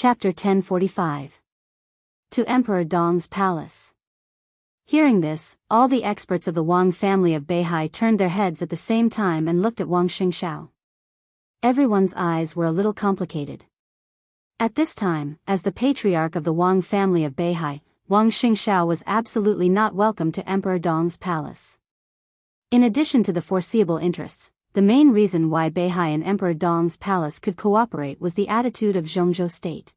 Chapter 1045. To Emperor Dong's Palace. Hearing this, all the experts of the Wang family of Beihai turned their heads at the same time and looked at Wang Xingxiao. Everyone's eyes were a little complicated. At this time, as the patriarch of the Wang family of Beihai, Wang Xingxiao was absolutely not welcome to Emperor Dong's palace. In addition to the foreseeable interests, the main reason why Beihai and Emperor Dong's palace could cooperate was the attitude of Zhongzhou state.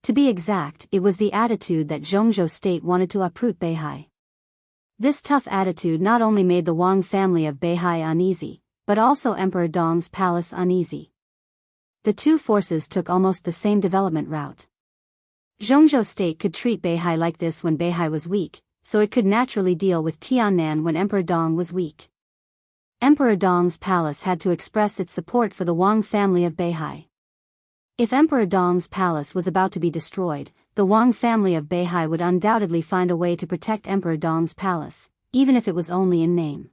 To be exact, it was the attitude that Zhongzhou state wanted to uproot Beihai. This tough attitude not only made the Wang family of Beihai uneasy, but also Emperor Dong's palace uneasy. The two forces took almost the same development route. Zhongzhou state could treat Beihai like this when Beihai was weak, so it could naturally deal with Tiannan when Emperor Dong was weak. Emperor Dong's palace had to express its support for the Wang family of Beihai. If Emperor Dong's palace was about to be destroyed, the Wang family of Beihai would undoubtedly find a way to protect Emperor Dong's palace, even if it was only in name.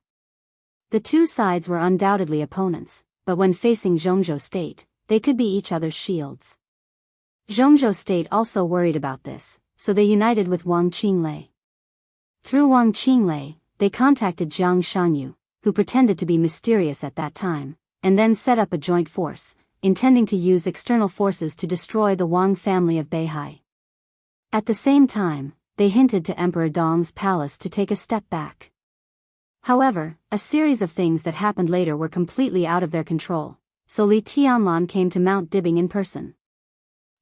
The two sides were undoubtedly opponents, but when facing Zhongzhou state, they could be each other's shields. Zhongzhou state also worried about this, so they united with Wang Qinglei. Through Wang Qinglei, they contacted Jiang Shanyu, who pretended to be mysterious at that time, and then set up a joint force, intending to use external forces to destroy the Wang family of Beihai. At the same time, they hinted to Emperor Dong's palace to take a step back. However, a series of things that happened later were completely out of their control, so Li Tianlan came to Mount Dibbing in person.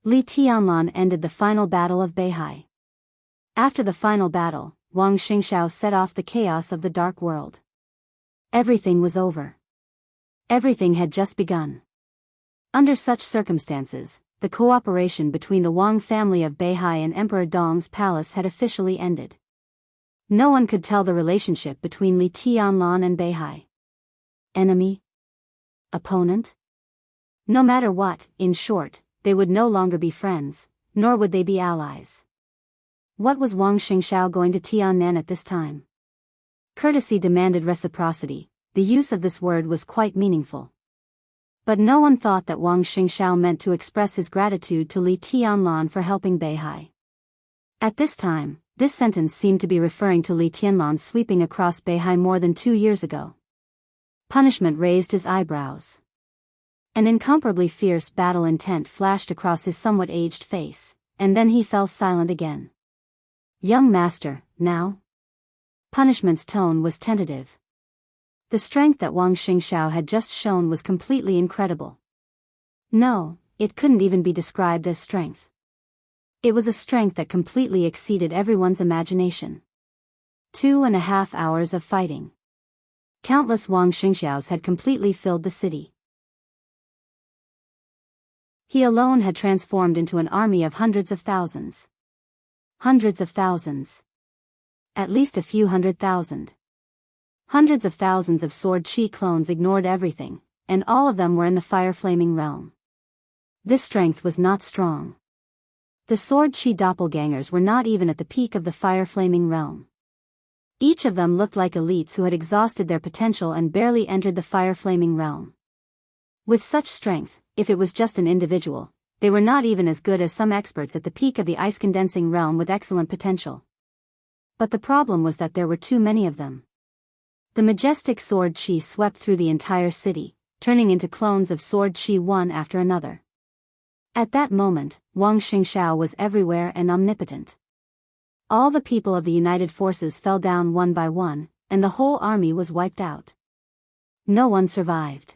Li Tianlan ended the final battle of Beihai. After the final battle, Wang Xingxiao set off the chaos of the dark world. Everything was over. Everything had just begun. Under such circumstances, the cooperation between the Wang family of Beihai and Emperor Dong's palace had officially ended. No one could tell the relationship between Li Tianlan and Beihai. Enemy? Opponent? No matter what, in short, they would no longer be friends, nor would they be allies. What was Wang Xingxiao going to Tiannan at this time? Courtesy demanded reciprocity. The use of this word was quite meaningful. But no one thought that Wang Xingxiao meant to express his gratitude to Li Tianlan for helping Beihai. At this time, this sentence seemed to be referring to Li Tianlan sweeping across Beihai more than 2 years ago. Punishment raised his eyebrows. An incomparably fierce battle intent flashed across his somewhat aged face, and then he fell silent again. Young master, now? Punishment's tone was tentative. The strength that Wang Xingxiao had just shown was completely incredible. No, it couldn't even be described as strength. It was a strength that completely exceeded everyone's imagination. 2.5 hours of fighting. Countless Wang Xingxiaos had completely filled the city. He alone had transformed into an army of hundreds of thousands. Hundreds of thousands. At least a few 100,000. Hundreds of thousands of Sword Chi clones ignored everything, and all of them were in the fire-flaming realm. This strength was not strong. The Sword Chi doppelgangers were not even at the peak of the fire-flaming realm. Each of them looked like elites who had exhausted their potential and barely entered the fire-flaming realm. With such strength, if it was just an individual, they were not even as good as some experts at the peak of the ice-condensing realm with excellent potential. But the problem was that there were too many of them. The majestic Sword Chi swept through the entire city, turning into clones of Sword Chi one after another. At that moment, Wang Xingxiao was everywhere and omnipotent. All the people of the united forces fell down one by one, and the whole army was wiped out. No one survived.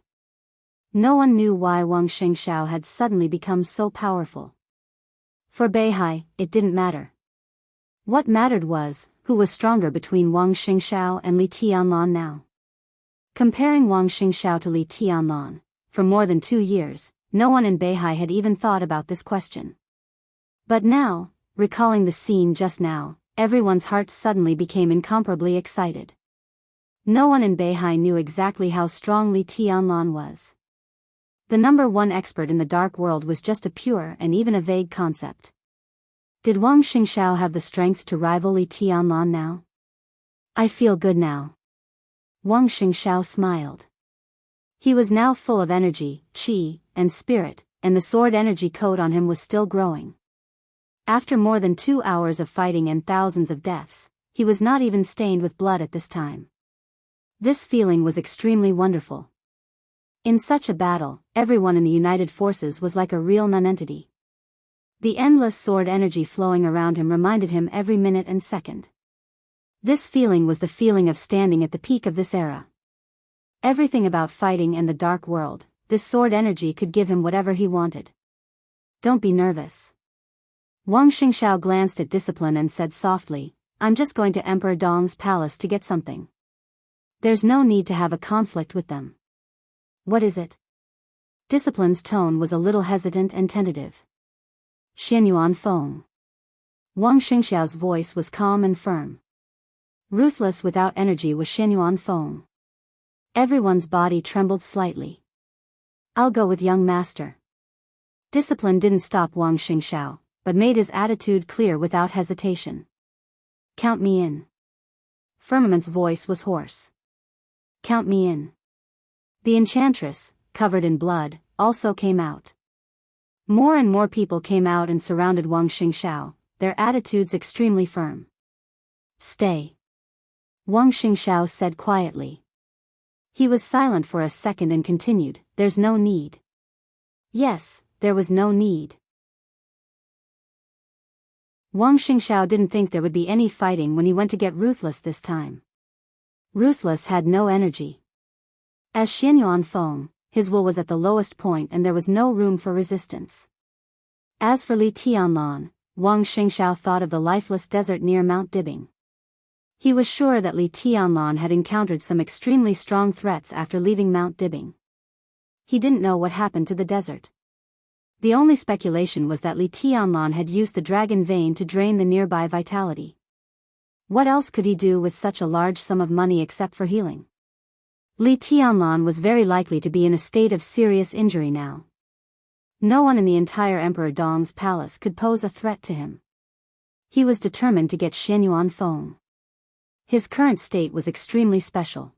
No one knew why Wang Xingxiao had suddenly become so powerful. For Beihai, it didn't matter. What mattered was, who was stronger between Wang Xingxiao and Li Tianlan now. Comparing Wang Xingxiao to Li Tianlan, for more than 2 years, no one in Beihai had even thought about this question. But now, recalling the scene just now, everyone's heart suddenly became incomparably excited. No one in Beihai knew exactly how strong Li Tianlan was. The #1 expert in the dark world was just a pure and even a vague concept. Did Wang Xingxiao have the strength to rival Li Tianlan now? I feel good now. Wang Xingxiao smiled. He was now full of energy, qi, and spirit, and the sword energy code on him was still growing. After more than 2 hours of fighting and thousands of deaths, he was not even stained with blood at this time. This feeling was extremely wonderful. In such a battle, everyone in the united forces was like a real nonentity. The endless sword energy flowing around him reminded him every minute and second. This feeling was the feeling of standing at the peak of this era. Everything about fighting and the dark world, this sword energy could give him whatever he wanted. Don't be nervous. Wang Xingxiao glanced at Discipline and said softly, I'm just going to Emperor Dong's palace to get something. There's no need to have a conflict with them. What is it? Discipline's tone was a little hesitant and tentative. Xianyuan Feng. Wang Xingxiao's voice was calm and firm. Ruthless without energy was Xianyuan Feng. Everyone's body trembled slightly. I'll go with young master. Discipline didn't stop Wang Xingxiao, but made his attitude clear without hesitation. Count me in. Firmament's voice was hoarse. Count me in. The enchantress, covered in blood, also came out. More and more people came out and surrounded Wang Xingxiao, their attitudes extremely firm. Stay. Wang Xingxiao said quietly. He was silent for a second and continued, there's no need. Yes, there was no need. Wang Xingxiao didn't think there would be any fighting when he went to get Ruthless this time. Ruthless had no energy. As Xianyuan Feng, his will was at the lowest point and there was no room for resistance. As for Li Tianlan, Wang Xingxiao thought of the lifeless desert near Mount Dibing. He was sure that Li Tianlan had encountered some extremely strong threats after leaving Mount Dibing. He didn't know what happened to the desert. The only speculation was that Li Tianlan had used the dragon vein to drain the nearby vitality. What else could he do with such a large sum of money except for healing? Li Tianlan was very likely to be in a state of serious injury now. No one in the entire Emperor Dong's palace could pose a threat to him. He was determined to get Xianyuan Feng. His current state was extremely special.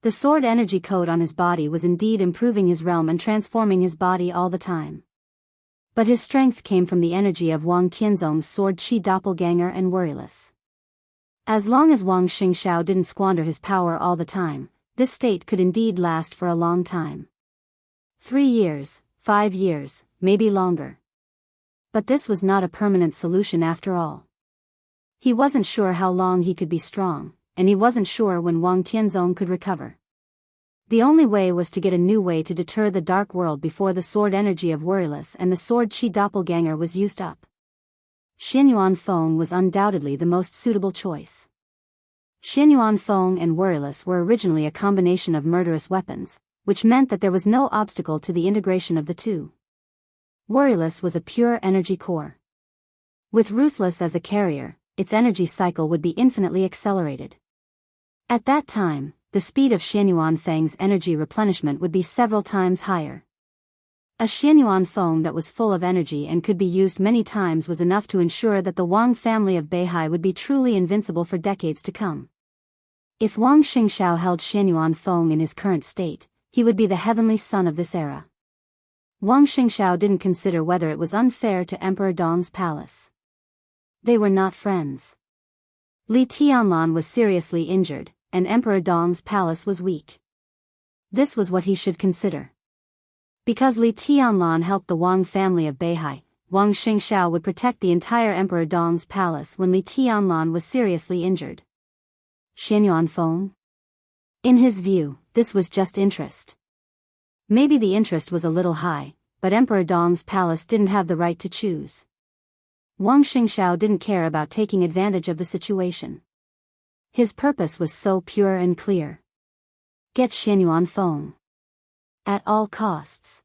The sword energy code on his body was indeed improving his realm and transforming his body all the time. But his strength came from the energy of Wang Tianzong's sword Qi doppelganger and worryless. As long as Wang Xingxiao didn't squander his power all the time, this state could indeed last for a long time. 3 years, 5 years, maybe longer. But this was not a permanent solution after all. He wasn't sure how long he could be strong, and he wasn't sure when Wang Tianzong could recover. The only way was to get a new way to deter the dark world before the sword energy of worryless and the sword Qi doppelganger was used up. Xianyuan Feng was undoubtedly the most suitable choice. Xianyuan Feng and worryless were originally a combination of murderous weapons, which meant that there was no obstacle to the integration of the two. Worryless was a pure energy core. With Ruthless as a carrier, its energy cycle would be infinitely accelerated. At that time, the speed of Xianyuan Feng's energy replenishment would be several times higher. A Xianyuan Feng that was full of energy and could be used many times was enough to ensure that the Wang family of Beihai would be truly invincible for decades to come. If Wang Xingxiao held Xianyuan Feng in his current state, he would be the heavenly son of this era. Wang Xingxiao didn't consider whether it was unfair to Emperor Dong's palace. They were not friends. Li Tianlan was seriously injured, and Emperor Dong's palace was weak. This was what he should consider. Because Li Tianlan helped the Wang family of Beihai, Wang Xingxiao would protect the entire Emperor Dong's palace when Li Tianlan was seriously injured. Xianyuan Feng? In his view, this was just interest. Maybe the interest was a little high, but Emperor Dong's palace didn't have the right to choose. Wang Xingxiao didn't care about taking advantage of the situation. His purpose was so pure and clear. Get Xianyuan Feng. At all costs.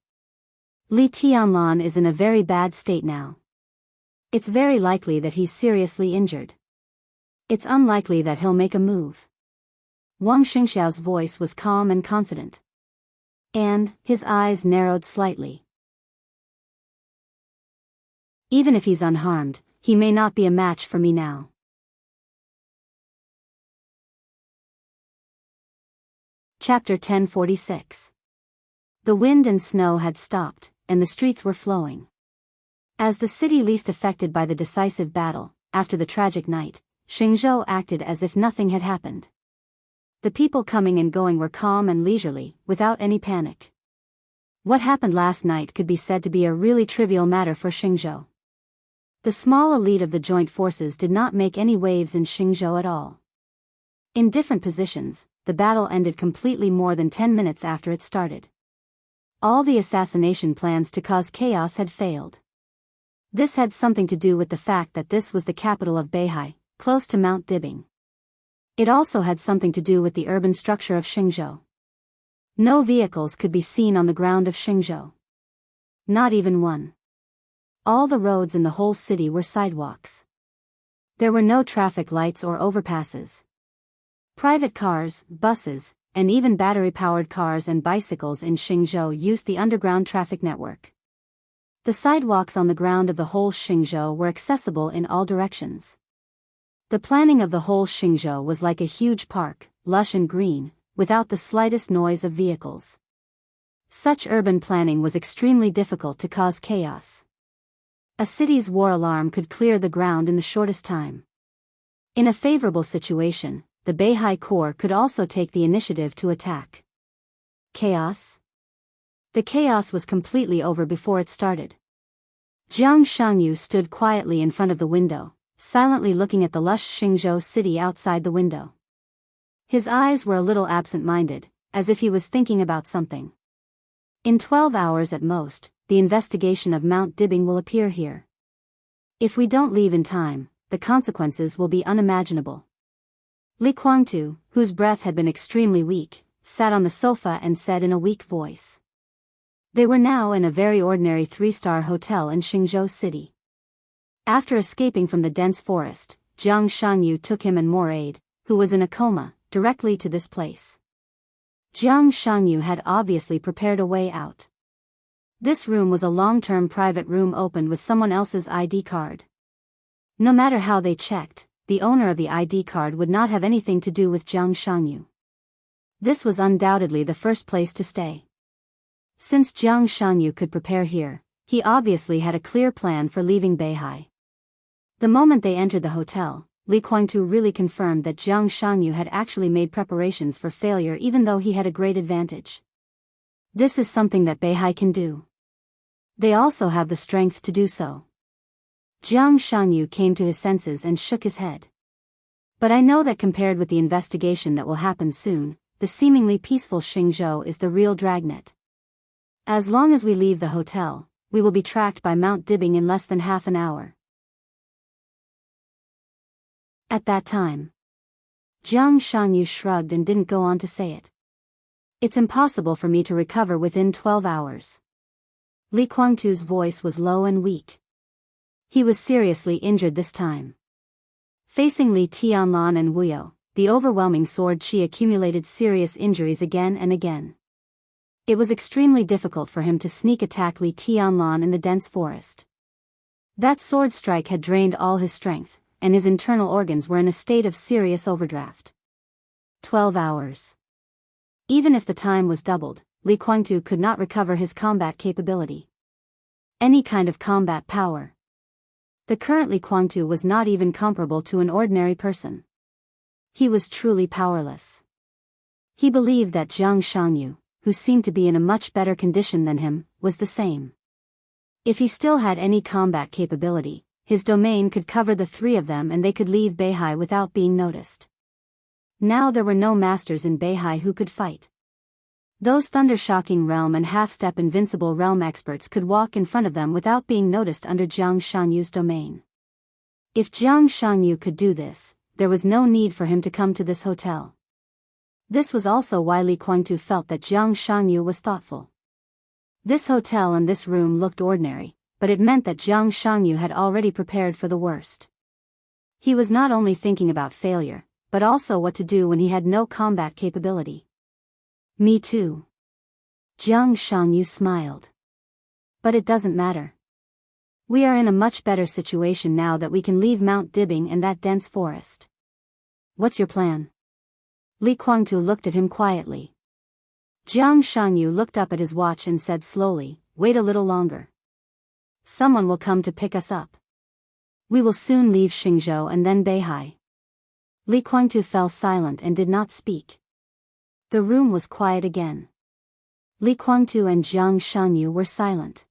Li Tianlan is in a very bad state now. It's very likely that he's seriously injured. It's unlikely that he'll make a move. Wang Xingxiao's voice was calm and confident. And his eyes narrowed slightly. Even if he's unharmed, he may not be a match for me now. Chapter 1046. The wind and snow had stopped, and the streets were flowing. As the city least affected by the decisive battle, after the tragic night, Xingzhou acted as if nothing had happened. The people coming and going were calm and leisurely, without any panic. What happened last night could be said to be a really trivial matter for Xingzhou. The small elite of the joint forces did not make any waves in Xingzhou at all. In different positions, the battle ended completely more than 10 minutes after it started. All the assassination plans to cause chaos had failed. This had something to do with the fact that this was the capital of Beihai, close to Mount Dibing. It also had something to do with the urban structure of Xingzhou. No vehicles could be seen on the ground of Xingzhou. Not even one. All the roads in the whole city were sidewalks. There were no traffic lights or overpasses. Private cars, buses, and even battery-powered cars and bicycles in Xingzhou used the underground traffic network. The sidewalks on the ground of the whole Xingzhou were accessible in all directions. The planning of the whole Xingzhou was like a huge park, lush and green, without the slightest noise of vehicles. Such urban planning was extremely difficult to cause chaos. A city's war alarm could clear the ground in the shortest time. In a favorable situation, the Beihai Corps could also take the initiative to attack. Chaos? The chaos was completely over before it started. Jiang Shangyu stood quietly in front of the window, silently looking at the lush Xingzhou city outside the window. His eyes were a little absent-minded, as if he was thinking about something. In 12 hours at most, the investigation of Mount Dibing will appear here. If we don't leave in time, the consequences will be unimaginable. Li Guangtu, whose breath had been extremely weak, sat on the sofa and said in a weak voice. They were now in a very ordinary 3-star hotel in Xingzhou City. After escaping from the dense forest, Jiang Shangyu took him and Moraid, who was in a coma, directly to this place. Jiang Shangyu had obviously prepared a way out. This room was a long-term private room opened with someone else's ID card. No matter how they checked, the owner of the ID card would not have anything to do with Jiang Shangyu. This was undoubtedly the first place to stay. Since Jiang Shangyu could prepare here, he obviously had a clear plan for leaving Beihai. The moment they entered the hotel, Li Guangtu really confirmed that Jiang Shangyu had actually made preparations for failure even though he had a great advantage. This is something that Beihai can do. They also have the strength to do so. Jiang Shangyu came to his senses and shook his head. But I know that compared with the investigation that will happen soon, the seemingly peaceful Xingzhou is the real dragnet. As long as we leave the hotel, we will be tracked by Mount Dibing in less than half an hour. At that time, Jiang Shangyu shrugged and didn't go on to say it. It's impossible for me to recover within 12 hours. Li Guangtu's voice was low and weak. He was seriously injured this time. Facing Li Tianlan and Wuyo, the overwhelming sword chi accumulated serious injuries again and again. It was extremely difficult for him to sneak attack Li Tianlan in the dense forest. That sword strike had drained all his strength, and his internal organs were in a state of serious overdraft. 12 hours. Even if the time was doubled, Li Guangtu could not recover his combat capability. Any kind of combat power. The current Li Guangtu was not even comparable to an ordinary person. He was truly powerless. He believed that Jiang Shangyu, who seemed to be in a much better condition than him, was the same. If he still had any combat capability, his domain could cover the three of them and they could leave Beihai without being noticed. Now there were no masters in Beihai who could fight. Those thunder-shocking realm and half-step invincible realm experts could walk in front of them without being noticed under Jiang Shangyu's domain. If Jiang Shangyu could do this, there was no need for him to come to this hotel. This was also why Li Guangtu felt that Jiang Shangyu was thoughtful. This hotel and this room looked ordinary, but it meant that Jiang Shangyu had already prepared for the worst. He was not only thinking about failure, but also what to do when he had no combat capability. Me too. Jiang Shangyu smiled. But it doesn't matter. We are in a much better situation now that we can leave Mount Dibing and that dense forest. What's your plan? Li Guangtu looked at him quietly. Jiang Shangyu looked up at his watch and said slowly, wait a little longer. Someone will come to pick us up. We will soon leave Xingzhou and then Beihai. Li Guangtu fell silent and did not speak. The room was quiet again. Li Guangtu and Jiang Shanyu were silent.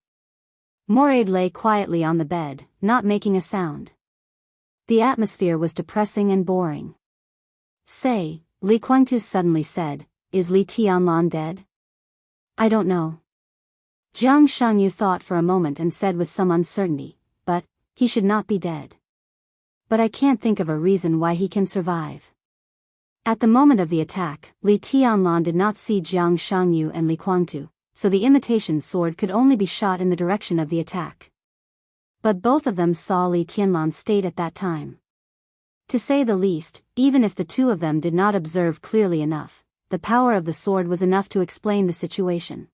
Moraid lay quietly on the bed, not making a sound. The atmosphere was depressing and boring. Say, Li Guangtu suddenly said, is Li Tianlan dead? I don't know. Jiang Shanyu thought for a moment and said with some uncertainty, but, he should not be dead. But I can't think of a reason why he can survive. At the moment of the attack, Li Tianlan did not see Jiang Shanyu and Li Guangtu, so the imitation sword could only be shot in the direction of the attack. But both of them saw Li Tianlan's state at that time. To say the least, even if the two of them did not observe clearly enough, the power of the sword was enough to explain the situation.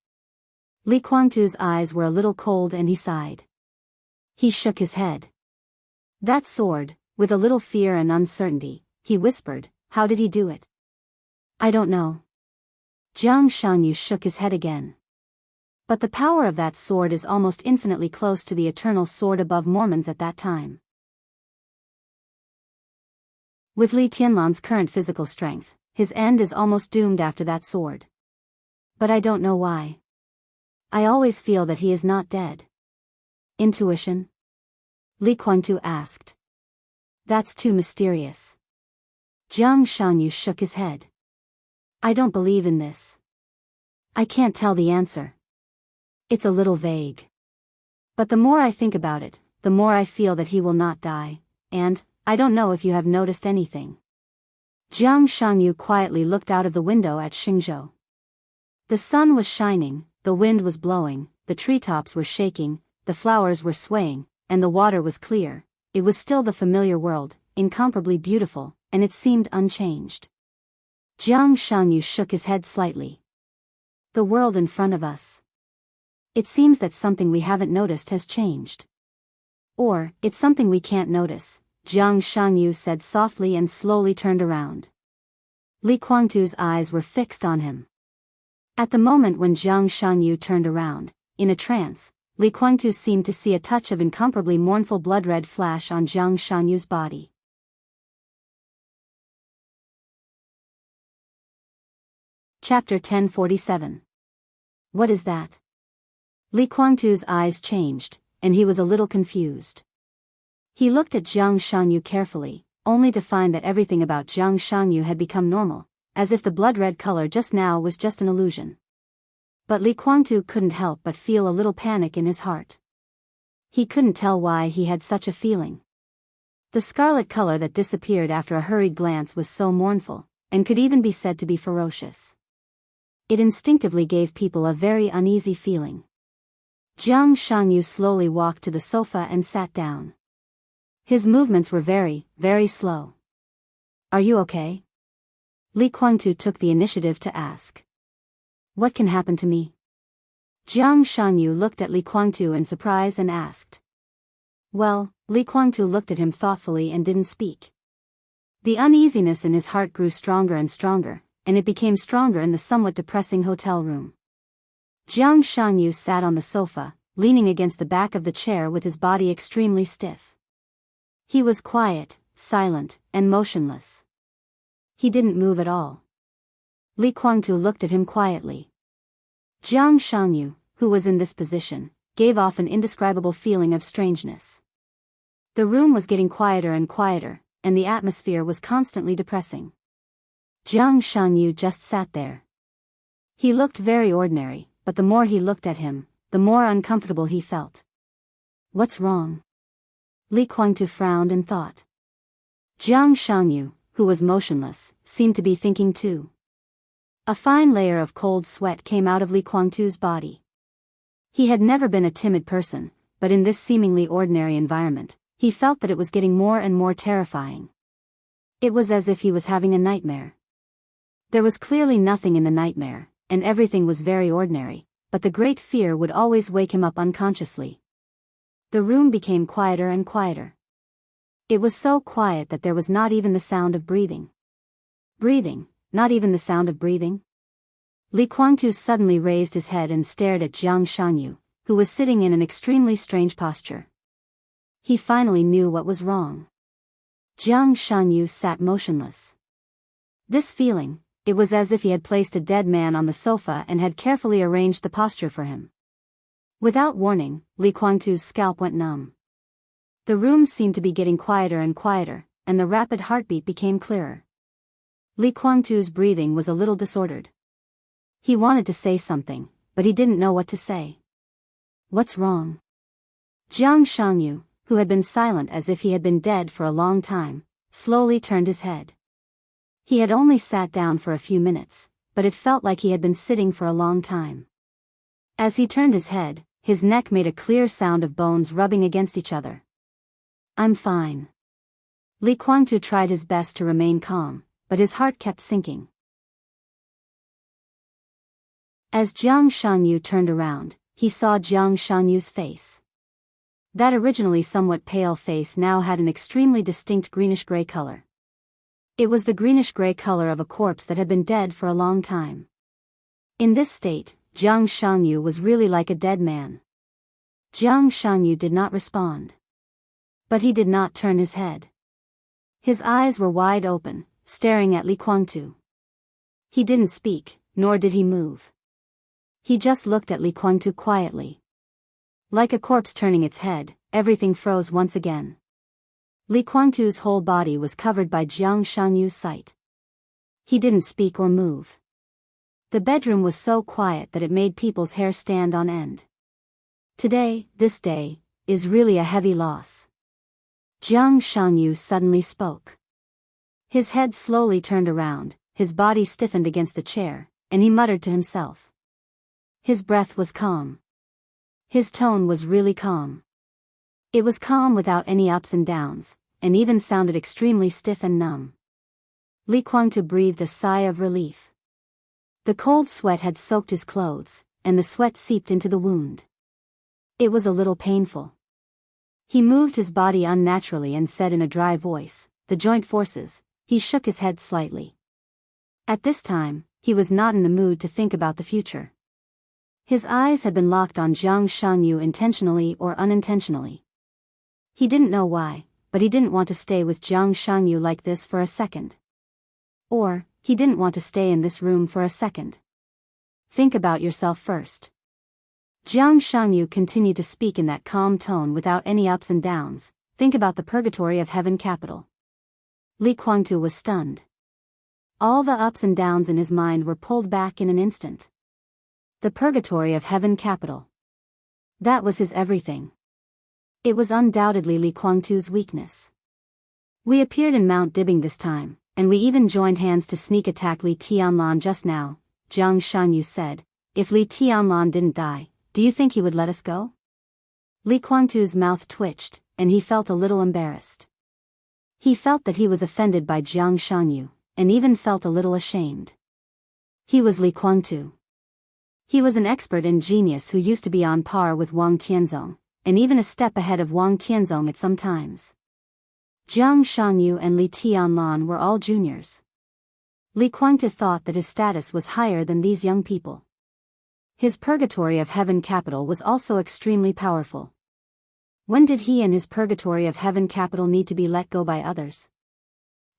Li Guangtu's eyes were a little cold and he sighed. He shook his head. That sword, with a little fear and uncertainty, he whispered, how did he do it? I don't know. Jiang Shanyu shook his head again. But the power of that sword is almost infinitely close to the eternal sword above Mormon's at that time. With Li Tianlan's current physical strength, his end is almost doomed after that sword. But I don't know why. I always feel that he is not dead. Intuition? Li Guangtu asked. That's too mysterious. Jiang Shanyu shook his head. I don't believe in this. I can't tell the answer. It's a little vague. But the more I think about it, the more I feel that he will not die, and, I don't know if you have noticed anything. Jiang Shanyu quietly looked out of the window at Xingzhou. The sun was shining, the wind was blowing, the treetops were shaking, the flowers were swaying, and the water was clear. It was still the familiar world, incomparably beautiful, and it seemed unchanged. Jiang Shanyu shook his head slightly. The world in front of us. It seems that something we haven't noticed has changed. Or, it's something we can't notice, Jiang Shanyu said softly and slowly turned around. Li Guangtu's eyes were fixed on him. At the moment when Jiang Shanyu turned around, in a trance, Li Guangtu seemed to see a touch of incomparably mournful blood-red flash on Jiang Shanyu's body. Chapter 1047. What is that? Li Guangtu's eyes changed, and he was a little confused. He looked at Jiang Shanyu carefully, only to find that everything about Jiang Shanyu had become normal, as if the blood-red color just now was just an illusion. But Li Guangtu couldn't help but feel a little panic in his heart. He couldn't tell why he had such a feeling. The scarlet color that disappeared after a hurried glance was so mournful, and could even be said to be ferocious. It instinctively gave people a very uneasy feeling. Jiang Shanyu slowly walked to the sofa and sat down. His movements were very, very slow. Are you okay? Li Guangtu took the initiative to ask. What can happen to me? Jiang Shanyu looked at Li Guangtu in surprise and asked. Well, Li Guangtu looked at him thoughtfully and didn't speak. The uneasiness in his heart grew stronger and stronger, and it became stronger in the somewhat depressing hotel room. Jiang Shanyu sat on the sofa, leaning against the back of the chair with his body extremely stiff. He was quiet, silent, and motionless. He didn't move at all. Li Guangtu looked at him quietly. Jiang Shanyu, who was in this position, gave off an indescribable feeling of strangeness. The room was getting quieter and quieter, and the atmosphere was constantly depressing. Jiang Shanyu just sat there. He looked very ordinary, but the more he looked at him, the more uncomfortable he felt. What's wrong? Li Guangtu frowned and thought. Jiang Shanyu, who was motionless, seemed to be thinking too. A fine layer of cold sweat came out of Li Guangtu's body. He had never been a timid person, but in this seemingly ordinary environment, he felt that it was getting more and more terrifying. It was as if he was having a nightmare. There was clearly nothing in the nightmare, and everything was very ordinary, but the great fear would always wake him up unconsciously. The room became quieter and quieter. It was so quiet that there was not even the sound of breathing. Breathing, not even the sound of breathing? Li Guangtu suddenly raised his head and stared at Jiang Shanyu, who was sitting in an extremely strange posture. He finally knew what was wrong. Jiang Shanyu sat motionless. This feeling, it was as if he had placed a dead man on the sofa and had carefully arranged the posture for him. Without warning, Li Guangtu's scalp went numb. The room seemed to be getting quieter and quieter, and the rapid heartbeat became clearer. Li Guangtu's breathing was a little disordered. He wanted to say something, but he didn't know what to say. What's wrong? Jiang Shanyu, who had been silent as if he had been dead for a long time, slowly turned his head. He had only sat down for a few minutes, but it felt like he had been sitting for a long time. As he turned his head, his neck made a clear sound of bones rubbing against each other. I'm fine. Li Guangtu tried his best to remain calm, but his heart kept sinking. As Jiang Shanyu turned around, he saw Jiang Shanyu's face. That originally somewhat pale face now had an extremely distinct greenish-gray color. It was the greenish-gray color of a corpse that had been dead for a long time. In this state, Jiang Shanyu was really like a dead man. Jiang Shanyu did not respond. But he did not turn his head. His eyes were wide open, staring at Li Guangtu. He didn't speak, nor did he move. He just looked at Li Guangtu quietly. Like a corpse turning its head, everything froze once again. Li Guangtu's whole body was covered by Jiang Shanyu's sight. He didn't speak or move. The bedroom was so quiet that it made people's hair stand on end. Today, this day, is really a heavy loss. Jiang Shanyu suddenly spoke. His head slowly turned around, his body stiffened against the chair, and he muttered to himself. His breath was calm. His tone was really calm. It was calm without any ups and downs, and even sounded extremely stiff and numb. Li Guangtu breathed a sigh of relief. The cold sweat had soaked his clothes, and the sweat seeped into the wound. It was a little painful. He moved his body unnaturally and said in a dry voice, "The joint forces." He shook his head slightly. At this time, he was not in the mood to think about the future. His eyes had been locked on Jiang Shanyu intentionally or unintentionally. He didn't know why, but he didn't want to stay with Jiang Shanyu like this for a second. Or, he didn't want to stay in this room for a second. Think about yourself first. Jiang Shanyu continued to speak in that calm tone without any ups and downs. Think about the purgatory of heaven capital. Li Guangtu was stunned. All the ups and downs in his mind were pulled back in an instant. The purgatory of heaven capital. That was his everything. It was undoubtedly Li Guangtu's weakness. We appeared in Mount Dibing this time, and we even joined hands to sneak attack Li Tianlan just now, Jiang Shanyu said. If Li Tianlan didn't die, do you think he would let us go? Li Guangtu's mouth twitched, and he felt a little embarrassed. He felt that he was offended by Jiang Shanyu, and even felt a little ashamed. He was Li Guangtu. He was an expert and genius who used to be on par with Wang Tianzong, and even a step ahead of Wang Tianzong at some times. Jiang Shanyu and Li Tianlan were all juniors. Li Guangtu thought that his status was higher than these young people. His purgatory of heaven capital was also extremely powerful. When did he and his purgatory of heaven capital need to be let go by others?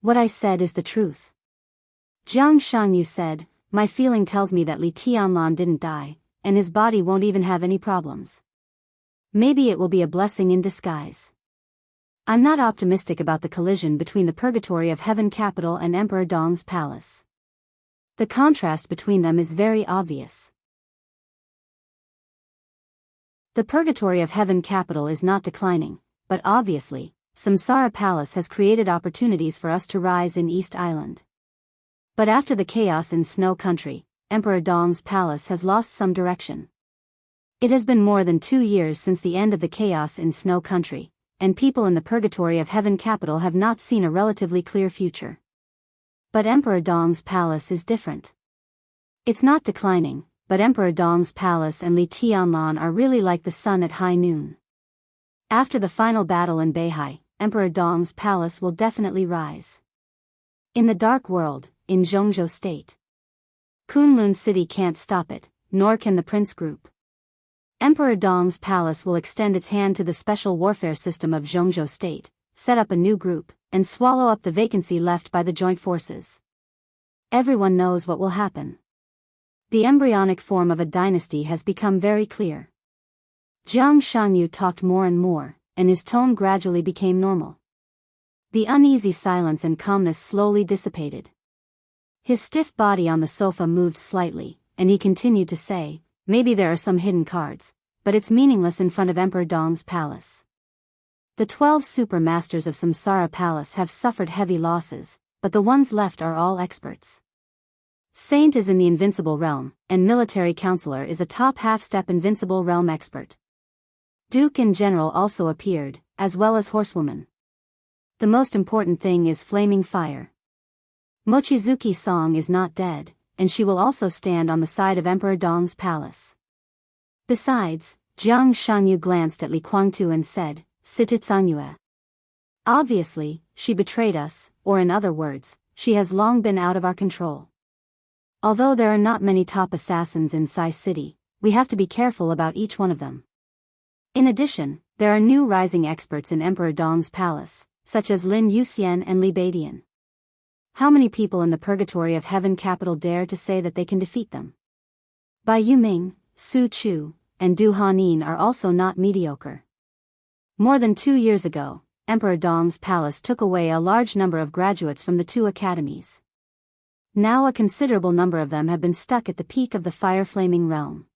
What I said is the truth. Jiang Shanyu said, my feeling tells me that Li Tianlan didn't die, and his body won't even have any problems. Maybe it will be a blessing in disguise. I'm not optimistic about the collision between the purgatory of heaven capital and Emperor Dong's palace. The contrast between them is very obvious. The purgatory of heaven capital is not declining, but obviously, Samsara Palace has created opportunities for us to rise in East Island. But after the chaos in Snow Country, Emperor Dong's palace has lost some direction. It has been more than 2 years since the end of the chaos in Snow Country, and people in the purgatory of heaven capital have not seen a relatively clear future. But Emperor Dong's palace is different. It's not declining, but Emperor Dong's palace and Li Tianlan are really like the sun at high noon. After the final battle in Beihai, Emperor Dong's palace will definitely rise. In the dark world, in Zhongzhou State, Kunlun City can't stop it, nor can the Prince Group. Emperor Dong's palace will extend its hand to the special warfare system of Zhongzhou state, set up a new group, and swallow up the vacancy left by the joint forces. Everyone knows what will happen. The embryonic form of a dynasty has become very clear. Jiang Shangyu talked more and more, and his tone gradually became normal. The uneasy silence and calmness slowly dissipated. His stiff body on the sofa moved slightly, and he continued to say, "Maybe there are some hidden cards, but it's meaningless in front of Emperor Dong's palace. The 12 super masters of Samsara Palace have suffered heavy losses, but the ones left are all experts. Saint is in the Invincible Realm, and Military Counselor is a top half-step Invincible Realm expert. Duke and General also appeared, as well as Horsewoman. The most important thing is Flaming Fire. Mochizuki Song is not dead, and she will also stand on the side of Emperor Dong's palace." Besides, Jiang Shangyu glanced at Li Guangtu and said, "Sititsanyue. Obviously, she betrayed us, or in other words, she has long been out of our control. Although there are not many top assassins in Sai City, we have to be careful about each one of them. In addition, there are new rising experts in Emperor Dong's palace, such as Lin Yuxian and Li Beidian. How many people in the Purgatory of Heaven capital dare to say that they can defeat them? Bai Yuming, Su Chu, and Du Hanin are also not mediocre. More than 2 years ago, Emperor Dong's palace took away a large number of graduates from the 2 academies. Now a considerable number of them have been stuck at the peak of the fire-flaming realm.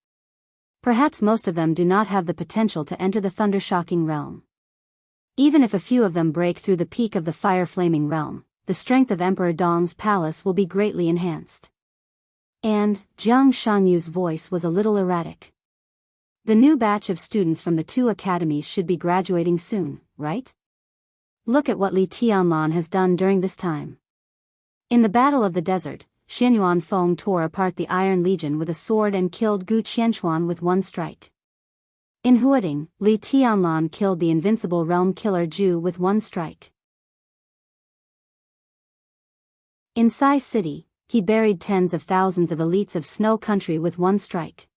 Perhaps most of them do not have the potential to enter the thunder-shocking realm. Even if a few of them break through the peak of the fire-flaming realm, the strength of Emperor Dong's palace will be greatly enhanced." And Jiang Shangyu's voice was a little erratic. "The new batch of students from the 2 academies should be graduating soon, right? Look at what Li Tianlan has done during this time. In the Battle of the Desert, Xianyuan Feng tore apart the Iron Legion with a sword and killed Gu Qianchuan with 1 strike. In Huading, Li Tianlan killed the Invincible Realm Killer Zhu with 1 strike. In Sai City, he buried tens of thousands of elites of Snow Country with 1 strike.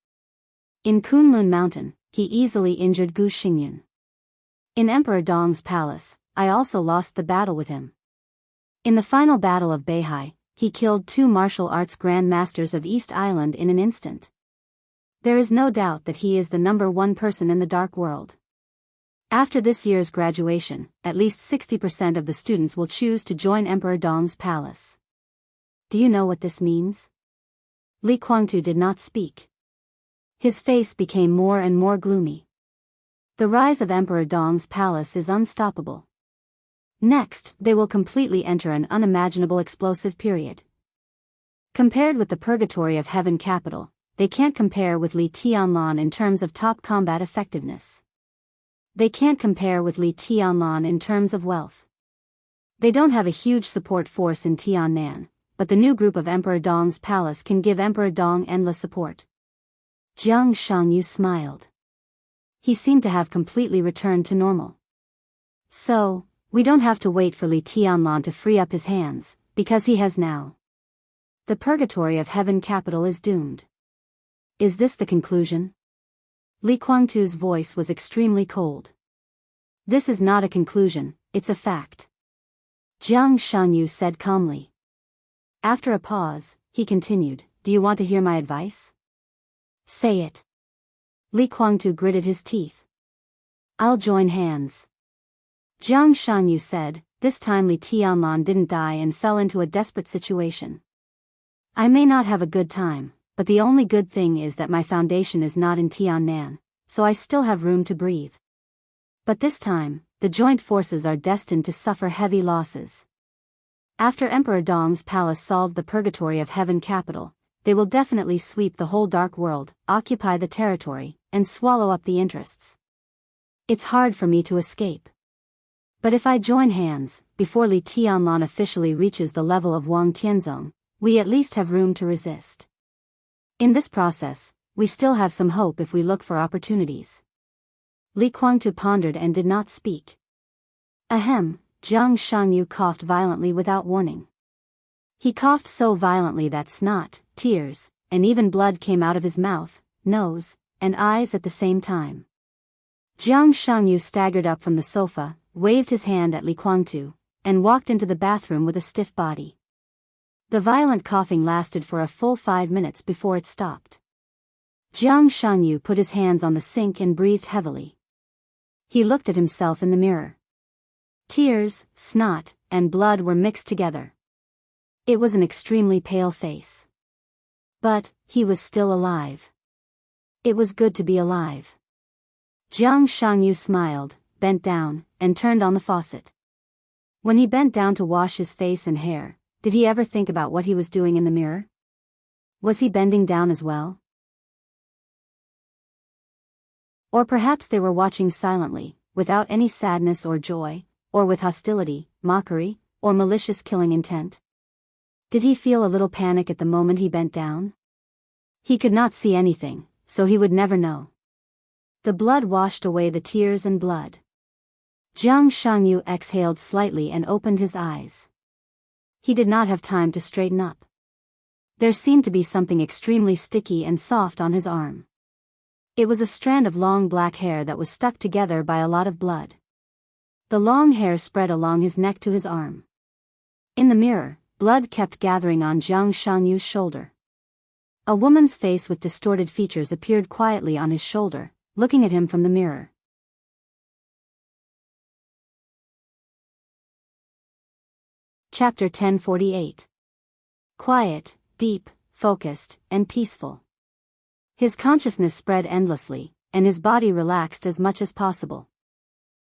In Kunlun Mountain, he easily injured Gu Xingyun. In Emperor Dong's palace, I also lost the battle with him. In the final battle of Beihai, he killed 2 martial arts Grand Masters of East Island in an instant. There is no doubt that he is the #1 person in the Dark World. After this year's graduation, at least 60% of the students will choose to join Emperor Dong's palace. Do you know what this means?" Li Guangtu did not speak. His face became more and more gloomy. The rise of Emperor Dong's palace is unstoppable. Next, they will completely enter an unimaginable explosive period. Compared with the Purgatory of Heaven capital, they can't compare with Li Tianlan in terms of top combat effectiveness. They can't compare with Li Tianlan in terms of wealth. They don't have a huge support force in Tiannan, but the new group of Emperor Dong's palace can give Emperor Dong endless support. Jiang Shangyu smiled. He seemed to have completely returned to normal. "So, we don't have to wait for Li Tianlan to free up his hands, because he has now. The Purgatory of Heaven capital is doomed. Is this the conclusion?" Li Guangtu's voice was extremely cold. "This is not a conclusion, it's a fact," Jiang Shangyu said calmly. After a pause, he continued, "Do you want to hear my advice?" "Say it." Li Guangtu gritted his teeth. "I'll join hands." Jiang Shangyu said, "This time Li Tianlan didn't die and fell into a desperate situation. I may not have a good time, but the only good thing is that my foundation is not in Tiannan, so I still have room to breathe. But this time, the joint forces are destined to suffer heavy losses. After Emperor Dong's palace solved the Purgatory of Heaven capital, they will definitely sweep the whole Dark World, occupy the territory, and swallow up the interests. It's hard for me to escape. But if I join hands, before Li Tianlan officially reaches the level of Wang Tianzong, we at least have room to resist. In this process, we still have some hope if we look for opportunities." Li Guangtu pondered and did not speak. Ahem, Jiang Shangyu coughed violently without warning. He coughed so violently that snot, tears, and even blood came out of his mouth, nose, and eyes at the same time. Jiang Shangyu staggered up from the sofa, waved his hand at Li Guangtu, and walked into the bathroom with a stiff body. The violent coughing lasted for a full 5 minutes before it stopped. Jiang Shangyu put his hands on the sink and breathed heavily. He looked at himself in the mirror. Tears, snot, and blood were mixed together. It was an extremely pale face. But he was still alive. It was good to be alive. Jiang Shangyu smiled, bent down, and turned on the faucet. When he bent down to wash his face and hair, did he ever think about what he was doing in the mirror? Was he bending down as well? Or perhaps they were watching silently, without any sadness or joy, or with hostility, mockery, or malicious killing intent. Did he feel a little panic at the moment he bent down? He could not see anything, so he would never know. The blood washed away the tears and blood. Jiang Shangyu exhaled slightly and opened his eyes. He did not have time to straighten up. There seemed to be something extremely sticky and soft on his arm. It was a strand of long black hair that was stuck together by a lot of blood. The long hair spread along his neck to his arm. In the mirror, blood kept gathering on Jiang Shangyu's shoulder. A woman's face with distorted features appeared quietly on his shoulder, looking at him from the mirror. Chapter 1048. Quiet, deep, focused, and peaceful. His consciousness spread endlessly, and his body relaxed as much as possible.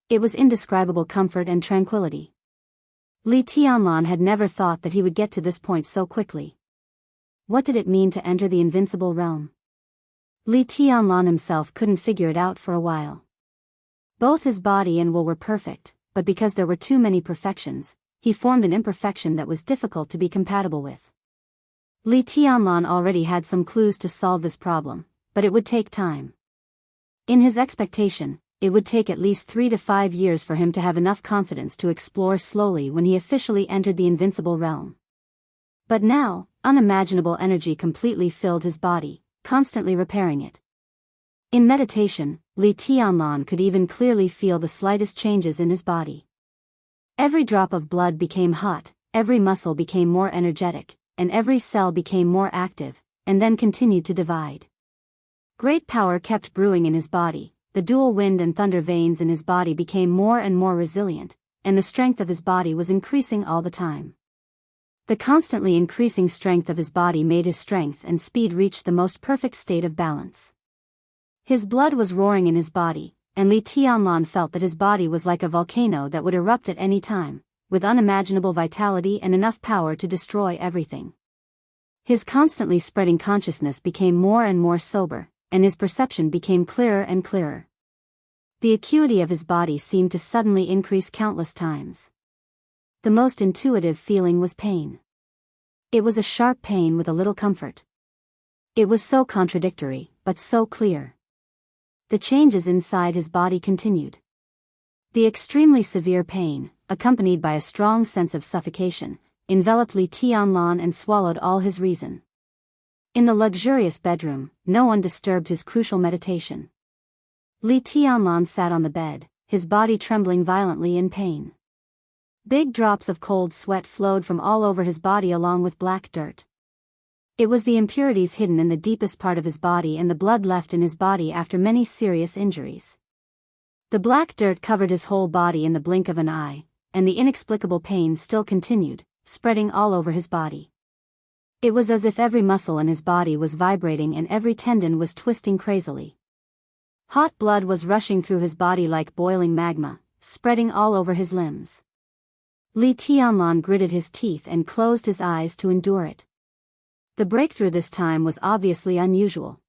It was indescribable comfort and tranquility. Li Tianlan had never thought that he would get to this point so quickly. What did it mean to enter the invincible realm? Li Tianlan himself couldn't figure it out for a while. Both his body and will were perfect, but because there were too many perfections, he formed an imperfection that was difficult to be compatible with. Li Tianlan already had some clues to solve this problem, but it would take time. In his expectation, it would take at least 3 to 5 years for him to have enough confidence to explore slowly when he officially entered the invincible realm. But now, unimaginable energy completely filled his body, constantly repairing it. In meditation, Li Tianlan could even clearly feel the slightest changes in his body. Every drop of blood became hot, every muscle became more energetic, and every cell became more active, and then continued to divide. Great power kept brewing in his body, the dual wind and thunder veins in his body became more and more resilient, and the strength of his body was increasing all the time. The constantly increasing strength of his body made his strength and speed reach the most perfect state of balance. His blood was roaring in his body, and Li Tianlan felt that his body was like a volcano that would erupt at any time, with unimaginable vitality and enough power to destroy everything. His constantly spreading consciousness became more and more sober, and his perception became clearer and clearer. The acuity of his body seemed to suddenly increase countless times. The most intuitive feeling was pain. It was a sharp pain with a little comfort. It was so contradictory, but so clear. The changes inside his body continued. The extremely severe pain, accompanied by a strong sense of suffocation, enveloped Li Tianlan and swallowed all his reason. In the luxurious bedroom, no one disturbed his crucial meditation. Li Tianlan sat on the bed, his body trembling violently in pain. Big drops of cold sweat flowed from all over his body along with black dirt. It was the impurities hidden in the deepest part of his body and the blood left in his body after many serious injuries. The black dirt covered his whole body in the blink of an eye, and the inexplicable pain still continued, spreading all over his body. It was as if every muscle in his body was vibrating and every tendon was twisting crazily. Hot blood was rushing through his body like boiling magma, spreading all over his limbs. Li Tianlan gritted his teeth and closed his eyes to endure it. The breakthrough this time was obviously unusual.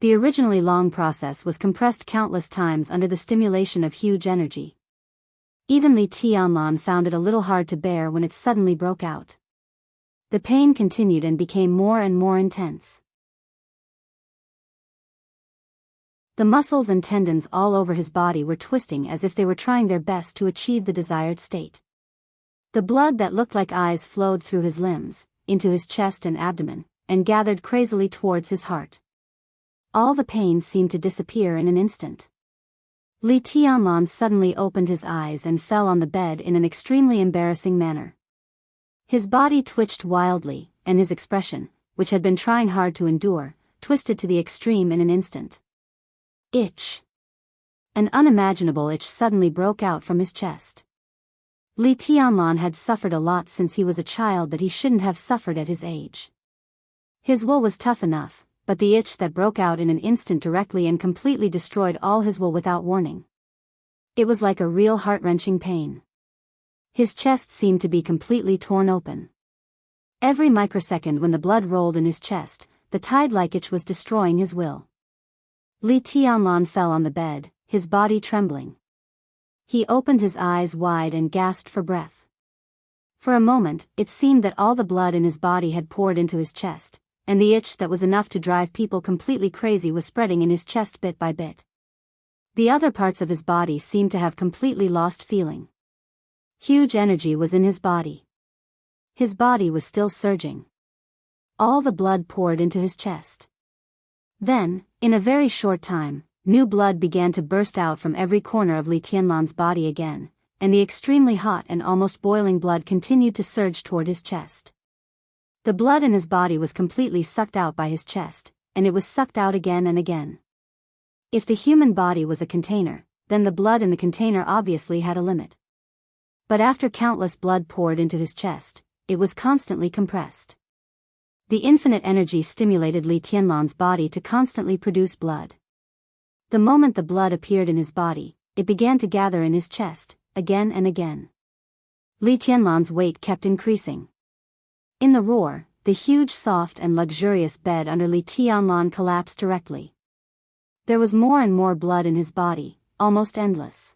The originally long process was compressed countless times under the stimulation of huge energy. Even Li Tianlan found it a little hard to bear when it suddenly broke out. The pain continued and became more and more intense. The muscles and tendons all over his body were twisting as if they were trying their best to achieve the desired state. The blood that looked like eyes flowed through his limbs, into his chest and abdomen, and gathered crazily towards his heart. all the pain seemed to disappear in an instant. Li Tianlan suddenly opened his eyes and fell on the bed in an extremely embarrassing manner. His body twitched wildly, and his expression, which had been trying hard to endure, twisted to the extreme in an instant. Itch. An unimaginable itch suddenly broke out from his chest. Li Tianlan had suffered a lot since he was a child that he shouldn't have suffered at his age. His will was tough enough, but the itch that broke out in an instant directly and completely destroyed all his will without warning. It was like a real heart-wrenching pain. His chest seemed to be completely torn open. Every microsecond when the blood rolled in his chest, the tide-like itch was destroying his will. Li Tianlan fell on the bed, his body trembling. He opened his eyes wide and gasped for breath. For a moment, it seemed that all the blood in his body had poured into his chest, and the itch that was enough to drive people completely crazy was spreading in his chest bit by bit. The other parts of his body seemed to have completely lost feeling. Huge energy was in his body. His body was still surging. All the blood poured into his chest. Then, in a very short time, new blood began to burst out from every corner of Li Tianlan's body again, and the extremely hot and almost boiling blood continued to surge toward his chest. The blood in his body was completely sucked out by his chest, and it was sucked out again and again. If the human body was a container, then the blood in the container obviously had a limit. But after countless blood poured into his chest, it was constantly compressed. The infinite energy stimulated Li Tianlan's body to constantly produce blood. The moment the blood appeared in his body, it began to gather in his chest, again and again. Li Tianlan's weight kept increasing. In the roar, the huge soft and luxurious bed under Li Tianlan collapsed directly. There was more and more blood in his body, almost endless.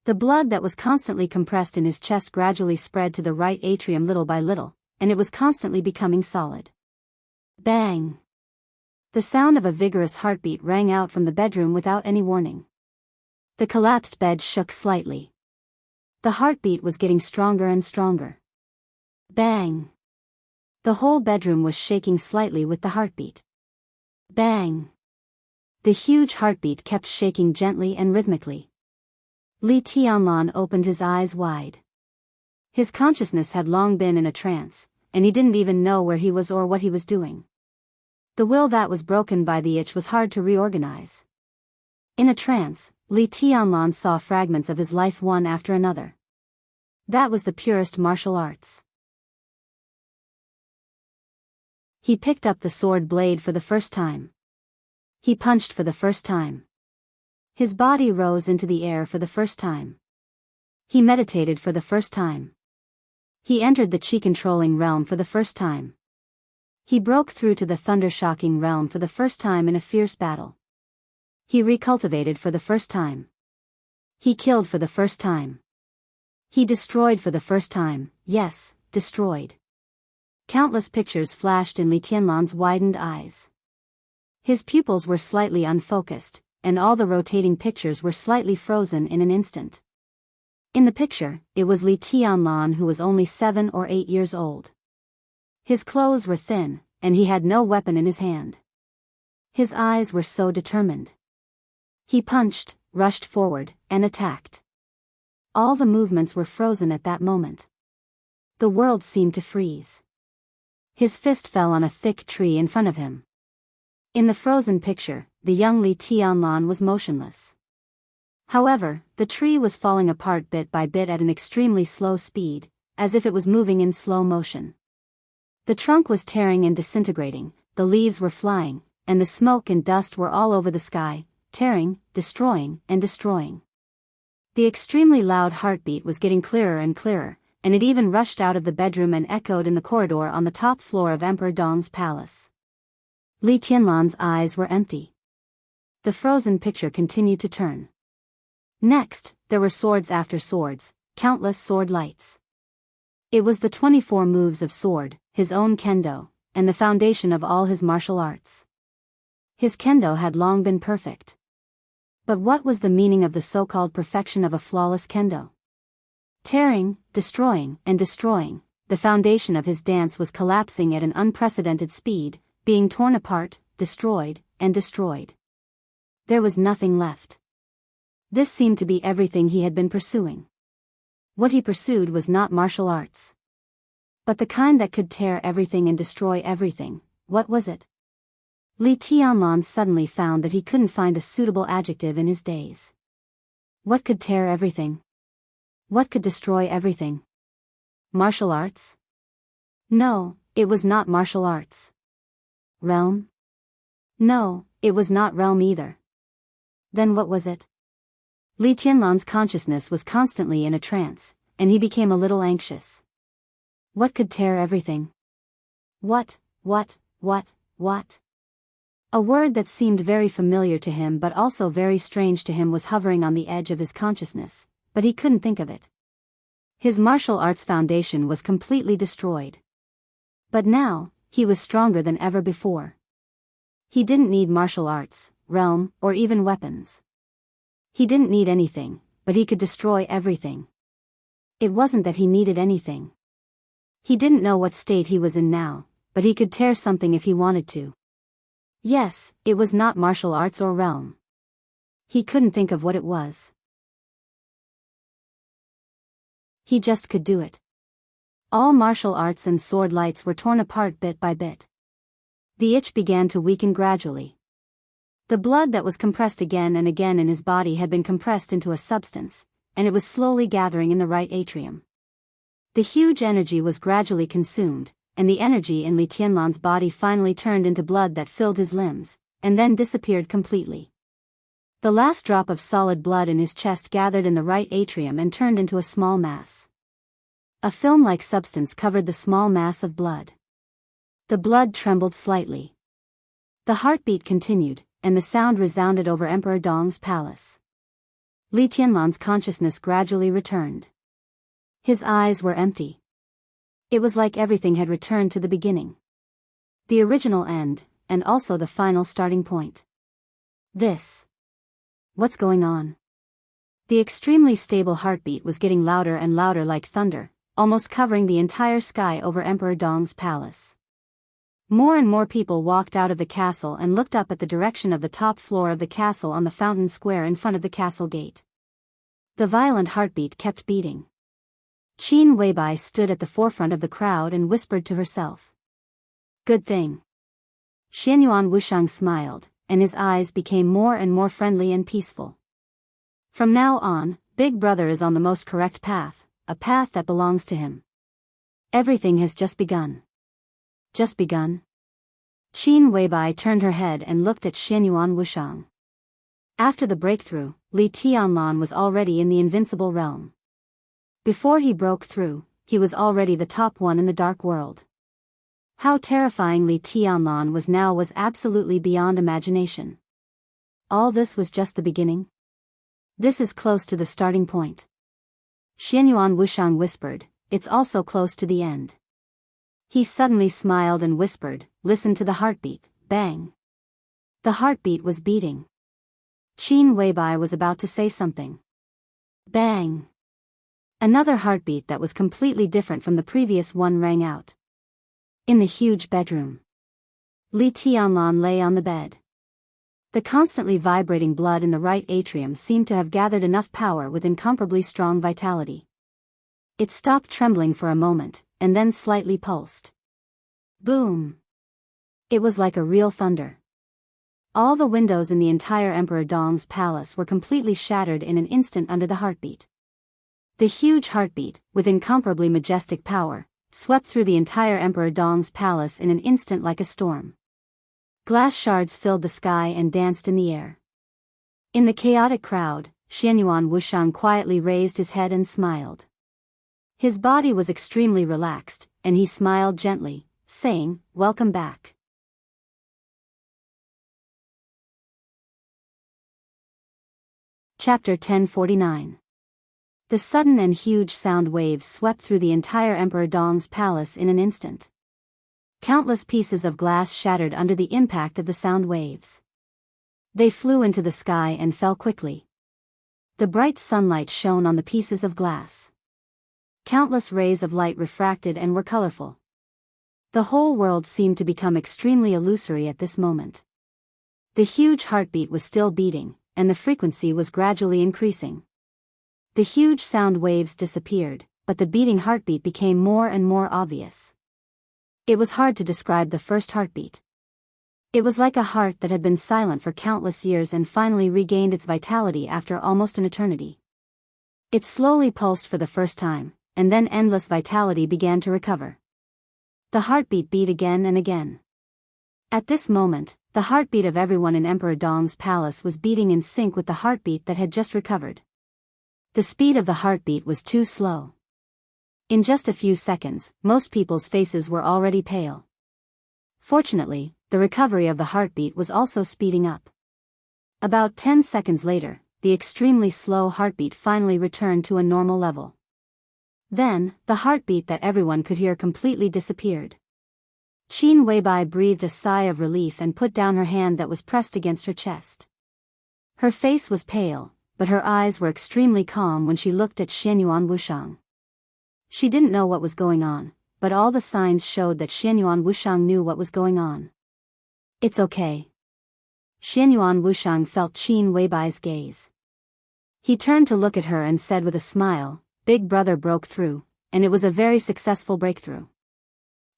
The blood that was constantly compressed in his chest gradually spread to the right atrium little by little, and it was constantly becoming solid. Bang! The sound of a vigorous heartbeat rang out from the bedroom without any warning. The collapsed bed shook slightly. The heartbeat was getting stronger and stronger. Bang! The whole bedroom was shaking slightly with the heartbeat. Bang! The huge heartbeat kept shaking gently and rhythmically. Li Tianlan opened his eyes wide. His consciousness had long been in a trance, and he didn't even know where he was or what he was doing. The will that was broken by the itch was hard to reorganize. In a trance, Li Tianlan saw fragments of his life one after another. That was the purest martial arts. He picked up the sword blade for the first time. He punched for the first time. His body rose into the air for the first time. He meditated for the first time. He entered the chi-controlling realm for the first time. He broke through to the thunder-shocking realm for the first time in a fierce battle. He recultivated for the first time. He killed for the first time. He destroyed for the first time, yes, destroyed. Countless pictures flashed in Li Tianlan's widened eyes. His pupils were slightly unfocused, and all the rotating pictures were slightly frozen in an instant. In the picture, it was Li Tianlan who was only 7 or 8 years old. His clothes were thin, and he had no weapon in his hand. His eyes were so determined. He punched, rushed forward, and attacked. All the movements were frozen at that moment. The world seemed to freeze. His fist fell on a thick tree in front of him. In the frozen picture, the young Li Tianlan was motionless. However, the tree was falling apart bit by bit at an extremely slow speed, as if it was moving in slow motion. The trunk was tearing and disintegrating, the leaves were flying, and the smoke and dust were all over the sky, tearing, destroying, and destroying. The extremely loud heartbeat was getting clearer and clearer, and it even rushed out of the bedroom and echoed in the corridor on the top floor of Emperor Dong's palace. Li Tianlan's eyes were empty. The frozen picture continued to turn. Next, there were swords after swords, countless sword lights. It was the 24 moves of sword, his own kendo, and the foundation of all his martial arts. His kendo had long been perfect. But what was the meaning of the so-called perfection of a flawless kendo? Tearing, destroying, and destroying, the foundation of his dance was collapsing at an unprecedented speed, being torn apart, destroyed, and destroyed. There was nothing left. This seemed to be everything he had been pursuing. What he pursued was not martial arts, but the kind that could tear everything and destroy everything. What was it? Li Tianlan suddenly found that he couldn't find a suitable adjective in his days. What could tear everything? What could destroy everything? Martial arts? No, it was not martial arts. Realm? No, it was not realm either. Then what was it? Li Tianlan's consciousness was constantly in a trance, and he became a little anxious. What could tear everything? What? A word that seemed very familiar to him but also very strange to him was hovering on the edge of his consciousness, but he couldn't think of it. His martial arts foundation was completely destroyed. But now, he was stronger than ever before. He didn't need martial arts, realm, or even weapons. He didn't need anything, but he could destroy everything. It wasn't that he needed anything. He didn't know what state he was in now, but he could tear something if he wanted to. Yes, it was not martial arts or realm. He couldn't think of what it was. He just could do it. All martial arts and sword lights were torn apart bit by bit. The itch began to weaken gradually. The blood that was compressed again and again in his body had been compressed into a substance, and it was slowly gathering in the right atrium. The huge energy was gradually consumed, and the energy in Li Tianlan's body finally turned into blood that filled his limbs, and then disappeared completely. The last drop of solid blood in his chest gathered in the right atrium and turned into a small mass. A film-like substance covered the small mass of blood. The blood trembled slightly. The heartbeat continued, and the sound resounded over Emperor Dong's palace. Li Tianlan's consciousness gradually returned. His eyes were empty. It was like everything had returned to the beginning. The original end, and also the final starting point. What's going on? The extremely stable heartbeat was getting louder and louder like thunder, almost covering the entire sky over Emperor Dong's palace. More and more people walked out of the castle and looked up at the direction of the top floor of the castle on the fountain square in front of the castle gate. The violent heartbeat kept beating. Qin Weibai stood at the forefront of the crowd and whispered to herself. Good thing. Xianyuan Wushang smiled, and his eyes became more and more friendly and peaceful. From now on, Big Brother is on the most correct path, a path that belongs to him. Everything has just begun. Just begun? Qin Weibai turned her head and looked at Xianyuan Wushang. After the breakthrough, Li Tianlan was already in the invincible realm. Before he broke through, he was already the top one in the dark world. How terrifying Li Tianlan was now was absolutely beyond imagination. All this was just the beginning? This is close to the starting point. Xianyuan Wushang whispered, it's also close to the end. He suddenly smiled and whispered, listen to the heartbeat, bang. The heartbeat was beating. Qin Weibai was about to say something. Bang. Another heartbeat that was completely different from the previous one rang out. In the huge bedroom. Li Tianlan lay on the bed. The constantly vibrating blood in the right atrium seemed to have gathered enough power with incomparably strong vitality. It stopped trembling for a moment, and then slightly pulsed. Boom! It was like a real thunder. All the windows in the entire Emperor Dong's palace were completely shattered in an instant under the heartbeat. The huge heartbeat, with incomparably majestic power, swept through the entire Emperor Dong's palace in an instant like a storm. Glass shards filled the sky and danced in the air. In the chaotic crowd, Xianyuan Wushang quietly raised his head and smiled. His body was extremely relaxed, and he smiled gently, saying, welcome back. Chapter 1049. The sudden and huge sound waves swept through the entire Emperor Dong's palace in an instant. Countless pieces of glass shattered under the impact of the sound waves. They flew into the sky and fell quickly. The bright sunlight shone on the pieces of glass. Countless rays of light refracted and were colorful. The whole world seemed to become extremely illusory at this moment. The huge heartbeat was still beating, and the frequency was gradually increasing. The huge sound waves disappeared, but the beating heartbeat became more and more obvious. It was hard to describe the first heartbeat. It was like a heart that had been silent for countless years and finally regained its vitality after almost an eternity. It slowly pulsed for the first time, and then endless vitality began to recover. The heartbeat beat again and again. At this moment, the heartbeat of everyone in Emperor Dong's palace was beating in sync with the heartbeat that had just recovered. The speed of the heartbeat was too slow. In just a few seconds, most people's faces were already pale. Fortunately, the recovery of the heartbeat was also speeding up. About 10 seconds later, the extremely slow heartbeat finally returned to a normal level. Then, the heartbeat that everyone could hear completely disappeared. Qin Weibai breathed a sigh of relief and put down her hand that was pressed against her chest. Her face was pale, but her eyes were extremely calm when she looked at Xianyuan Wushang. She didn't know what was going on, but all the signs showed that Xianyuan Wushang knew what was going on. It's okay. Xianyuan Wushang felt Qin Weibai's gaze. He turned to look at her and said with a smile, "Big brother broke through, and it was a very successful breakthrough.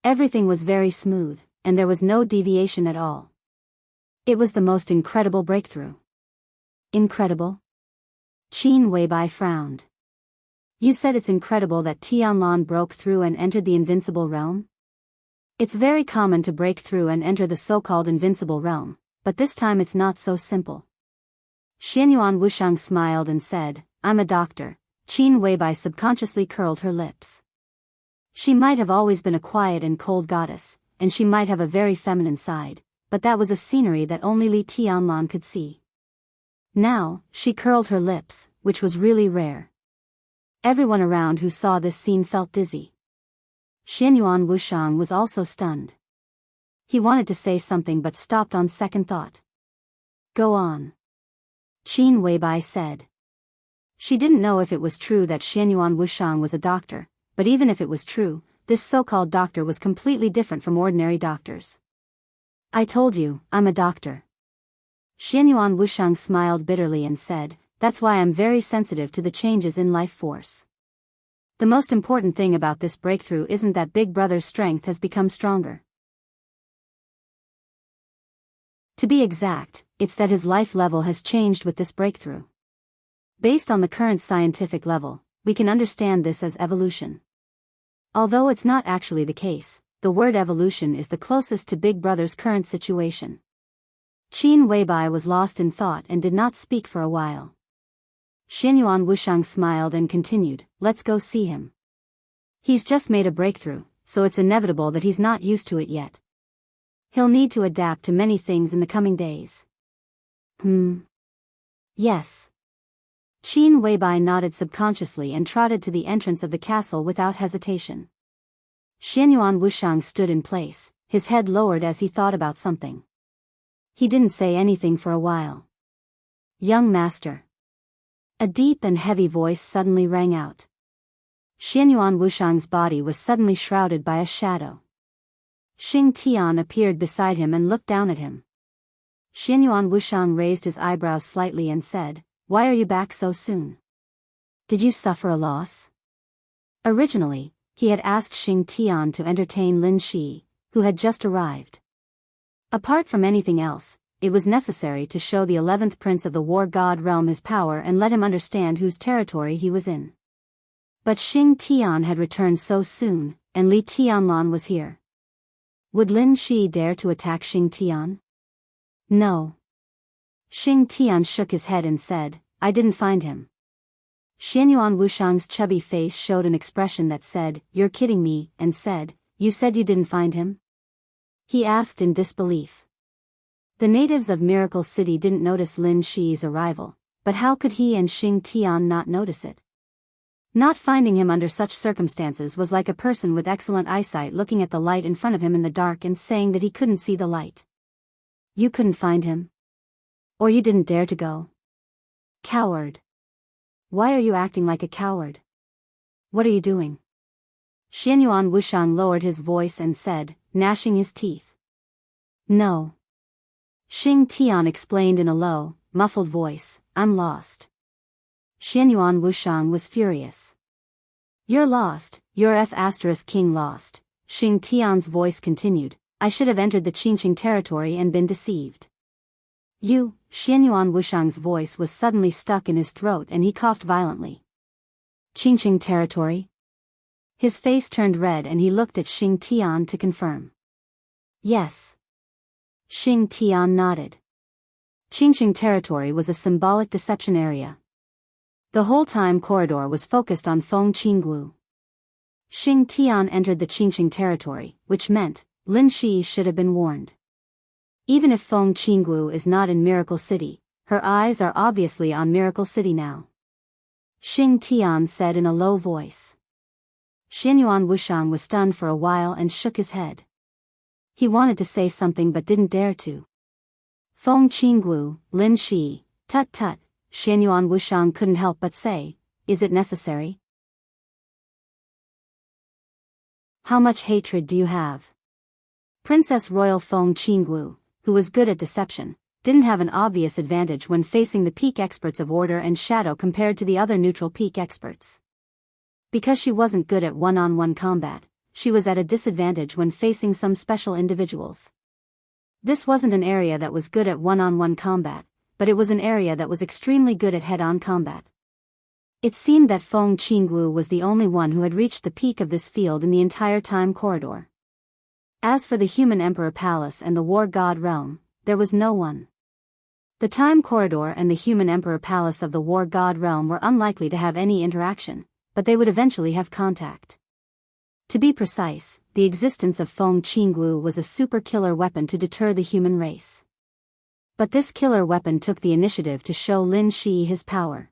Everything was very smooth, and there was no deviation at all. It was the most incredible breakthrough." Incredible? Qin Weibai frowned. You said it's incredible that Tianlan broke through and entered the invincible realm? It's very common to break through and enter the so-called invincible realm, but this time it's not so simple. Xianyuan Wushang smiled and said, "I'm a doctor." Qin Weibai subconsciously curled her lips. She might have always been a quiet and cold goddess, and she might have a very feminine side, but that was a scenery that only Li Tianlan could see. Now, she curled her lips, which was really rare. Everyone around who saw this scene felt dizzy. Xianyuan Wushang was also stunned. He wanted to say something but stopped on second thought. "Go on," Qin Weibai said. She didn't know if it was true that Xianyuan Wushang was a doctor, but even if it was true, this so-called doctor was completely different from ordinary doctors. "I told you, I'm a doctor." Xianyuan Wushang smiled bitterly and said, "That's why I'm very sensitive to the changes in life force. The most important thing about this breakthrough isn't that Big Brother's strength has become stronger. To be exact, it's that his life level has changed with this breakthrough. Based on the current scientific level, we can understand this as evolution. Although it's not actually the case, the word evolution is the closest to Big Brother's current situation." Qin Weibai was lost in thought and did not speak for a while. Xianyuan Wushang smiled and continued, "Let's go see him. He's just made a breakthrough, so it's inevitable that he's not used to it yet. He'll need to adapt to many things in the coming days." Yes. Qin Weibai nodded subconsciously and trotted to the entrance of the castle without hesitation. Xianyuan Wushang stood in place, his head lowered as he thought about something. He didn't say anything for a while. "Young master." A deep and heavy voice suddenly rang out. Xianyuan Wushang's body was suddenly shrouded by a shadow. Xing Tian appeared beside him and looked down at him. Xianyuan Wushang raised his eyebrows slightly and said, "Why are you back so soon? Did you suffer a loss?" Originally, he had asked Xing Tian to entertain Lin Shi, who had just arrived. Apart from anything else, it was necessary to show the 11th prince of the war god realm his power and let him understand whose territory he was in. But Xing Tian had returned so soon, and Li Tianlan was here. Would Lin Shi dare to attack Xing Tian? No. Xing Tian shook his head and said, "I didn't find him." Xianyuan Wushang's chubby face showed an expression that said, "You're kidding me," and said, "You said you didn't find him?" He asked in disbelief. The natives of Miracle City didn't notice Lin Shi's arrival, but how could he and Xing Tian not notice it? Not finding him under such circumstances was like a person with excellent eyesight looking at the light in front of him in the dark and saying that he couldn't see the light. You couldn't find him? Or you didn't dare to go? Coward. Why are you acting like a coward? What are you doing? Xianyuan Wushang lowered his voice and said, gnashing his teeth. No. Xing Tian explained in a low, muffled voice, I'm lost. Xianyuan Wushang was furious. You're lost, you're King lost. Xing Tian's voice continued, I should have entered the Qingqing territory and been deceived. You, Xianyuan Wushang's voice was suddenly stuck in his throat and he coughed violently. Qingqing territory? His face turned red and he looked at Xing Tian to confirm. Yes. Xing Tian nodded. Qingqing territory was a symbolic deception area. The whole time corridor was focused on Feng Qinggu. Xing Tian entered the Qingqing territory, which meant, Lin Shi should have been warned. Even if Feng Qinggu is not in Miracle City, her eyes are obviously on Miracle City now. Xing Tian said in a low voice. Xianyuan Wushang was stunned for a while and shook his head. He wanted to say something but didn't dare to. Feng Qinggu, Lin Shi, tut tut, Xianyuan Wushang couldn't help but say, is it necessary? How much hatred do you have? Princess Royal Feng Qinggu, who was good at deception, didn't have an obvious advantage when facing the peak experts of Order and Shadow compared to the other neutral peak experts. Because she wasn't good at one-on-one combat, she was at a disadvantage when facing some special individuals. This wasn't an area that was good at one-on-one combat, but it was an area that was extremely good at head-on combat. It seemed that Feng Qinggu was the only one who had reached the peak of this field in the entire time corridor. As for the Human Emperor Palace and the War God Realm, there was no one. The Time Corridor and the Human Emperor Palace of the War God Realm were unlikely to have any interaction, but they would eventually have contact. To be precise, the existence of Feng Qinggu was a super killer weapon to deter the human race. But this killer weapon took the initiative to show Lin Shi his power.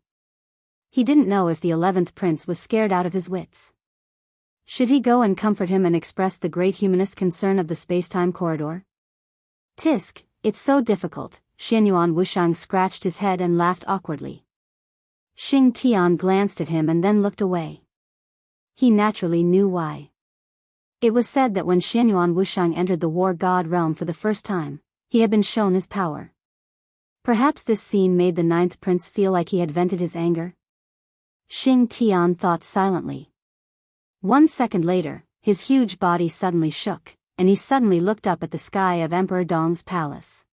He didn't know if the 11th prince was scared out of his wits. Should he go and comfort him and express the great humanist concern of the space-time corridor? Tisk, it's so difficult, Xianyuan Wushang scratched his head and laughed awkwardly. Xing Tian glanced at him and then looked away. He naturally knew why. It was said that when Xianyuan Wushang entered the War God Realm for the first time, he had been shown his power. Perhaps this scene made the 9th prince feel like he had vented his anger? Xing Tian thought silently. 1 second later, his huge body suddenly shook, and he suddenly looked up at the sky of Emperor Dong's palace.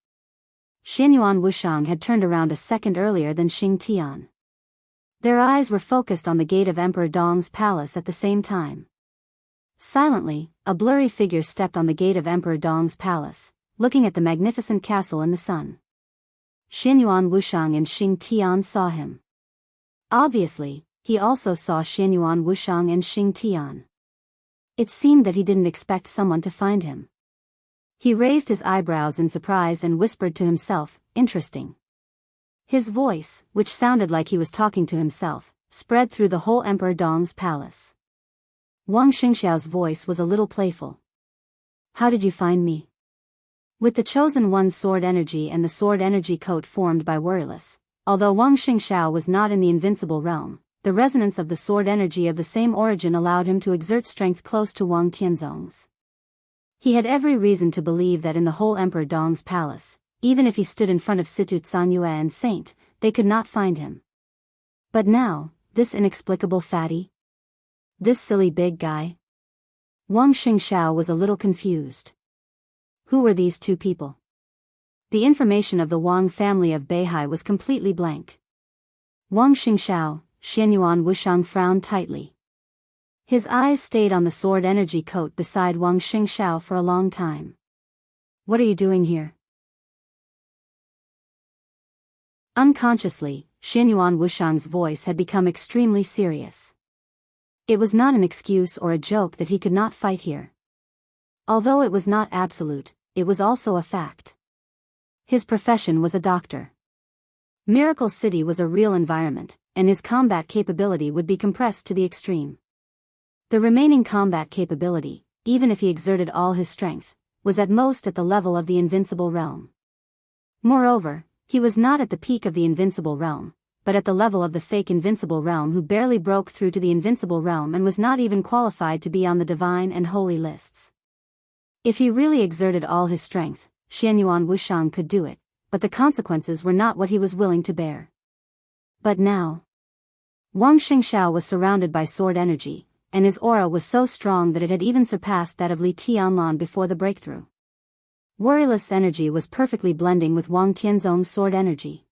Xianyuan Wushang had turned around a second earlier than Xing Tian. Their eyes were focused on the gate of Emperor Dong's palace at the same time. Silently, a blurry figure stepped on the gate of Emperor Dong's palace, looking at the magnificent castle in the sun. Xianyuan Wushang and Xing Tian saw him. Obviously, he also saw Xianyuan Wushang and Xing Tian. It seemed that he didn't expect someone to find him. He raised his eyebrows in surprise and whispered to himself, interesting. His voice, which sounded like he was talking to himself, spread through the whole Emperor Dong's palace. Wang Xingxiao's voice was a little playful. How did you find me? With the Chosen One's sword energy and the sword energy coat formed by Worryless, although Wang Xingxiao was not in the invincible realm, the resonance of the sword energy of the same origin allowed him to exert strength close to Wang Tianzong's. He had every reason to believe that in the whole Emperor Dong's palace, even if he stood in front of Situ Tsanyue and Saint, they could not find him. But now, this inexplicable fatty? This silly big guy? Wang Xingxiao was a little confused. Who were these two people? The information of the Wang family of Beihai was completely blank. Wang Xingxiao, Xianyuan Wushang frowned tightly. His eyes stayed on the sword energy coat beside Wang Xingxiao for a long time. What are you doing here? Unconsciously, Xianyuan Wushang's voice had become extremely serious. It was not an excuse or a joke that he could not fight here. Although it was not absolute, it was also a fact. His profession was a doctor. Miracle City was a real environment, and his combat capability would be compressed to the extreme. The remaining combat capability, even if he exerted all his strength, was at most at the level of the invincible realm. Moreover, he was not at the peak of the invincible realm, but at the level of the fake invincible realm who barely broke through to the invincible realm and was not even qualified to be on the divine and holy lists. If he really exerted all his strength, Xianyuan Wushang could do it, but the consequences were not what he was willing to bear. But now, Wang Xingxiao was surrounded by sword energy, and his aura was so strong that it had even surpassed that of Li Tianlan before the breakthrough. Worryless energy was perfectly blending with Wang Tianzong's sword energy.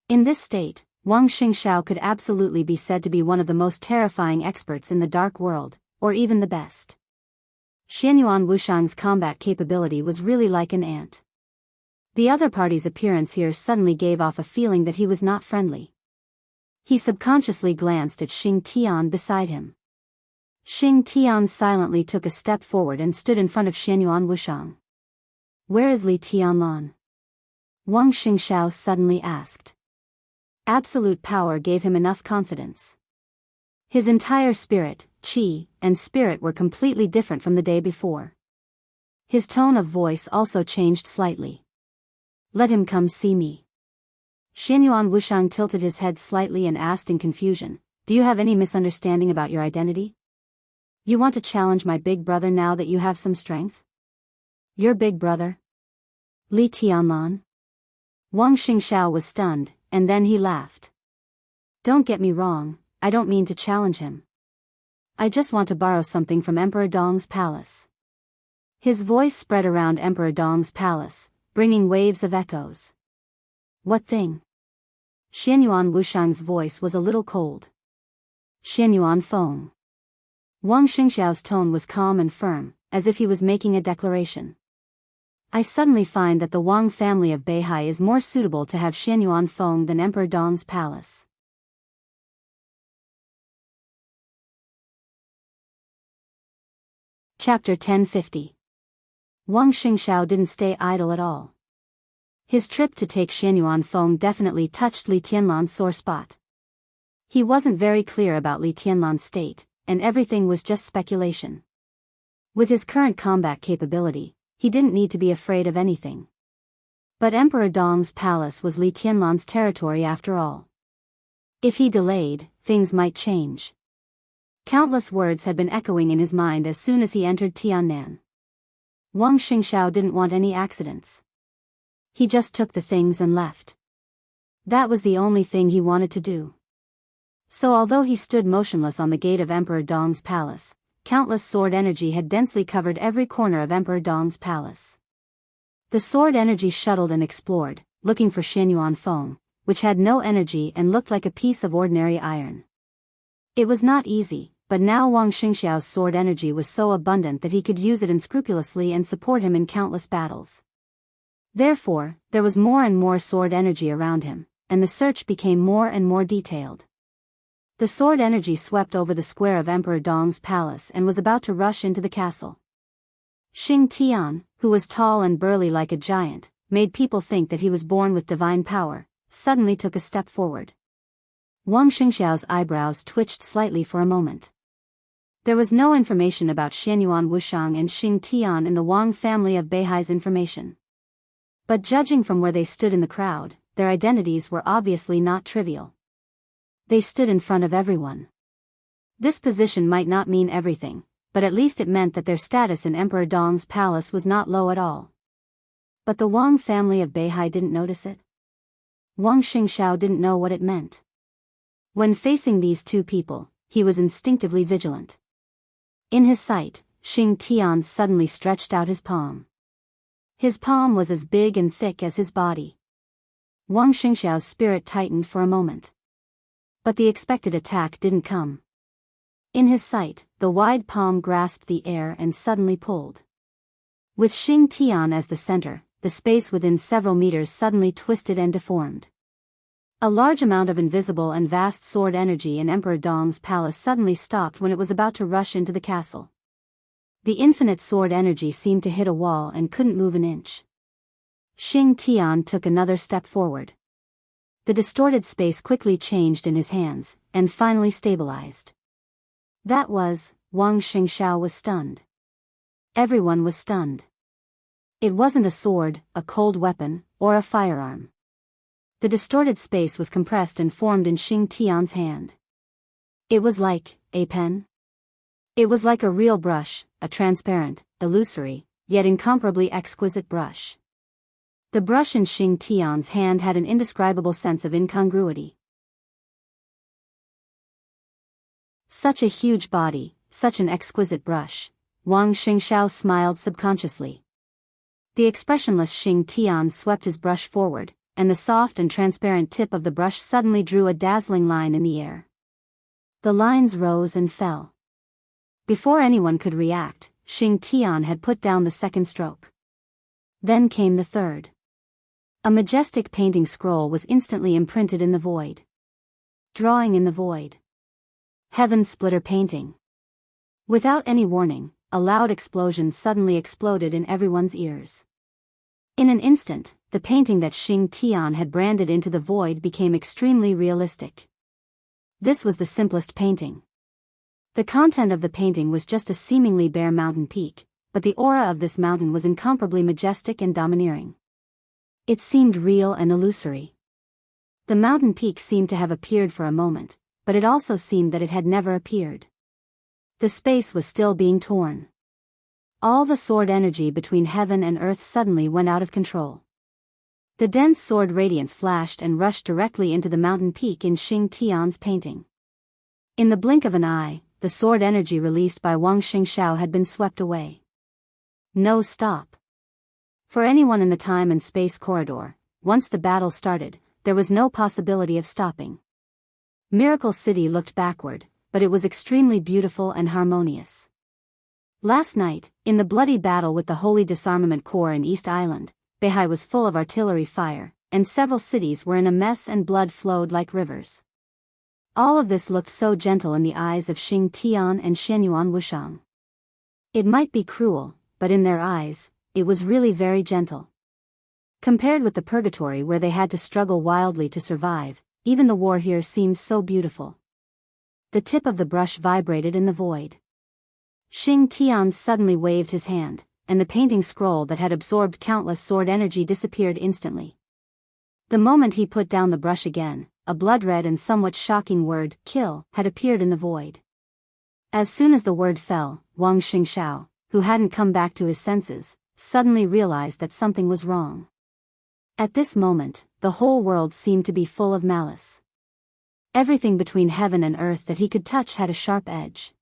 In this state, Wang Xingxiao could absolutely be said to be one of the most terrifying experts in the dark world, or even the best. Xianyuan Wushang's combat capability was really like an ant. The other party's appearance here suddenly gave off a feeling that he was not friendly. He subconsciously glanced at Xing Tian beside him. Xing Tian silently took a step forward and stood in front of Xianyuan Wushang. "Where is Li Tianlan?" Wang Xingxiao suddenly asked. Absolute power gave him enough confidence. His entire spirit, qi, and spirit were completely different from the day before. His tone of voice also changed slightly. "Let him come see me." Xianyuan Wushang tilted his head slightly and asked in confusion, "Do you have any misunderstanding about your identity? You want to challenge my big brother now that you have some strength?" "Your big brother? Li Tianlan?" Wang Xingxiao was stunned, and then he laughed. "Don't get me wrong, I don't mean to challenge him. I just want to borrow something from Emperor Dong's palace." His voice spread around Emperor Dong's palace, bringing waves of echoes. "What thing?" Xianyuan Wushang's voice was a little cold. "Xianyuan Feng." Wang Xingxiao's tone was calm and firm, as if he was making a declaration. "I suddenly find that the Wang family of Beihai is more suitable to have Xianyuan Feng than Emperor Dong's palace." Chapter 1050. Wang Xingxiao didn't stay idle at all. His trip to take Xianyuan Feng definitely touched Li Tianlan's sore spot. He wasn't very clear about Li Tianlan's state, and everything was just speculation. With his current combat capability, he didn't need to be afraid of anything. But Emperor Dong's palace was Li Tianlan's territory after all. If he delayed, things might change. Countless words had been echoing in his mind as soon as he entered Tiannan. Wang Xingxiao didn't want any accidents. He just took the things and left. That was the only thing he wanted to do. So although he stood motionless on the gate of Emperor Dong's palace, countless sword energy had densely covered every corner of Emperor Dong's palace. The sword energy shuttled and explored, looking for Xianyuan Feng, which had no energy and looked like a piece of ordinary iron. It was not easy, but now Wang Xingxiao's sword energy was so abundant that he could use it unscrupulously and support him in countless battles. Therefore, there was more and more sword energy around him, and the search became more and more detailed. The sword energy swept over the square of Emperor Dong's palace and was about to rush into the castle. Xing Tian, who was tall and burly like a giant, made people think that he was born with divine power, suddenly took a step forward. Wang Xingxiao's eyebrows twitched slightly for a moment. There was no information about Xianyuan Wushang and Xing Tian in the Wang family of Beihai's information. But judging from where they stood in the crowd, their identities were obviously not trivial. They stood in front of everyone. This position might not mean everything, but at least it meant that their status in Emperor Dong's palace was not low at all. But the Wang family of Beihai didn't notice it. Wang Xingxiao didn't know what it meant. When facing these two people, he was instinctively vigilant. In his sight, Xing Tian suddenly stretched out his palm. His palm was as big and thick as his body. Wang Xingxiao's spirit tightened for a moment. But the expected attack didn't come. In his sight, the wide palm grasped the air and suddenly pulled. With Xing Tian as the center, the space within several meters suddenly twisted and deformed. A large amount of invisible and vast sword energy in Emperor Dong's palace suddenly stopped when it was about to rush into the castle. The infinite sword energy seemed to hit a wall and couldn't move an inch. Xing Tian took another step forward. The distorted space quickly changed in his hands, and finally stabilized. That was, Wang Xingxiao was stunned. Everyone was stunned. It wasn't a sword, a cold weapon, or a firearm. The distorted space was compressed and formed in Xing Tian's hand. It was like a pen. It was like a real brush, a transparent, illusory, yet incomparably exquisite brush. The brush in Xing Tian's hand had an indescribable sense of incongruity. Such a huge body, such an exquisite brush. Wang Xingxiao smiled subconsciously. The expressionless Xing Tian swept his brush forward, and the soft and transparent tip of the brush suddenly drew a dazzling line in the air. The lines rose and fell. Before anyone could react, Xing Tian had put down the second stroke. Then came the third. A majestic painting scroll was instantly imprinted in the void. Drawing in the void. Heaven Splitter Painting. Without any warning, a loud explosion suddenly exploded in everyone's ears. In an instant, the painting that Xing Tian had branded into the void became extremely realistic. This was the simplest painting. The content of the painting was just a seemingly bare mountain peak, but the aura of this mountain was incomparably majestic and domineering. It seemed real and illusory. The mountain peak seemed to have appeared for a moment, but it also seemed that it had never appeared. The space was still being torn. All the sword energy between heaven and earth suddenly went out of control. The dense sword radiance flashed and rushed directly into the mountain peak in Xing Tian's painting. In the blink of an eye, the sword energy released by Wang Xingxiao had been swept away. No stop. For anyone in the time and space corridor, once the battle started, there was no possibility of stopping. Miracle City looked backward, but it was extremely beautiful and harmonious. Last night, in the bloody battle with the Holy Disarmament Corps in East Island, Beihai was full of artillery fire, and several cities were in a mess and blood flowed like rivers. All of this looked so gentle in the eyes of Xing Tian and Xianyuan Wushang. It might be cruel, but in their eyes, it was really very gentle. Compared with the purgatory where they had to struggle wildly to survive, even the war here seemed so beautiful. The tip of the brush vibrated in the void. Xing Tian suddenly waved his hand, and the painting scroll that had absorbed countless sword energy disappeared instantly. The moment he put down the brush again, a blood-red and somewhat shocking word, kill, had appeared in the void. As soon as the word fell, Wang Xingxiao, who hadn't come back to his senses, suddenly realized that something was wrong. At this moment, the whole world seemed to be full of malice. Everything between heaven and earth that he could touch had a sharp edge.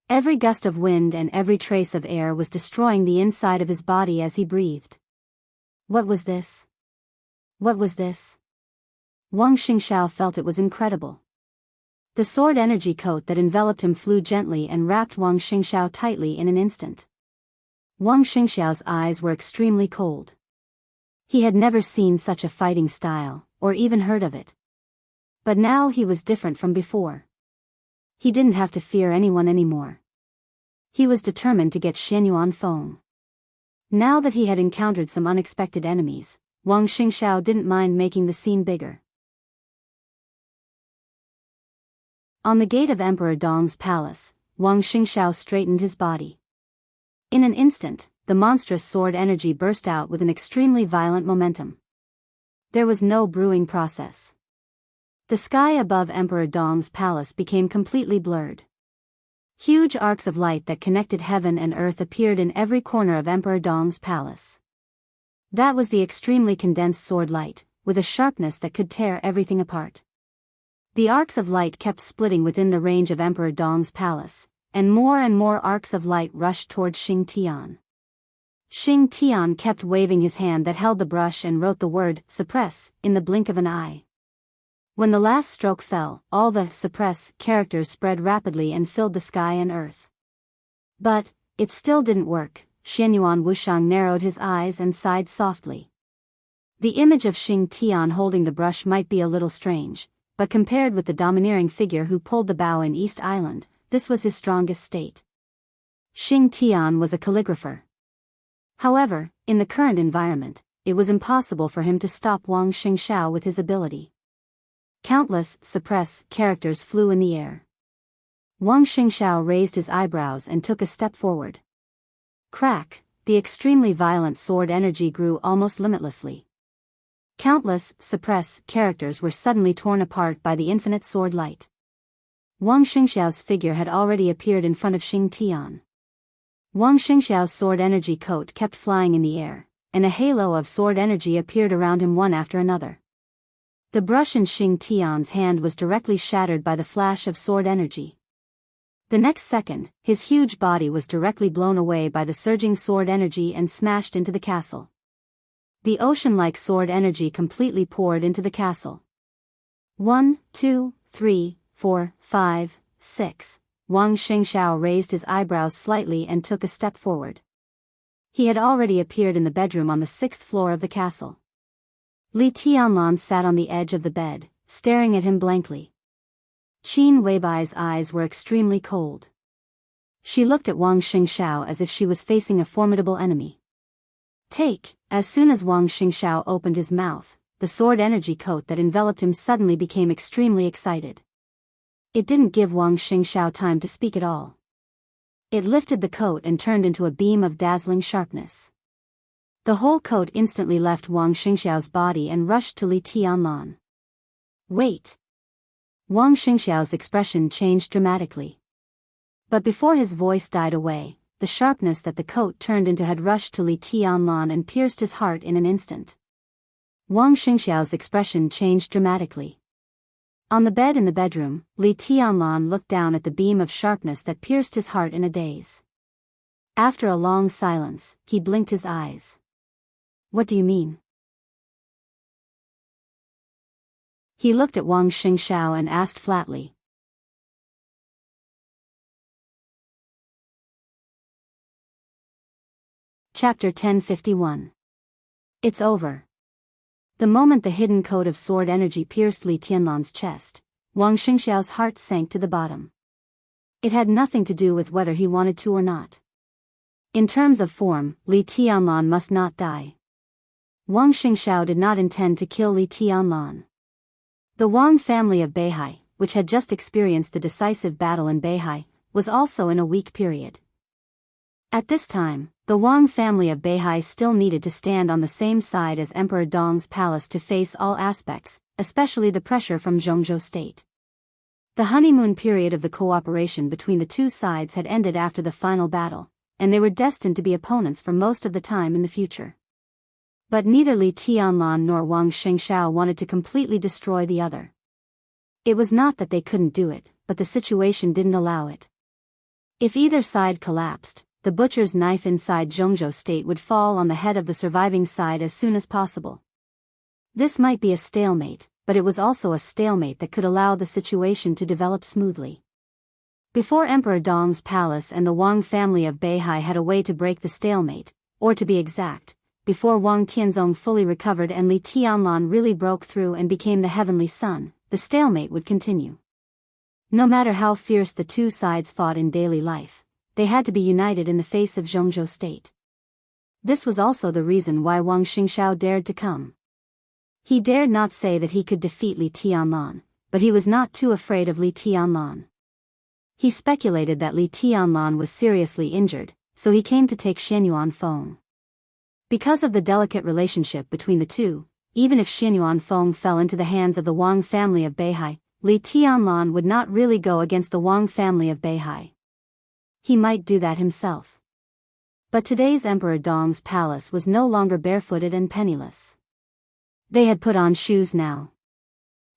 Every gust of wind and every trace of air was destroying the inside of his body as he breathed. What was this? What was this? Wang Xingxiao felt it was incredible. The sword energy coat that enveloped him flew gently and wrapped Wang Xingxiao tightly in an instant. Wang Xingxiao's eyes were extremely cold. He had never seen such a fighting style, or even heard of it. But now he was different from before. He didn't have to fear anyone anymore. He was determined to get Xianyuan Feng. Now that he had encountered some unexpected enemies, Wang Xingxiao didn't mind making the scene bigger. On the gate of Emperor Dong's palace, Wang Xingxiao straightened his body. In an instant, the monstrous sword energy burst out with an extremely violent momentum. There was no brewing process. The sky above Emperor Dong's palace became completely blurred. Huge arcs of light that connected heaven and earth appeared in every corner of Emperor Dong's palace. That was the extremely condensed sword light, with a sharpness that could tear everything apart. The arcs of light kept splitting within the range of Emperor Dong's palace, and more arcs of light rushed towards Xing Tian. Xing Tian kept waving his hand that held the brush and wrote the word, suppress, in the blink of an eye. When the last stroke fell, all the suppress characters spread rapidly and filled the sky and earth. But it still didn't work. Xianyuan Wushang narrowed his eyes and sighed softly. The image of Xing Tian holding the brush might be a little strange, but compared with the domineering figure who pulled the bow in East Island, this was his strongest state. Xing Tian was a calligrapher. However, in the current environment, it was impossible for him to stop Wang Xingxiao with his ability. Countless suppress characters flew in the air. Wang Xingxiao raised his eyebrows and took a step forward. Crack, the extremely violent sword energy grew almost limitlessly. Countless suppress characters were suddenly torn apart by the infinite sword light. Wang Xingxiao's figure had already appeared in front of Xing Tian. Wang Xingxiao's sword energy coat kept flying in the air, and a halo of sword energy appeared around him one after another. The brush in Xing Tian's hand was directly shattered by the flash of sword energy. The next second, his huge body was directly blown away by the surging sword energy and smashed into the castle. The ocean-like sword energy completely poured into the castle. 1, 2, 3, 4, 5, 6. Wang Xingxiao raised his eyebrows slightly and took a step forward. He had already appeared in the bedroom on the 6th floor of the castle. Li Tianlan sat on the edge of the bed, staring at him blankly. Qin Weibai's eyes were extremely cold. She looked at Wang Xingxiao as if she was facing a formidable enemy. As soon as Wang Xingxiao opened his mouth, the sword energy coat that enveloped him suddenly became extremely excited. It didn't give Wang Xingxiao time to speak at all. It lifted the coat and turned into a beam of dazzling sharpness. The whole coat instantly left Wang Xingxiao's body and rushed to Li Tianlan. Wait! Wang Xingxiao's expression changed dramatically. But before his voice died away, the sharpness that the coat turned into had rushed to Li Tianlan and pierced his heart in an instant. Wang Xingxiao's expression changed dramatically. On the bed in the bedroom, Li Tianlan looked down at the beam of sharpness that pierced his heart in a daze. After a long silence, he blinked his eyes. What do you mean? He looked at Wang Xingxiao and asked flatly. Chapter 1051. It's over. The moment the hidden code of sword energy pierced Li Tianlan's chest, Wang Xingxiao's heart sank to the bottom. It had nothing to do with whether he wanted to or not. In terms of form, Li Tianlan must not die. Wang Xingxiao did not intend to kill Li Tianlan. The Wang family of Beihai, which had just experienced the decisive battle in Beihai, was also in a weak period. At this time, the Wang family of Beihai still needed to stand on the same side as Emperor Dong's palace to face all aspects, especially the pressure from Zhongzhou state. The honeymoon period of the cooperation between the two sides had ended after the final battle, and they were destined to be opponents for most of the time in the future. But neither Li Tianlan nor Wang Xingxiao wanted to completely destroy the other. It was not that they couldn't do it, but the situation didn't allow it. If either side collapsed, the butcher's knife inside Zhongzhou state would fall on the head of the surviving side as soon as possible. This might be a stalemate, but it was also a stalemate that could allow the situation to develop smoothly. Before Emperor Dong's palace and the Wang family of Beihai had a way to break the stalemate, or to be exact, before Wang Tianzong fully recovered and Li Tianlan really broke through and became the heavenly sun, the stalemate would continue. No matter how fierce the two sides fought in daily life, they had to be united in the face of Zhongzhou state. This was also the reason why Wang Xingxiao dared to come. He dared not say that he could defeat Li Tianlan, but he was not too afraid of Li Tianlan. He speculated that Li Tianlan was seriously injured, so he came to take Xianyuan Feng. Because of the delicate relationship between the two, even if Xianyuan Feng fell into the hands of the Wang family of Beihai, Li Tianlan would not really go against the Wang family of Beihai. He might do that himself. But today's Emperor Dong's palace was no longer barefooted and penniless. They had put on shoes now.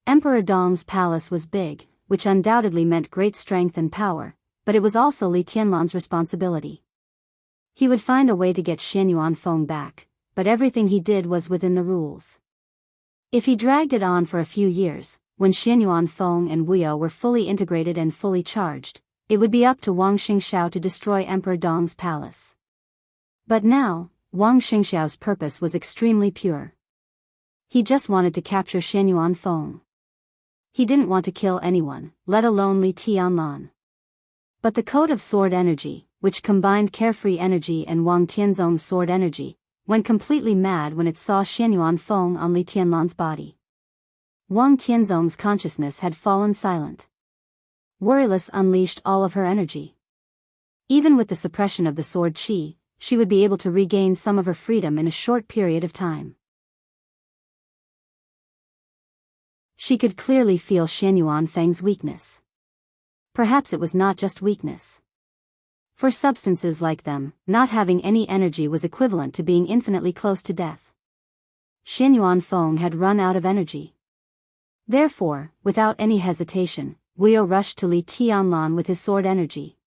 Emperor Dong's palace was big, which undoubtedly meant great strength and power, but it was also Li Tianlan's responsibility. He would find a way to get Xianyuan Feng back, but everything he did was within the rules. If he dragged it on for a few years, when Xianyuan Feng and Wuyo were fully integrated and fully charged, it would be up to Wang Xingxiao to destroy Emperor Dong's palace. But now, Wang Xingxiao's purpose was extremely pure. He just wanted to capture Xianyuan Feng. He didn't want to kill anyone, let alone Li Tianlan. But the code of sword energy, which combined carefree energy and Wang Tianzong's sword energy, went completely mad when it saw Xianyuan Feng on Li Tianlan's body. Wang Tianzong's consciousness had fallen silent. Worryless unleashed all of her energy. Even with the suppression of the sword qi, she would be able to regain some of her freedom in a short period of time. She could clearly feel Xianyuan Feng's weakness. Perhaps it was not just weakness. For substances like them, not having any energy was equivalent to being infinitely close to death. Xin Yuanfeng had run out of energy. Therefore, without any hesitation, Guiyou rushed to Li Tianlan with his sword energy.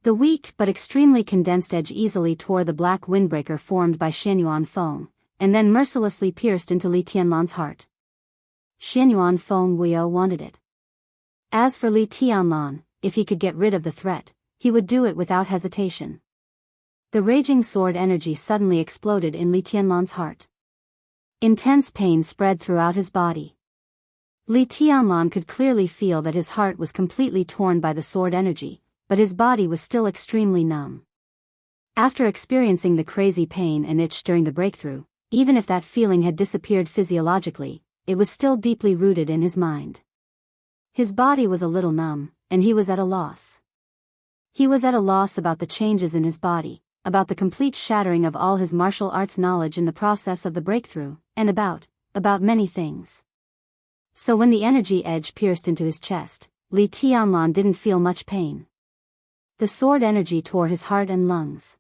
The weak but extremely condensed edge easily tore the black windbreaker formed by Xin Yuanfeng, and then mercilessly pierced into Li Tianlan's heart. Xin Yuanfeng Guiyou wanted it. As for Li Tianlan, if he could get rid of the threat, he would do it without hesitation. The raging sword energy suddenly exploded in Li Tianlan's heart. Intense pain spread throughout his body. Li Tianlan could clearly feel that his heart was completely torn by the sword energy, but his body was still extremely numb. After experiencing the crazy pain and itch during the breakthrough, even if that feeling had disappeared physiologically, it was still deeply rooted in his mind. His body was a little numb, and he was at a loss. He was at a loss about the changes in his body, about the complete shattering of all his martial arts knowledge in the process of the breakthrough, and about many things. So when the energy edge pierced into his chest, Li Tianlan didn't feel much pain. The sword energy tore his heart and lungs.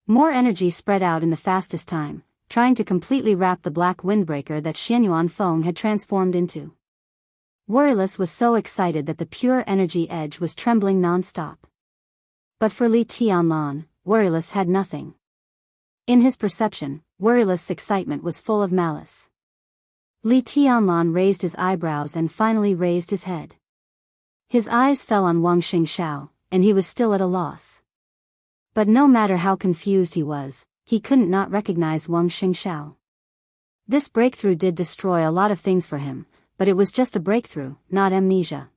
More energy spread out in the fastest time, trying to completely wrap the black windbreaker that Xin Yuanfeng had transformed into. Worryless was so excited that the pure energy edge was trembling non-stop. But for Li Tianlan, Worryless had nothing. In his perception, Worryless' excitement was full of malice. Li Tianlan raised his eyebrows and finally raised his head. His eyes fell on Wang Xingxiao, and he was still at a loss. But no matter how confused he was, he couldn't not recognize Wang Xingxiao. This breakthrough did destroy a lot of things for him, but it was just a breakthrough, not amnesia.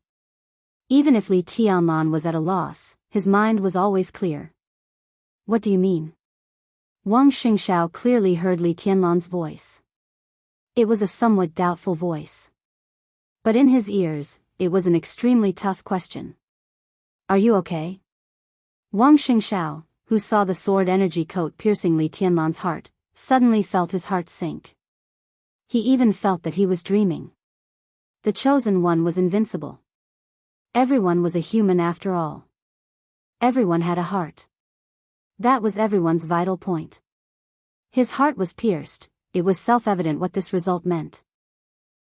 Even if Li Tianlan was at a loss, his mind was always clear. What do you mean? Wang Xingxiao clearly heard Li Tianlan's voice. It was a somewhat doubtful voice. But in his ears, it was an extremely tough question. Are you okay? Wang Xingxiao, who saw the sword energy coat piercing Li Tianlan's heart, suddenly felt his heart sink. He even felt that he was dreaming. The chosen one was invincible. Everyone was a human after all. Everyone had a heart. That was everyone's vital point. His heart was pierced. It was self-evident what this result meant.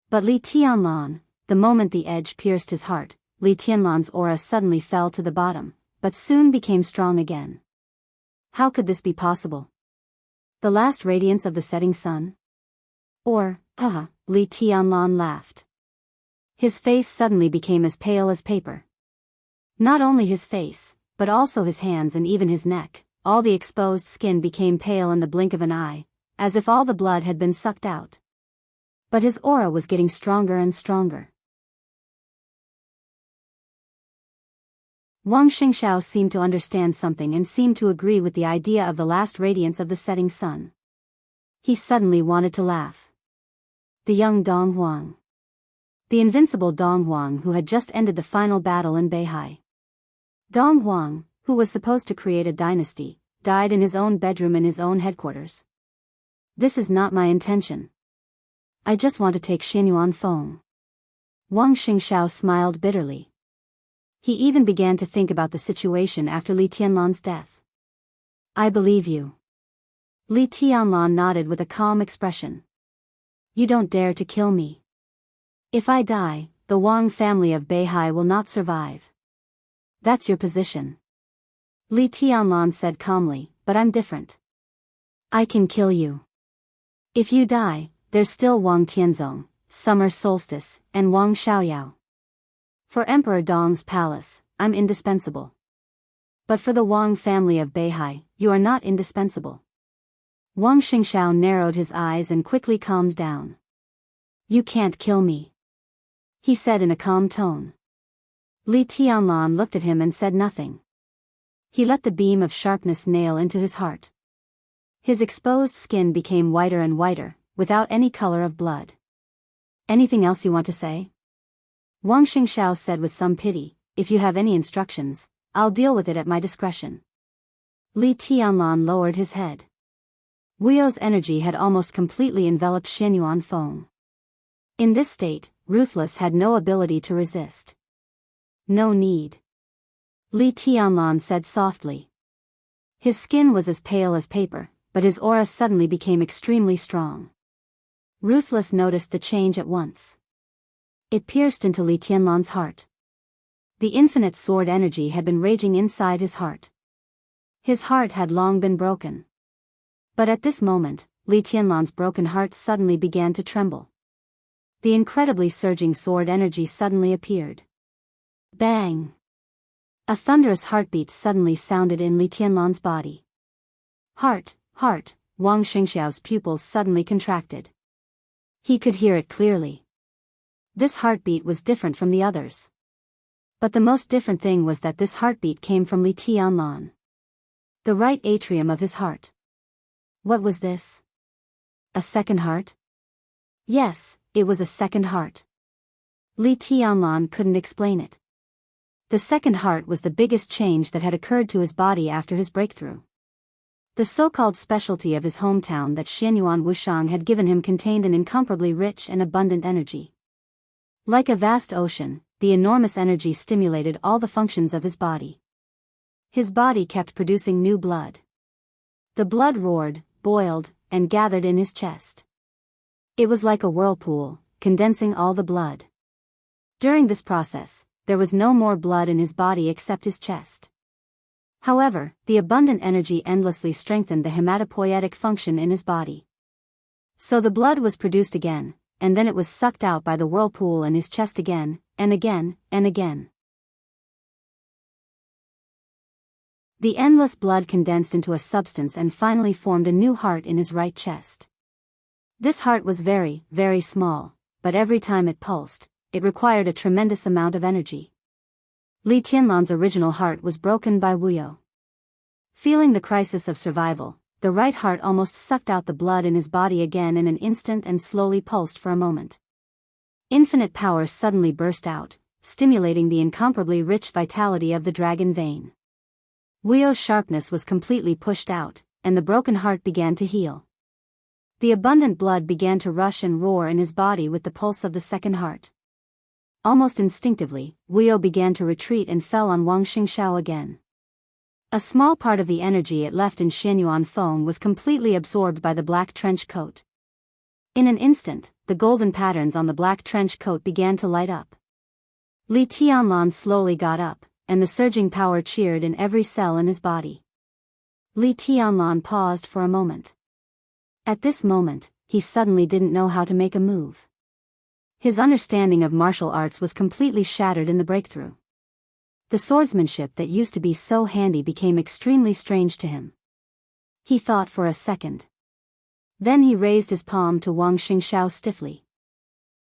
But Li Tianlan, the moment the edge pierced his heart, Li Tianlan's aura suddenly fell to the bottom, but soon became strong again. How could this be possible? The last radiance of the setting sun? Or, Li Tianlan laughed. His face suddenly became as pale as paper. Not only his face, but also his hands and even his neck, all the exposed skin became pale in the blink of an eye, as if all the blood had been sucked out. But his aura was getting stronger and stronger. Wang Xingxiao seemed to understand something and seemed to agree with the idea of the last radiance of the setting sun. He suddenly wanted to laugh. The young Dong Huang. The invincible Dong Huang who had just ended the final battle in Beihai. Dong Huang, who was supposed to create a dynasty, died in his own bedroom in his own headquarters. This is not my intention. I just want to take Xin Yuanfeng. Wang Xingxiao smiled bitterly. He even began to think about the situation after Li Tianlan's death. I believe you. Li Tianlan nodded with a calm expression. You don't dare to kill me. If I die, the Wang family of Beihai will not survive. That's your position. Li Tianlan said calmly, but I'm different. I can kill you. If you die, there's still Wang Tianzong, Summer Solstice, and Wang Xiaoyao. For Emperor Dong's palace, I'm indispensable. But for the Wang family of Beihai, you are not indispensable. Wang Xingxiao narrowed his eyes and quickly calmed down. You can't kill me, he said in a calm tone. Li Tianlan looked at him and said nothing. He let the beam of sharpness nail into his heart. His exposed skin became whiter and whiter, without any color of blood. Anything else you want to say? Wang Xingxiao said with some pity, if you have any instructions, I'll deal with it at my discretion. Li Tianlan lowered his head. Guiyou's energy had almost completely enveloped Xin Yuanfeng. In this state, Ruthless had no ability to resist. No need. Li Tianlan said softly. His skin was as pale as paper, but his aura suddenly became extremely strong. Ruthless noticed the change at once. It pierced into Li Tianlan's heart. The infinite sword energy had been raging inside his heart. His heart had long been broken. But at this moment, Li Tianlan's broken heart suddenly began to tremble. The incredibly surging sword energy suddenly appeared. Bang! A thunderous heartbeat suddenly sounded in Li Tianlan's body. Heart, Wang Xingxiao's pupils suddenly contracted. He could hear it clearly. This heartbeat was different from the others. But the most different thing was that this heartbeat came from Li Tianlan. The right atrium of his heart. What was this? A second heart? Yes, it was a second heart. Li Tianlan couldn't explain it. The second heart was the biggest change that had occurred to his body after his breakthrough. The so-called specialty of his hometown that Xianyuan Wushang had given him contained an incomparably rich and abundant energy. Like a vast ocean, the enormous energy stimulated all the functions of his body. His body kept producing new blood. The blood roared, boiled, and gathered in his chest. It was like a whirlpool, condensing all the blood. During this process, there was no more blood in his body except his chest. However, the abundant energy endlessly strengthened the hematopoietic function in his body. So the blood was produced again, and then it was sucked out by the whirlpool in his chest again, and again, and again. The endless blood condensed into a substance and finally formed a new heart in his right chest. This heart was very, very small, but every time it pulsed, it required a tremendous amount of energy. Li Tianlan's original heart was broken by Wuyo. Feeling the crisis of survival, the right heart almost sucked out the blood in his body again in an instant and slowly pulsed for a moment. Infinite power suddenly burst out, stimulating the incomparably rich vitality of the dragon vein. Wuyo's sharpness was completely pushed out, and the broken heart began to heal. The abundant blood began to rush and roar in his body with the pulse of the second heart. Almost instinctively, Wuyo began to retreat and fell on Wang Xingxiao again. A small part of the energy it left in Xianyuan Feng was completely absorbed by the black trench coat. In an instant, the golden patterns on the black trench coat began to light up. Li Tianlan slowly got up, and the surging power cheered in every cell in his body. Li Tianlan paused for a moment. At this moment, he suddenly didn't know how to make a move. His understanding of martial arts was completely shattered in the breakthrough. The swordsmanship that used to be so handy became extremely strange to him. He thought for a second. Then he raised his palm to Wang Xingxiao stiffly.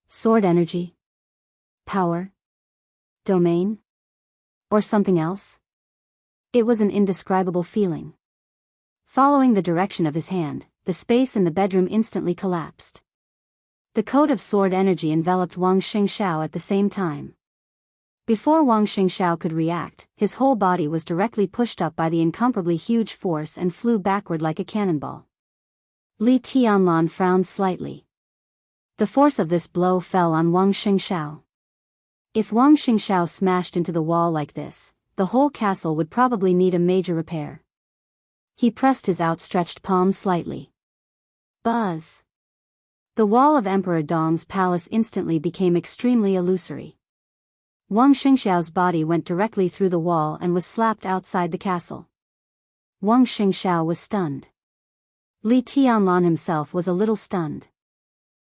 Sword energy? Power? Domain? Or something else? It was an indescribable feeling. Following the direction of his hand, the space in the bedroom instantly collapsed. The coat of sword energy enveloped Wang Xingxiao at the same time. Before Wang Xingxiao could react, his whole body was directly pushed up by the incomparably huge force and flew backward like a cannonball. Li Tianlan frowned slightly. The force of this blow fell on Wang Xingxiao. If Wang Xingxiao smashed into the wall like this, the whole castle would probably need a major repair. He pressed his outstretched palm slightly. Buzz! The wall of Emperor Dong's palace instantly became extremely illusory. Wang Xingxiao's body went directly through the wall and was slapped outside the castle. Wang Xingxiao was stunned. Li Tianlan himself was a little stunned.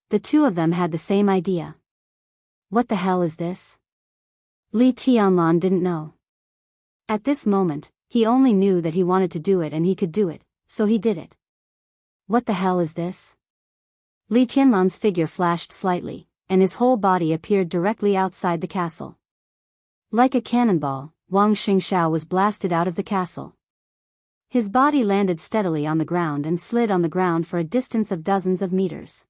The two of them had the same idea. What the hell is this? Li Tianlan didn't know. At this moment, he only knew that he wanted to do it and he could do it, so he did it. What the hell is this? Li Tianlan's figure flashed slightly, and his whole body appeared directly outside the castle. Like a cannonball, Wang Xingxiao was blasted out of the castle. His body landed steadily on the ground and slid on the ground for a distance of dozens of meters.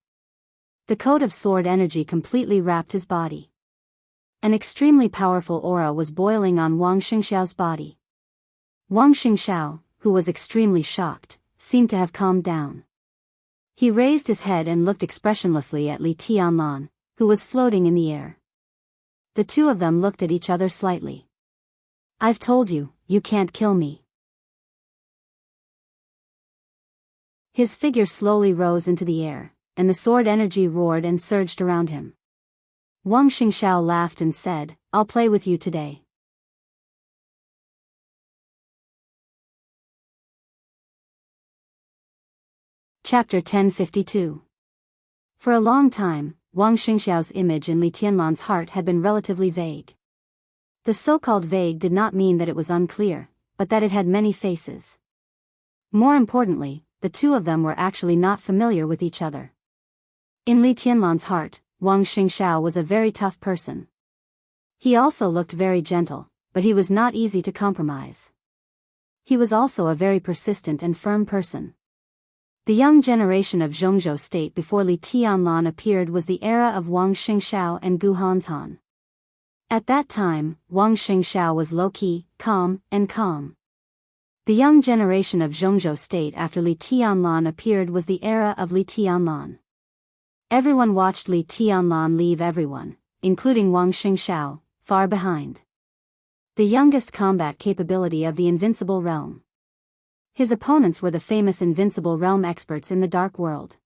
The coat of sword energy completely wrapped his body. An extremely powerful aura was boiling on Wang Xingxiao's body. Wang Xingxiao, who was extremely shocked, seemed to have calmed down. He raised his head and looked expressionlessly at Li Tianlan, who was floating in the air. The two of them looked at each other slightly. I've told you, you can't kill me. His figure slowly rose into the air, and the sword energy roared and surged around him. Wang Xingxiao laughed and said, I'll play with you today. Chapter 1052. For a long time, Wang Xingxiao's image in Li Tianlan's heart had been relatively vague. The so-called vague did not mean that it was unclear, but that it had many faces. More importantly, the two of them were actually not familiar with each other. In Li Tianlan's heart, Wang Xingxiao was a very tough person. He also looked very gentle, but he was not easy to compromise. He was also a very persistent and firm person. The young generation of Zhongzhou state before Li Tianlan appeared was the era of Wang Xingxiao and Gu Hanzhan. At that time, Wang Xingxiao was low-key, calm. The young generation of Zhongzhou state after Li Tianlan appeared was the era of Li Tianlan. Everyone watched Li Tianlan leave everyone, including Wang Xingxiao, far behind. The youngest combat capability of the Invincible Realm. His opponents were the famous Invincible Realm experts in the Dark World.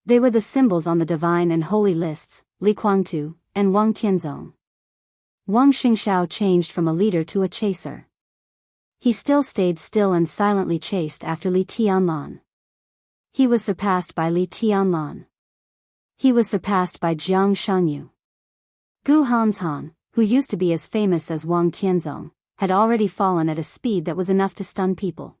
They were the symbols on the divine and holy lists, Li Kuangtu, and Wang Tianzong. Wang Xingxiao changed from a leader to a chaser. He still stayed still and silently chased after Li Tianlan. He was surpassed by Li Tianlan. He was surpassed by Jiang Shangyu. Gu Hanzhan, who used to be as famous as Wang Tianzong, had already fallen at a speed that was enough to stun people.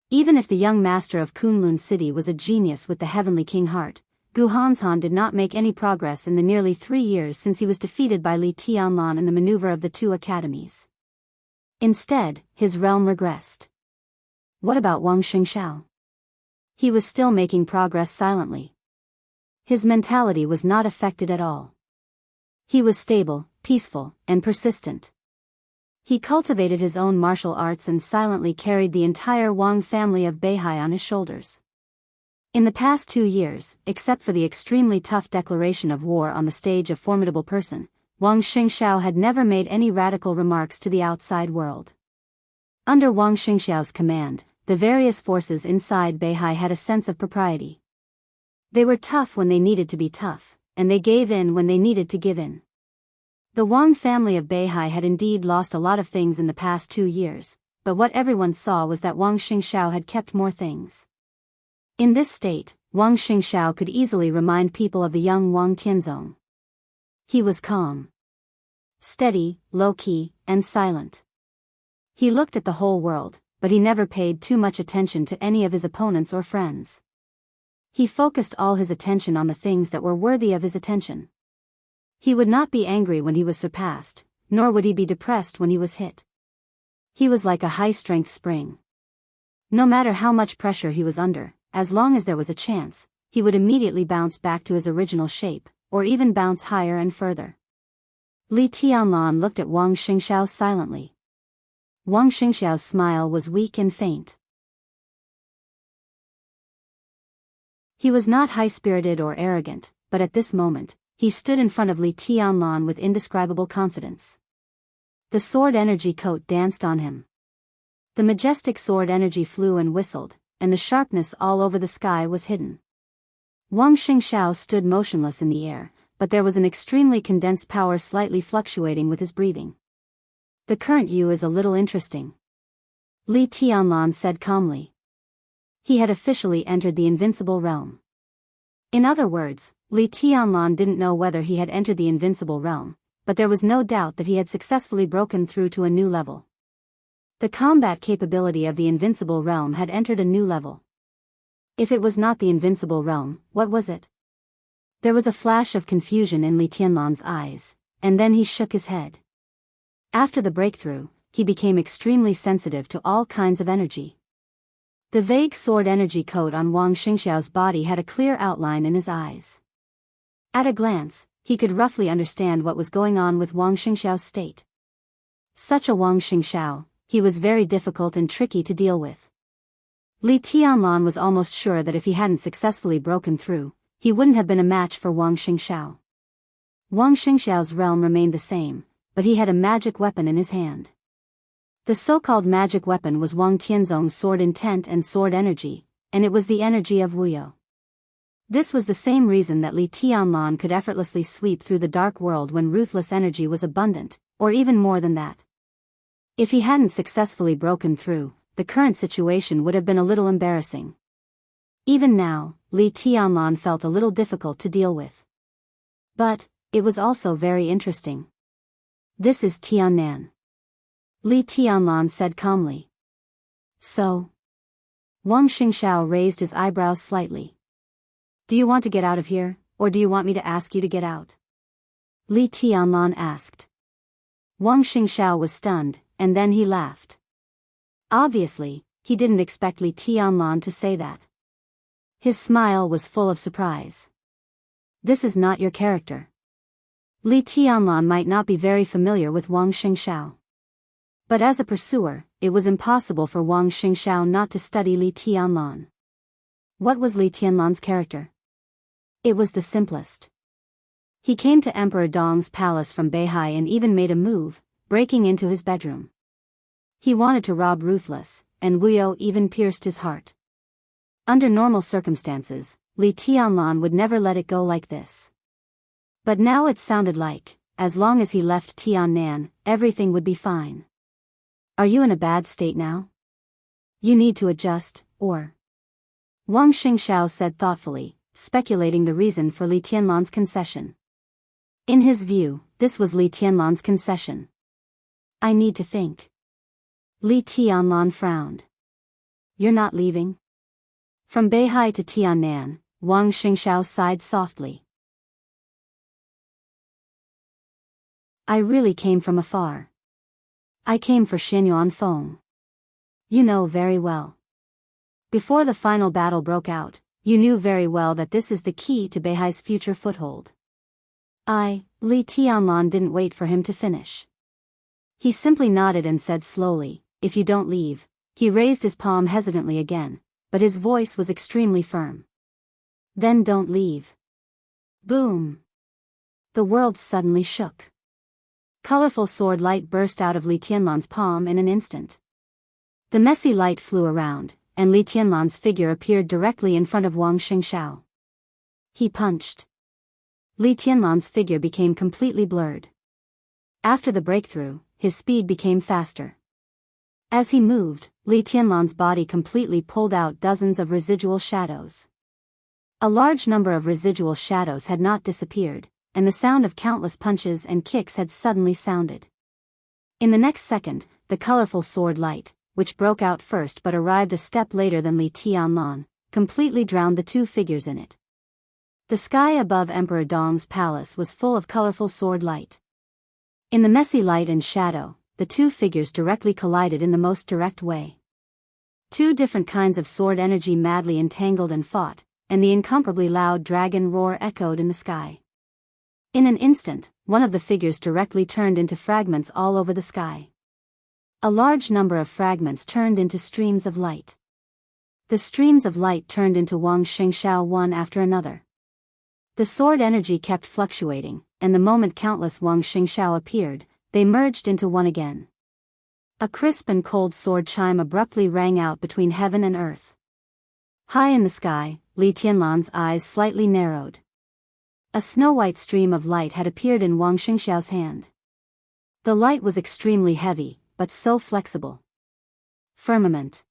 Even if the young master of Kunlun City was a genius with the heavenly king heart, Gu Hanzhan did not make any progress in the nearly 3 years since he was defeated by Li Tianlan in the maneuver of the two academies. Instead, his realm regressed. What about Wang Xingxiao? He was still making progress silently. His mentality was not affected at all. He was stable, peaceful, and persistent. He cultivated his own martial arts and silently carried the entire Wang family of Beihai on his shoulders. In the past 2 years, except for the extremely tough declaration of war on the stage of Formidable Person, Wang Xingxiao had never made any radical remarks to the outside world. Under Wang Xingxiao's command, the various forces inside Beihai had a sense of propriety. They were tough when they needed to be tough, and they gave in when they needed to give in. The Wang family of Beihai had indeed lost a lot of things in the past 2 years, but what everyone saw was that Wang Xingxiao had kept more things. In this state, Wang Xingxiao could easily remind people of the young Wang Tianzong. He was calm, steady, low-key, and silent. He looked at the whole world, but he never paid too much attention to any of his opponents or friends. He focused all his attention on the things that were worthy of his attention. He would not be angry when he was surpassed, nor would he be depressed when he was hit. He was like a high-strength spring. No matter how much pressure he was under, as long as there was a chance, he would immediately bounce back to his original shape, or even bounce higher and further. Li Tianlan looked at Wang Xingxiao silently. Wang Xingxiao's smile was weak and faint. He was not high-spirited or arrogant, but at this moment, he stood in front of Li Tianlan with indescribable confidence. The sword energy coat danced on him. The majestic sword energy flew and whistled, and the sharpness all over the sky was hidden. Wang Xingxiao stood motionless in the air, but there was an extremely condensed power slightly fluctuating with his breathing. The current you is a little interesting, Li Tianlan said calmly. He had officially entered the Invincible Realm. In other words, Li Tianlan didn't know whether he had entered the Invincible Realm, but there was no doubt that he had successfully broken through to a new level. The combat capability of the Invincible Realm had entered a new level. If it was not the Invincible Realm, what was it? There was a flash of confusion in Li Tianlan's eyes, and then he shook his head. After the breakthrough, he became extremely sensitive to all kinds of energy. The vague sword energy coat on Wang Xingxiao's body had a clear outline in his eyes. At a glance, he could roughly understand what was going on with Wang Xingxiao's state. Such a Wang Xingxiao, he was very difficult and tricky to deal with. Li Tianlan was almost sure that if he hadn't successfully broken through, he wouldn't have been a match for Wang Xingxiao. Wang Xingxiao's realm remained the same, but he had a magic weapon in his hand. The so-called magic weapon was Wang Tianzong's sword intent and sword energy, and it was the energy of Wuyo. This was the same reason that Li Tianlan could effortlessly sweep through the dark world when ruthless energy was abundant, or even more than that. If he hadn't successfully broken through, the current situation would have been a little embarrassing. Even now, Li Tianlan felt a little difficult to deal with. But it was also very interesting. This is Tiannan. Li Tianlan said calmly. So? Wang Xingxiao raised his eyebrows slightly. Do you want to get out of here, or do you want me to ask you to get out? Li Tianlan asked. Wang Xingxiao was stunned, and then he laughed. Obviously, he didn't expect Li Tianlan to say that. His smile was full of surprise. This is not your character. Li Tianlan might not be very familiar with Wang Xingxiao. But as a pursuer, it was impossible for Wang Xingxiao not to study Li Tianlan. What was Li Tianlan's character? It was the simplest. He came to Emperor Dong's palace from Beihai and even made a move, breaking into his bedroom. He wanted to rob Ruthless, and Wuyo even pierced his heart. Under normal circumstances, Li Tianlan would never let it go like this. But now it sounded like, as long as he left Tiannan, everything would be fine. Are you in a bad state now? You need to adjust, or... Wang Xingxiao said thoughtfully, speculating the reason for Li Tianlan's concession. In his view, this was Li Tianlan's concession. I need to think. Li Tianlan frowned. You're not leaving? From Beihai to Tiannan, Wang Xingxiao sighed softly. I really came from afar. I came for Xinyuan Feng. You know very well. Before the final battle broke out, you knew very well that this is the key to Beihai's future foothold. Li Tianlan didn't wait for him to finish. He simply nodded and said slowly, if you don't leave. He raised his palm hesitantly again, but his voice was extremely firm. Then don't leave. Boom. The world suddenly shook. Colorful sword light burst out of Li Tianlan's palm in an instant. The messy light flew around, and Li Tianlan's figure appeared directly in front of Wang Xingxiao. He punched. Li Tianlan's figure became completely blurred. After the breakthrough, his speed became faster. As he moved, Li Tianlan's body completely pulled out dozens of residual shadows. A large number of residual shadows had not disappeared, and the sound of countless punches and kicks had suddenly sounded. In the next second, the colorful sword light, which broke out first but arrived a step later than Li Tianlan, completely drowned the two figures in it. The sky above Emperor Dong's palace was full of colorful sword light. In the messy light and shadow, the two figures directly collided in the most direct way. Two different kinds of sword energy madly entangled and fought, and the incomparably loud dragon roar echoed in the sky. In an instant, one of the figures directly turned into fragments all over the sky. A large number of fragments turned into streams of light. The streams of light turned into Wang Xingxiao one after another. The sword energy kept fluctuating, and the moment countless Wang Xingxiao appeared, they merged into one again. A crisp and cold sword chime abruptly rang out between heaven and earth. High in the sky, Li Tianlan's eyes slightly narrowed. A snow-white stream of light had appeared in Wang Xingxiao's hand. The light was extremely heavy, but so flexible. Firmament.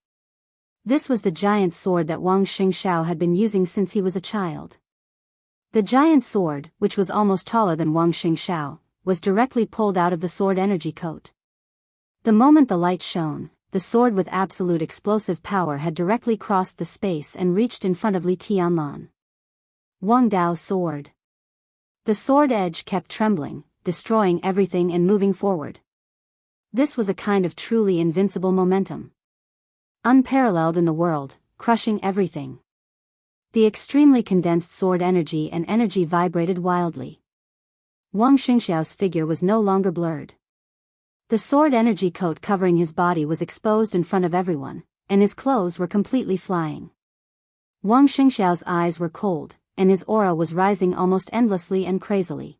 This was the giant sword that Wang Xingxiao had been using since he was a child. The giant sword, which was almost taller than Wang Xingxiao, was directly pulled out of the sword energy coat. The moment the light shone, the sword with absolute explosive power had directly crossed the space and reached in front of Li Tianlan. Wang Dao's sword. The sword edge kept trembling, destroying everything and moving forward. This was a kind of truly invincible momentum. Unparalleled in the world, crushing everything. The extremely condensed sword energy and energy vibrated wildly. Wang Xingxiao's figure was no longer blurred. The sword energy coat covering his body was exposed in front of everyone, and his clothes were completely flying. Wang Xingxiao's eyes were cold, and his aura was rising almost endlessly and crazily.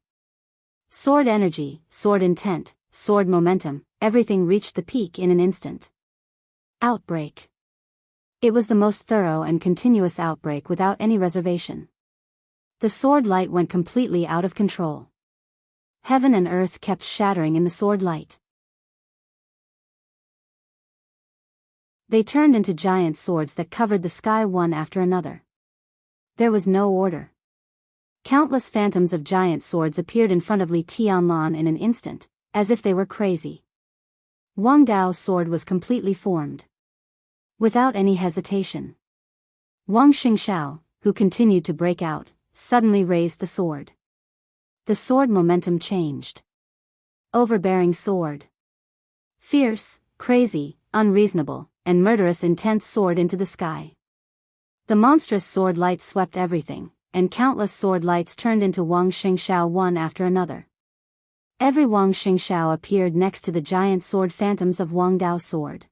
Sword energy, sword intent, sword momentum, everything reached the peak in an instant. Outbreak. It was the most thorough and continuous outbreak without any reservation. The sword light went completely out of control. Heaven and earth kept shattering in the sword light. They turned into giant swords that covered the sky one after another. There was no order. Countless phantoms of giant swords appeared in front of Li Tianlan in an instant, as if they were crazy. Wang Dao's sword was completely formed. Without any hesitation, Wang Xingxiao, who continued to break out, suddenly raised the sword. The sword momentum changed. Overbearing sword. Fierce, crazy, unreasonable, and murderous intense sword into the sky. The monstrous sword light swept everything, and countless sword lights turned into Wang Xingxiao one after another. Every Wang Xingxiao appeared next to the giant sword phantoms of Wang Dao's sword.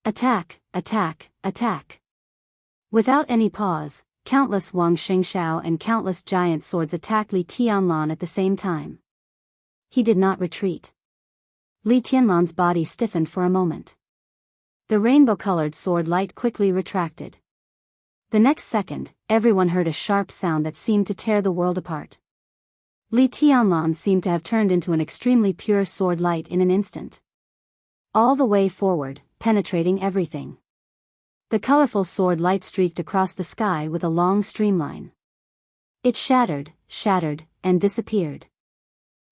Attack, attack, attack. Without any pause, countless Wang Xingxiao and countless giant swords attacked Li Tianlan at the same time. He did not retreat. Li Tianlan's body stiffened for a moment. The rainbow-colored sword light quickly retracted. The next second, everyone heard a sharp sound that seemed to tear the world apart. Li Tianlan seemed to have turned into an extremely pure sword light in an instant. All the way forward, penetrating everything. The colorful sword light streaked across the sky with a long streamline. It shattered, and disappeared.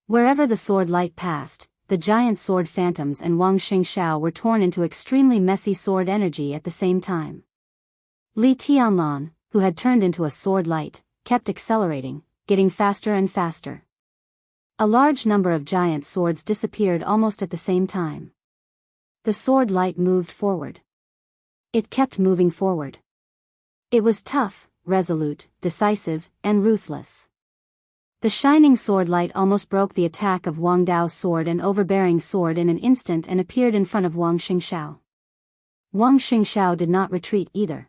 Wherever the sword light passed, the giant sword phantoms and Wang Xingxiao were torn into extremely messy sword energy at the same time. Li Tianlan, who had turned into a sword light, kept accelerating, getting faster and faster. A large number of giant swords disappeared almost at the same time. The sword light moved forward. It kept moving forward. It was tough, resolute, decisive, and ruthless. The shining sword light almost broke the attack of Wang Dao's sword and overbearing sword in an instant and appeared in front of Wang Xingxiao. Wang Xingxiao did not retreat either.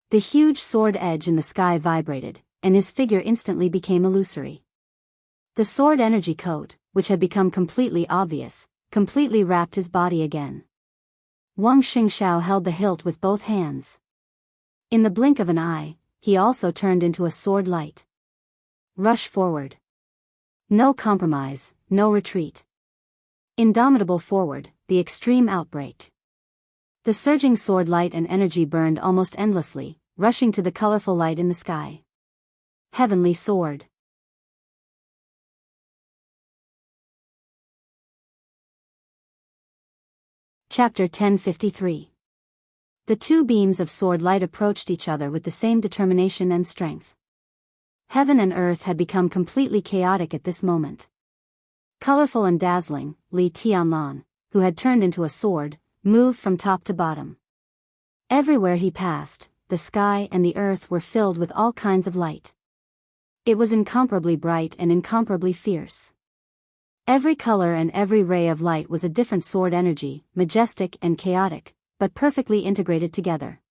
The huge sword edge in the sky vibrated, and his figure instantly became illusory. The sword energy coat, which had become completely obvious, completely wrapped his body again. Wang Xingxiao held the hilt with both hands. In the blink of an eye, he also turned into a sword light. Rush forward. No compromise, no retreat. Indomitable forward, the extreme outbreak. The surging sword light and energy burned almost endlessly, rushing to the colorful light in the sky. Heavenly sword. Chapter 1053. The two beams of sword light approached each other with the same determination and strength. Heaven and earth had become completely chaotic at this moment. Colorful and dazzling, Li Tianlan, who had turned into a sword, moved from top to bottom. Everywhere he passed, the sky and the earth were filled with all kinds of light. It was incomparably bright and incomparably fierce. Every color and every ray of light was a different sword energy, majestic and chaotic, but perfectly integrated together.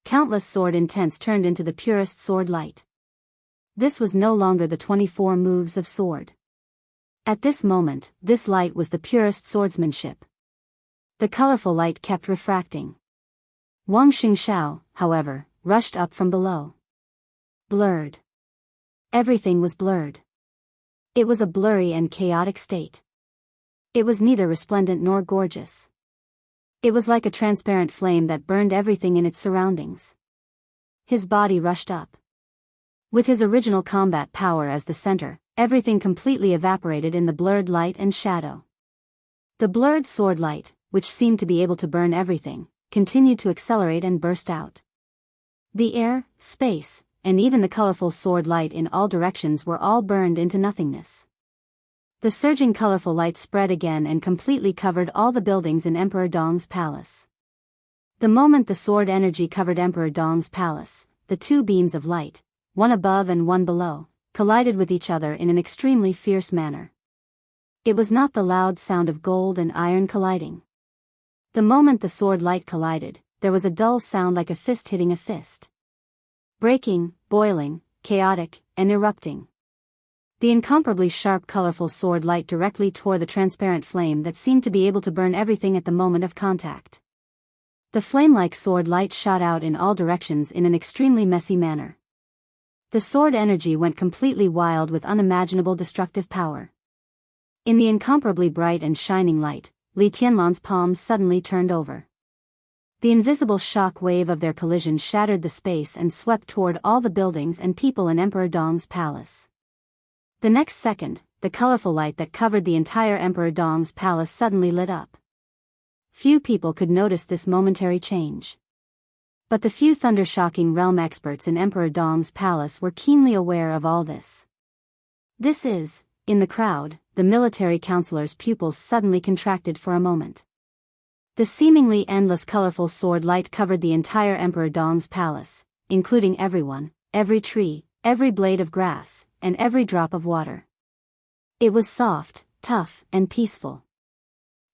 Countless sword intents turned into the purest sword light. This was no longer the 24 moves of sword. At this moment, this light was the purest swordsmanship. The colorful light kept refracting. Wang Xingxiao, however, rushed up from below. Blurred. Everything was blurred. It was a blurry and chaotic state. It was neither resplendent nor gorgeous. It was like a transparent flame that burned everything in its surroundings. His body rushed up. With his original combat power as the center, everything completely evaporated in the blurred light and shadow. The blurred sword light, which seemed to be able to burn everything, continued to accelerate and burst out. The air, space, and even the colorful sword light in all directions were all burned into nothingness. The surging colorful light spread again and completely covered all the buildings in Emperor Dong's palace. The moment the sword energy covered Emperor Dong's palace, the two beams of light, one above and one below, collided with each other in an extremely fierce manner. It was not the loud sound of gold and iron colliding. The moment the sword light collided, there was a dull sound like a fist hitting a fist. Breaking, boiling, chaotic, and erupting. The incomparably sharp colorful sword light directly tore the transparent flame that seemed to be able to burn everything at the moment of contact. The flame-like sword light shot out in all directions in an extremely messy manner. The sword energy went completely wild with unimaginable destructive power. In the incomparably bright and shining light, Li Tianlan's palms suddenly turned over. The invisible shock wave of their collision shattered the space and swept toward all the buildings and people in Emperor Dong's palace. The next second, the colorful light that covered the entire Emperor Dong's palace suddenly lit up. Few people could notice this momentary change. But the few thunder-shocking realm experts in Emperor Dong's palace were keenly aware of all this. In the crowd, the military counselor's pupils suddenly contracted for a moment. The seemingly endless colorful sword light covered the entire Emperor Dong's palace, including everyone, every tree, every blade of grass, and every drop of water. It was soft, tough, and peaceful.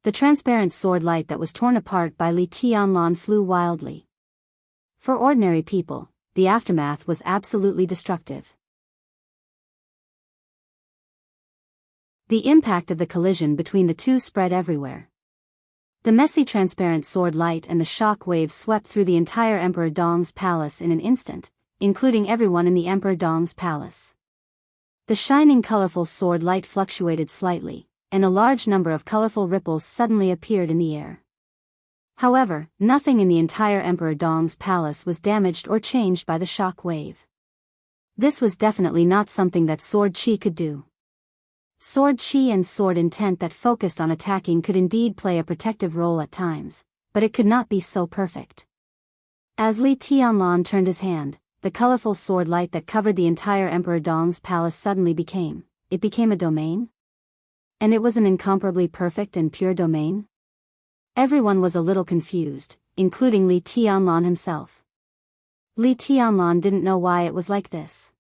The transparent sword light that was torn apart by Li Tianlan flew wildly. For ordinary people, the aftermath was absolutely destructive. The impact of the collision between the two spread everywhere. The messy transparent sword light and the shock wave swept through the entire Emperor Dong's palace in an instant, including everyone in the Emperor Dong's palace. The shining colorful sword light fluctuated slightly, and a large number of colorful ripples suddenly appeared in the air. However, nothing in the entire Emperor Dong's palace was damaged or changed by the shock wave. This was definitely not something that sword chi could do. Sword chi and sword intent that focused on attacking could indeed play a protective role at times, but it could not be so perfect. As Li Tianlan turned his hand, the colorful sword light that covered the entire Emperor Dong's palace suddenly became a domain? And it was an incomparably perfect and pure domain? Everyone was a little confused, including Li Tianlan himself. Li Tianlan didn't know why it was like this.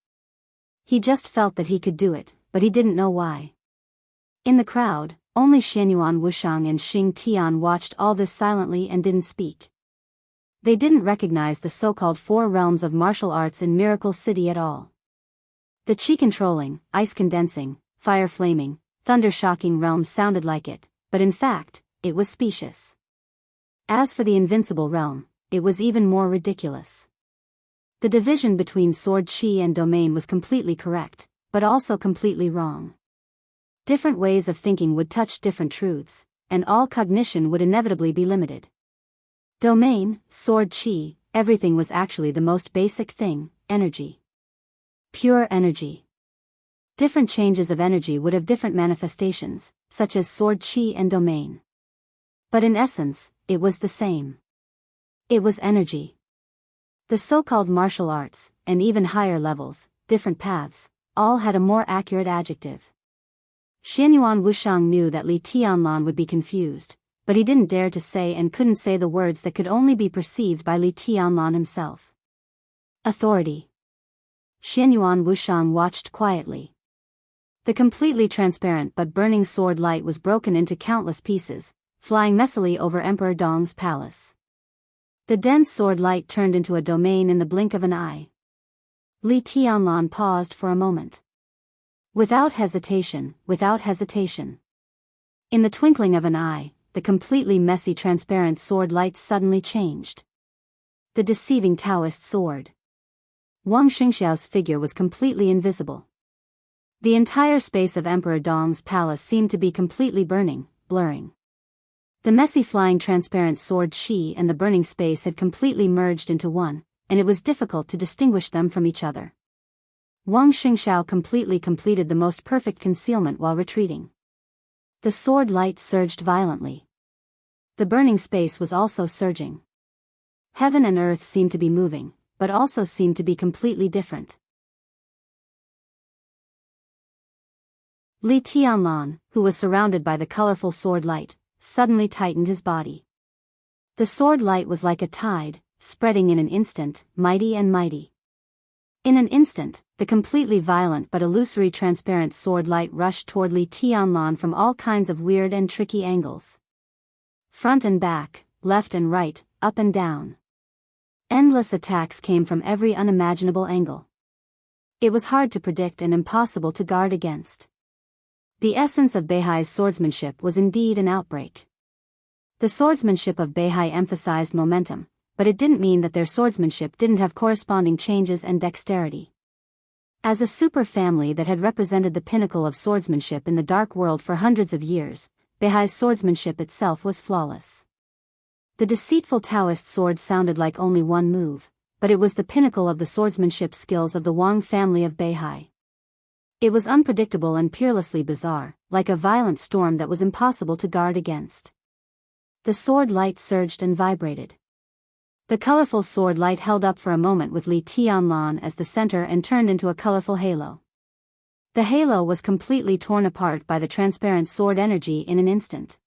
He just felt that he could do it, but he didn't know why. In the crowd, only Xianyuan Wushang and Xing Tian watched all this silently and didn't speak. They didn't recognize the so-called four realms of martial arts in Miracle City at all. The chi controlling, ice condensing, fire flaming, thunder shocking realms sounded like it, but in fact, it was specious. As for the invincible realm, it was even more ridiculous. The division between sword chi and domain was completely correct, but also completely wrong. Different ways of thinking would touch different truths, and all cognition would inevitably be limited. Domain, sword chi, everything was actually the most basic thing, energy. Pure energy. Different changes of energy would have different manifestations, such as sword chi and domain. But in essence, it was the same. It was energy. The so-called martial arts, and even higher levels, different paths, all had a more accurate adjective. Xianyuan Wushang knew that Li Tianlan would be confused, but he didn't dare to say and couldn't say the words that could only be perceived by Li Tianlan himself. Authority. Xianyuan Wushang watched quietly. The completely transparent but burning sword light was broken into countless pieces, flying messily over Emperor Dong's palace. The dense sword light turned into a domain in the blink of an eye. Li Tianlan paused for a moment. Without hesitation. In the twinkling of an eye, the completely messy transparent sword light suddenly changed. The deceiving Taoist sword. Wang Xingxiao's figure was completely invisible. The entire space of Emperor Dong's palace seemed to be completely blurring. The messy flying transparent sword chi and the burning space had completely merged into one, and it was difficult to distinguish them from each other. Wang Xingxiao completely completed the most perfect concealment while retreating. The sword light surged violently. The burning space was also surging. Heaven and earth seemed to be moving, but also seemed to be completely different. Li Tianlan, who was surrounded by the colorful sword light, suddenly tightened his body. The sword light was like a tide, spreading in an instant, mighty and mighty. In an instant, the completely violent but illusory transparent sword light rushed toward Li Tianlan from all kinds of weird and tricky angles. Front and back, left and right, up and down. Endless attacks came from every unimaginable angle. It was hard to predict and impossible to guard against. The essence of Beihai's swordsmanship was indeed an outbreak. The swordsmanship of Beihai emphasized momentum, but it didn't mean that their swordsmanship didn't have corresponding changes and dexterity. As a super family that had represented the pinnacle of swordsmanship in the dark world for hundreds of years, Beihai's swordsmanship itself was flawless. The deceitful Taoist sword sounded like only one move, but it was the pinnacle of the swordsmanship skills of the Wang family of Beihai. It was unpredictable and peerlessly bizarre, like a violent storm that was impossible to guard against. The sword light surged and vibrated. The colorful sword light held up for a moment with Li Tianlan as the center and turned into a colorful halo. The halo was completely torn apart by the transparent sword energy in an instant.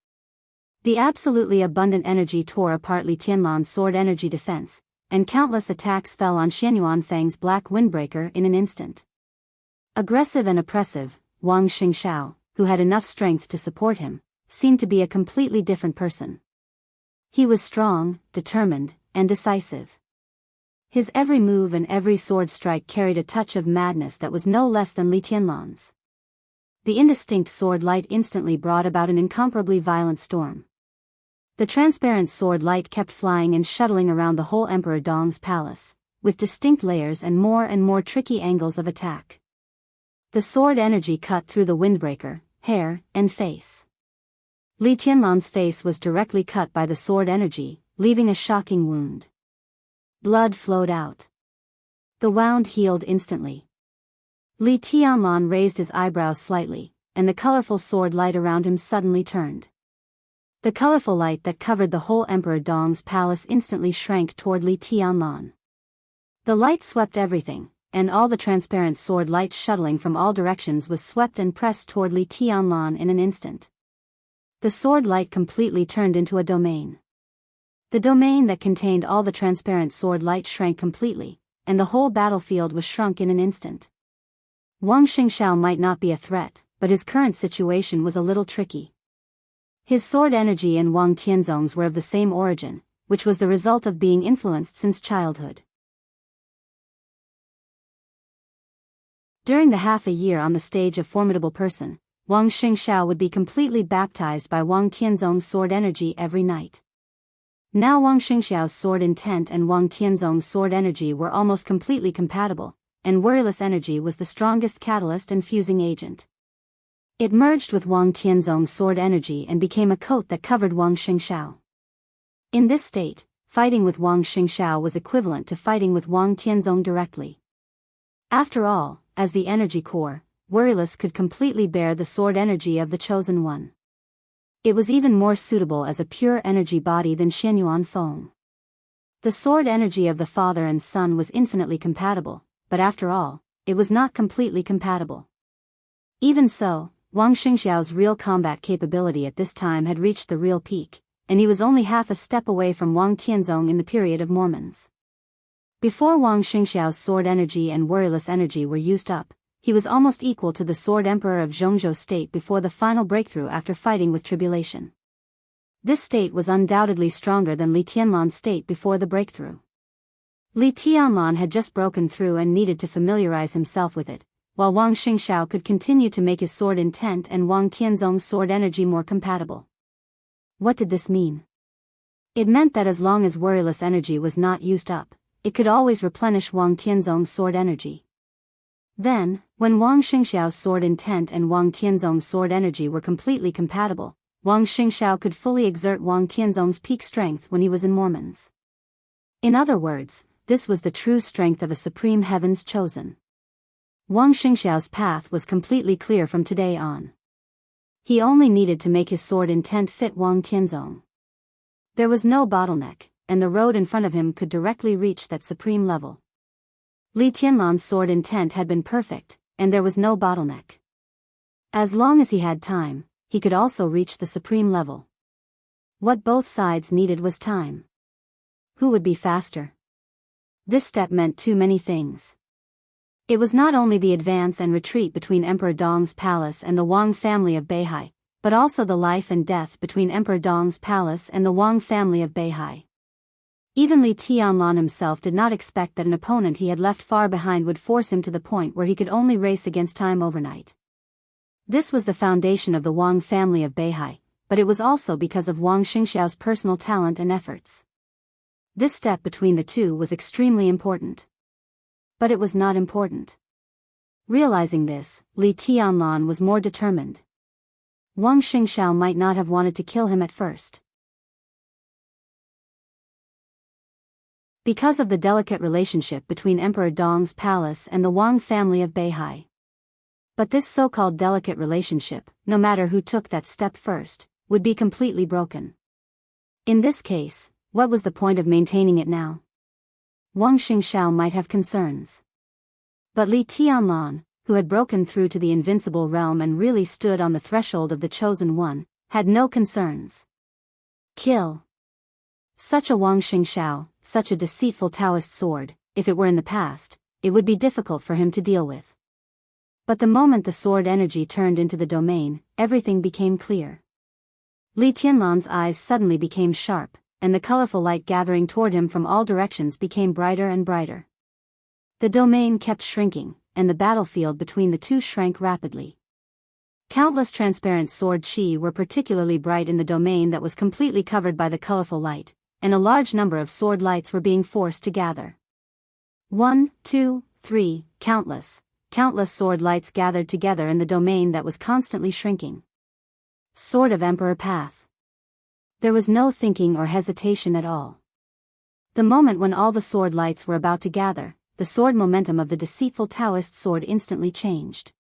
The absolutely abundant energy tore apart Li Tianlan's sword energy defense, and countless attacks fell on Xianyuan Feng's black windbreaker in an instant. Aggressive and oppressive, Wang Xingxiao, who had enough strength to support him, seemed to be a completely different person. He was strong, determined, and decisive. His every move and every sword strike carried a touch of madness that was no less than Li Tianlan's. The indistinct sword light instantly brought about an incomparably violent storm. The transparent sword light kept flying and shuttling around the whole Emperor Dong's palace, with distinct layers and more tricky angles of attack. The sword energy cut through the windbreaker, hair, and face. Li Tianlan's face was directly cut by the sword energy, leaving a shocking wound. Blood flowed out. The wound healed instantly. Li Tianlan raised his eyebrows slightly, and the colorful sword light around him suddenly turned. The colorful light that covered the whole Emperor Dong's palace instantly shrank toward Li Tianlan. The light swept everything, and all the transparent sword light shuttling from all directions was swept and pressed toward Li Tianlan in an instant. The sword light completely turned into a domain. The domain that contained all the transparent sword light shrank completely, and the whole battlefield was shrunk in an instant. Wang Xingxiao might not be a threat, but his current situation was a little tricky. His sword energy and Wang Tianzong's were of the same origin, which was the result of being influenced since childhood. During the half a year on the stage of Formidable Person, Wang Xingxiao would be completely baptized by Wang Tianzong's sword energy every night. Now Wang Xingxiao's sword intent and Wang Tianzong's sword energy were almost completely compatible, and worryless energy was the strongest catalyst and fusing agent. It merged with Wang Tianzong's sword energy and became a coat that covered Wang Xingxiao. In this state, fighting with Wang Xingxiao was equivalent to fighting with Wang Tianzong directly. After all, as the energy core, Worryless could completely bear the sword energy of the Chosen One. It was even more suitable as a pure energy body than Xianyuan Feng. The sword energy of the father and son was infinitely compatible, but after all, it was not completely compatible. Even so, Wang Xingxiao's real combat capability at this time had reached the real peak, and he was only half a step away from Wang Tianzong in the period of Mormons. Before Wang Xingxiao's sword energy and worryless energy were used up, he was almost equal to the Sword Emperor of Zhongzhou state before the final breakthrough after fighting with tribulation. This state was undoubtedly stronger than Li Tianlan's state before the breakthrough. Li Tianlan had just broken through and needed to familiarize himself with it, while Wang Xingxiao could continue to make his sword intent and Wang Tianzong's sword energy more compatible. What did this mean? It meant that as long as worryless energy was not used up, it could always replenish Wang Tianzong's sword energy. Then, when Wang Xingxiao's sword intent and Wang Tianzong's sword energy were completely compatible, Wang Xingxiao could fully exert Wang Tianzong's peak strength when he was in Mormons. In other words, this was the true strength of a supreme heaven's chosen. Wang Xingxiao's path was completely clear from today on. He only needed to make his sword intent fit Wang Tianzong. There was no bottleneck, and the road in front of him could directly reach that supreme level. Li Tianlan's sword intent had been perfect, and there was no bottleneck. As long as he had time, he could also reach the supreme level. What both sides needed was time. Who would be faster? This step meant too many things. It was not only the advance and retreat between Emperor Dong's palace and the Wang family of Beihai, but also the life and death between Emperor Dong's palace and the Wang family of Beihai. Even Li Tianlan himself did not expect that an opponent he had left far behind would force him to the point where he could only race against time overnight. This was the foundation of the Wang family of Beihai, but it was also because of Wang Xingxiao's personal talent and efforts. This step between the two was extremely important. But it was not important. Realizing this, Li Tianlan was more determined. Wang Xingxiao might not have wanted to kill him at first. Because of the delicate relationship between Emperor Dong's palace and the Wang family of Beihai. But this so-called delicate relationship, no matter who took that step first, would be completely broken. In this case, what was the point of maintaining it now? Wang Xingxiao might have concerns. But Li Tianlan, who had broken through to the invincible realm and really stood on the threshold of the chosen one, had no concerns. Kill. Such a Wang Xingxiao, such a deceitful Taoist sword, if it were in the past, it would be difficult for him to deal with. But the moment the sword energy turned into the domain, everything became clear. Li Tianlan's eyes suddenly became sharp, and the colorful light gathering toward him from all directions became brighter and brighter. The domain kept shrinking, and the battlefield between the two shrank rapidly. Countless transparent sword chi were particularly bright in the domain that was completely covered by the colorful light, and a large number of sword lights were being forced to gather. 1, 2, 3, countless sword lights gathered together in the domain that was constantly shrinking. Sword of Emperor Path. There was no thinking or hesitation at all. The moment when all the sword lights were about to gather, the sword momentum of the deceitful Taoist sword instantly changed.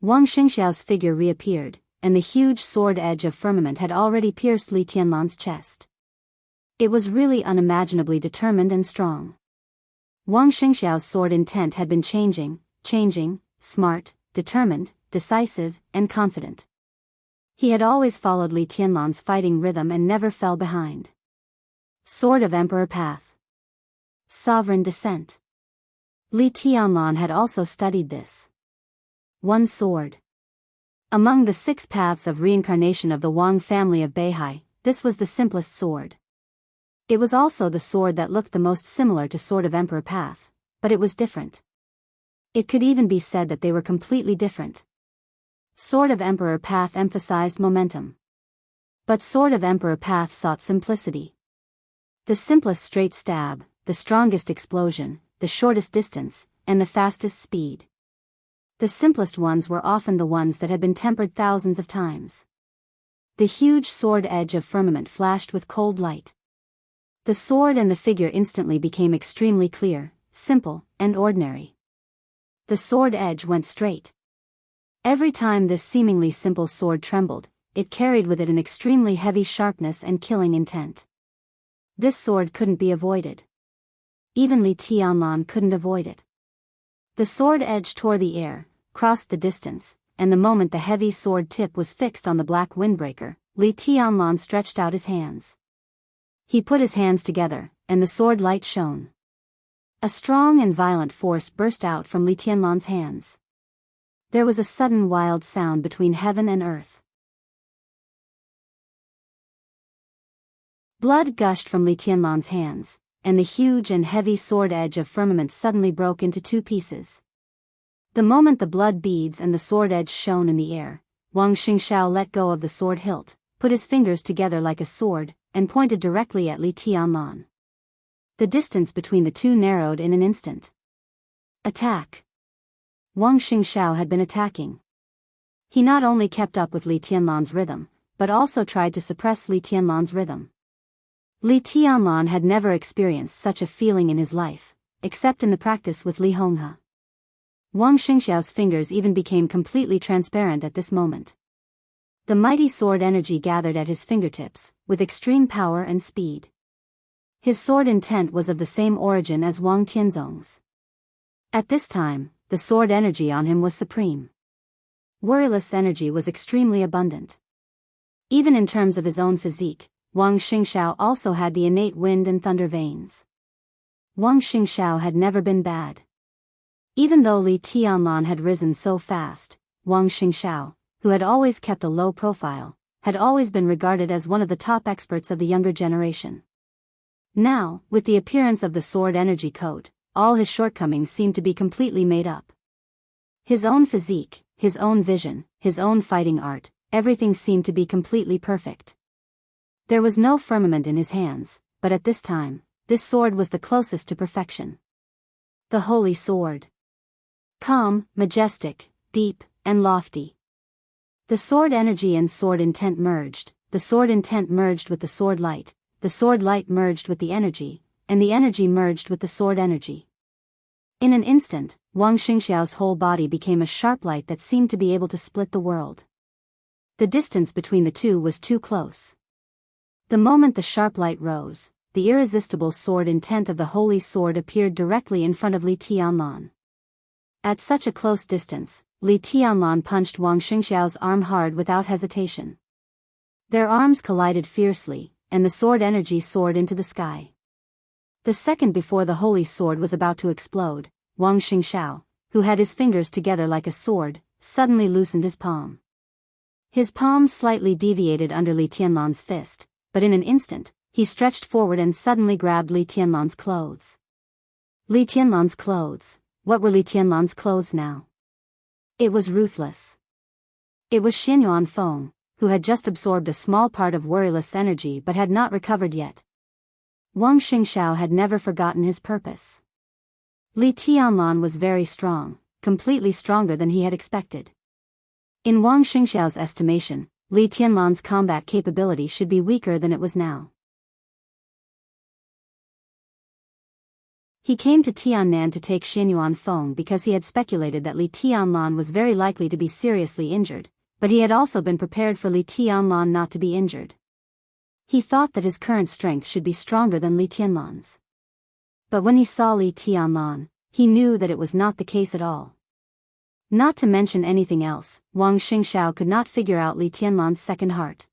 Wang Xingxiao's figure reappeared, and the huge sword edge of firmament had already pierced Li Tianlan's chest. It was really unimaginably determined and strong. Wang Xingxiao's sword intent had been changing, smart, determined, decisive, and confident. He had always followed Li Tianlan's fighting rhythm and never fell behind. Sword of Emperor Path. Sovereign Descent. Li Tianlan had also studied this. One sword. Among the 6 paths of reincarnation of the Wang family of Beihai, this was the simplest sword. It was also the sword that looked the most similar to Sword of Emperor Path, but it was different. It could even be said that they were completely different. Sword of Emperor Path emphasized momentum. But Sword of Emperor Path sought simplicity. The simplest straight stab, the strongest explosion, the shortest distance, and the fastest speed. The simplest ones were often the ones that had been tempered thousands of times. The huge sword edge of firmament flashed with cold light. The sword and the figure instantly became extremely clear, simple, and ordinary. The sword edge went straight. Every time this seemingly simple sword trembled, it carried with it an extremely heavy sharpness and killing intent. This sword couldn't be avoided. Even Li Tianlan couldn't avoid it. The sword edge tore the air, crossed the distance, and the moment the heavy sword tip was fixed on the black windbreaker, Li Tianlan stretched out his hands. He put his hands together, and the sword light shone. A strong and violent force burst out from Li Tianlan's hands. There was a sudden wild sound between heaven and earth. Blood gushed from Li Tianlan's hands, and the huge and heavy sword edge of firmament suddenly broke into 2 pieces. The moment the blood beads and the sword edge shone in the air, Wang Xingxiao let go of the sword hilt, put his fingers together like a sword, and pointed directly at Li Tianlan. The distance between the two narrowed in an instant. Attack. Wang Xingxiao had been attacking. He not only kept up with Li Tianlan's rhythm, but also tried to suppress Li Tianlan's rhythm. Li Tianlan had never experienced such a feeling in his life, except in the practice with Li Honghe. Wang Xingxiao's fingers even became completely transparent at this moment. The mighty sword energy gathered at his fingertips, with extreme power and speed. His sword intent was of the same origin as Wang Tianzong's. At this time, the sword energy on him was supreme. Worryless energy was extremely abundant. Even in terms of his own physique, Wang Xingxiao also had the innate wind and thunder veins. Wang Xingxiao had never been bad. Even though Li Tianlan had risen so fast, Wang Xingxiao, who had always kept a low profile, had always been regarded as one of the top experts of the younger generation. Now, with the appearance of the sword energy coat, all his shortcomings seemed to be completely made up. His own physique, his own vision, his own fighting art, everything seemed to be completely perfect. There was no firmament in his hands, but at this time, this sword was the closest to perfection. The holy sword. Calm, majestic, deep, and lofty. The sword energy and sword intent merged, the sword intent merged with the sword light merged with the energy, and the energy merged with the sword energy. In an instant, Wang Xingxiao's whole body became a sharp light that seemed to be able to split the world. The distance between the two was too close. The moment the sharp light rose, the irresistible sword intent of the holy sword appeared directly in front of Li Tianlan. At such a close distance, Li Tianlan punched Wang Xingxiao's arm hard without hesitation. Their arms collided fiercely, and the sword energy soared into the sky. The second before the holy sword was about to explode, Wang Xingxiao, who had his fingers together like a sword, suddenly loosened his palm. His palm slightly deviated under Li Tianlan's fist, but in an instant, he stretched forward and suddenly grabbed Li Tianlan's clothes. Li Tianlan's clothes. What were Li Tianlan's clothes now? It was ruthless. It was Xianyuan Feng, who had just absorbed a small part of worryless energy but had not recovered yet. Wang Xingxiao had never forgotten his purpose. Li Tianlan was very strong, completely stronger than he had expected. In Wang Xingxiao's estimation, Li Tianlan's combat capability should be weaker than it was now. He came to Tiannan to take Xianyuan Feng because he had speculated that Li Tianlan was very likely to be seriously injured, but he had also been prepared for Li Tianlan not to be injured. He thought that his current strength should be stronger than Li Tianlan's. But when he saw Li Tianlan, he knew that it was not the case at all. Not to mention anything else, Wang Xingxiao could not figure out Li Tianlan's second heart.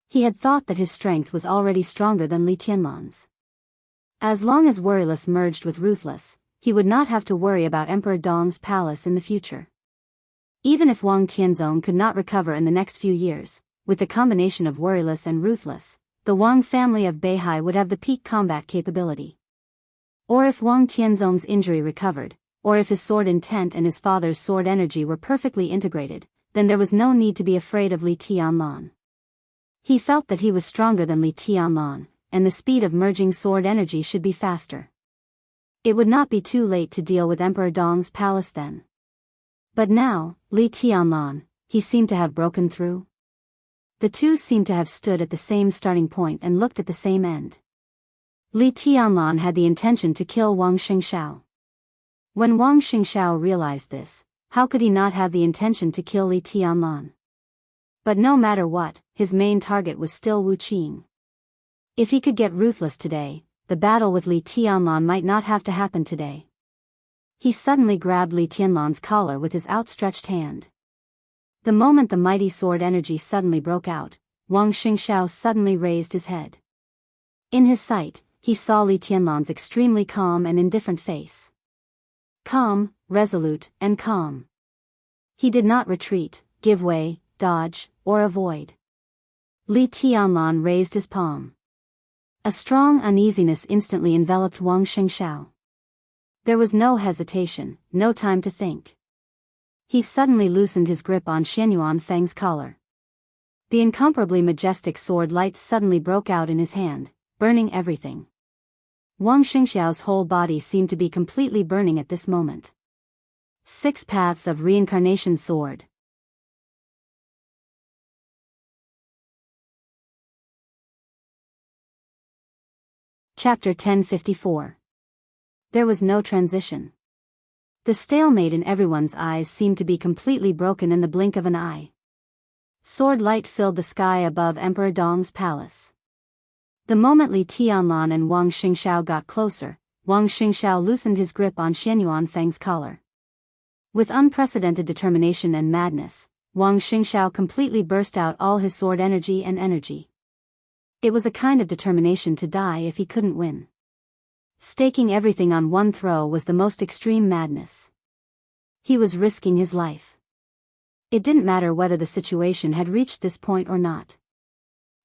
He had thought that his strength was already stronger than Li Tianlan's. As long as worryless merged with ruthless, he would not have to worry about Emperor Dong's palace in the future. Even if Wang Tianzong could not recover in the next few years, with the combination of worryless and ruthless, the Wang family of Beihai would have the peak combat capability. Or if Wang Tianzong's injury recovered, or if his sword intent and his father's sword energy were perfectly integrated, then there was no need to be afraid of Li Tianlan. He felt that he was stronger than Li Tianlan, and the speed of merging sword energy should be faster. It would not be too late to deal with Emperor Dong's palace then. But now, Li Tianlan, he seemed to have broken through. The two seemed to have stood at the same starting point and looked at the same end. Li Tianlan had the intention to kill Wang Xingxiao. When Wang Xingxiao realized this, how could he not have the intention to kill Li Tianlan? But no matter what, his main target was still Wu Qing. If he could get ruthless today, the battle with Li Tianlan might not have to happen today. He suddenly grabbed Li Tianlan's collar with his outstretched hand. The moment the mighty sword energy suddenly broke out, Wang Xingxiao suddenly raised his head. In his sight, he saw Li Tianlan's extremely calm and indifferent face. Calm, resolute, and calm. He did not retreat, give way, dodge, or avoid. Li Tianlan raised his palm. A strong uneasiness instantly enveloped Wang Xingxiao. There was no hesitation, no time to think. He suddenly loosened his grip on Xianyuan Feng's collar. The incomparably majestic sword light suddenly broke out in his hand, burning everything. Wang Xingxiao's whole body seemed to be completely burning at this moment. 6 Paths of Reincarnation Sword. Chapter 1054. There was no transition. The stalemate in everyone's eyes seemed to be completely broken in the blink of an eye. Sword light filled the sky above Emperor Dong's palace. The moment Li Tianlan and Wang Xingxiao got closer, Wang Xingxiao loosened his grip on Xianyuan Feng's collar. With unprecedented determination and madness, Wang Xingxiao completely burst out all his sword energy and energy. It was a kind of determination to die if he couldn't win. Staking everything on one throw was the most extreme madness. He was risking his life. It didn't matter whether the situation had reached this point or not.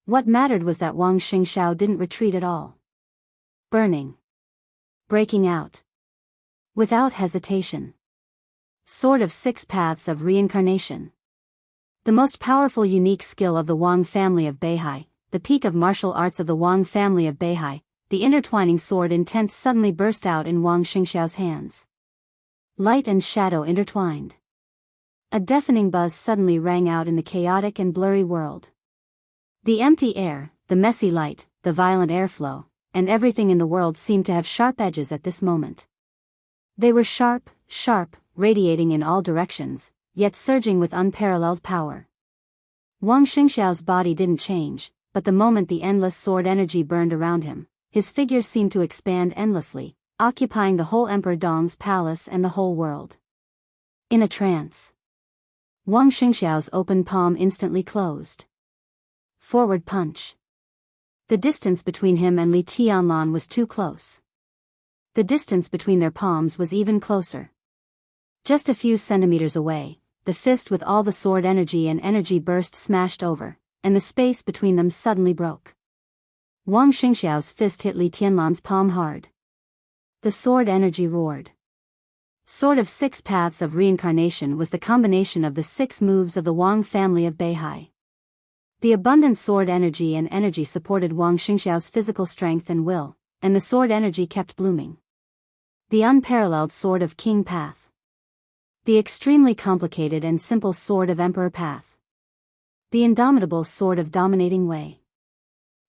What mattered was that Wang Xingxiao didn't retreat at all. burning, breaking out, without hesitation. Sword of Six Paths of Reincarnation. The most powerful unique skill of the Wang family of Beihai, the peak of martial arts of the Wang family of Beihai, the intertwining sword intent suddenly burst out in Wang Xingxiao's hands. Light and shadow intertwined. A deafening buzz suddenly rang out in the chaotic and blurry world. The empty air, the messy light, the violent airflow, and everything in the world seemed to have sharp edges at this moment. They were sharp, radiating in all directions, yet surging with unparalleled power. Wang Xingxiao's body didn't change, but the moment the endless sword energy burned around him, his figure seemed to expand endlessly, occupying the whole Emperor Dong's palace and the whole world. In a trance, Wang Xingxiao's open palm instantly closed. Forward punch. The distance between him and Li Tianlan was too close. The distance between their palms was even closer. Just a few centimeters away, the fist with all the sword energy and energy burst smashed over, and the space between them suddenly broke. Wang Xingxiao's fist hit Li Tianlan's palm hard. The sword energy roared. Sword of Six Paths of Reincarnation was the combination of the 6 moves of the Wang family of Beihai. The abundant sword energy and energy supported Wang Xingxiao's physical strength and will, and the sword energy kept blooming. The unparalleled sword of King Path. The extremely complicated and simple sword of Emperor Path. The indomitable sword of Dominating Way.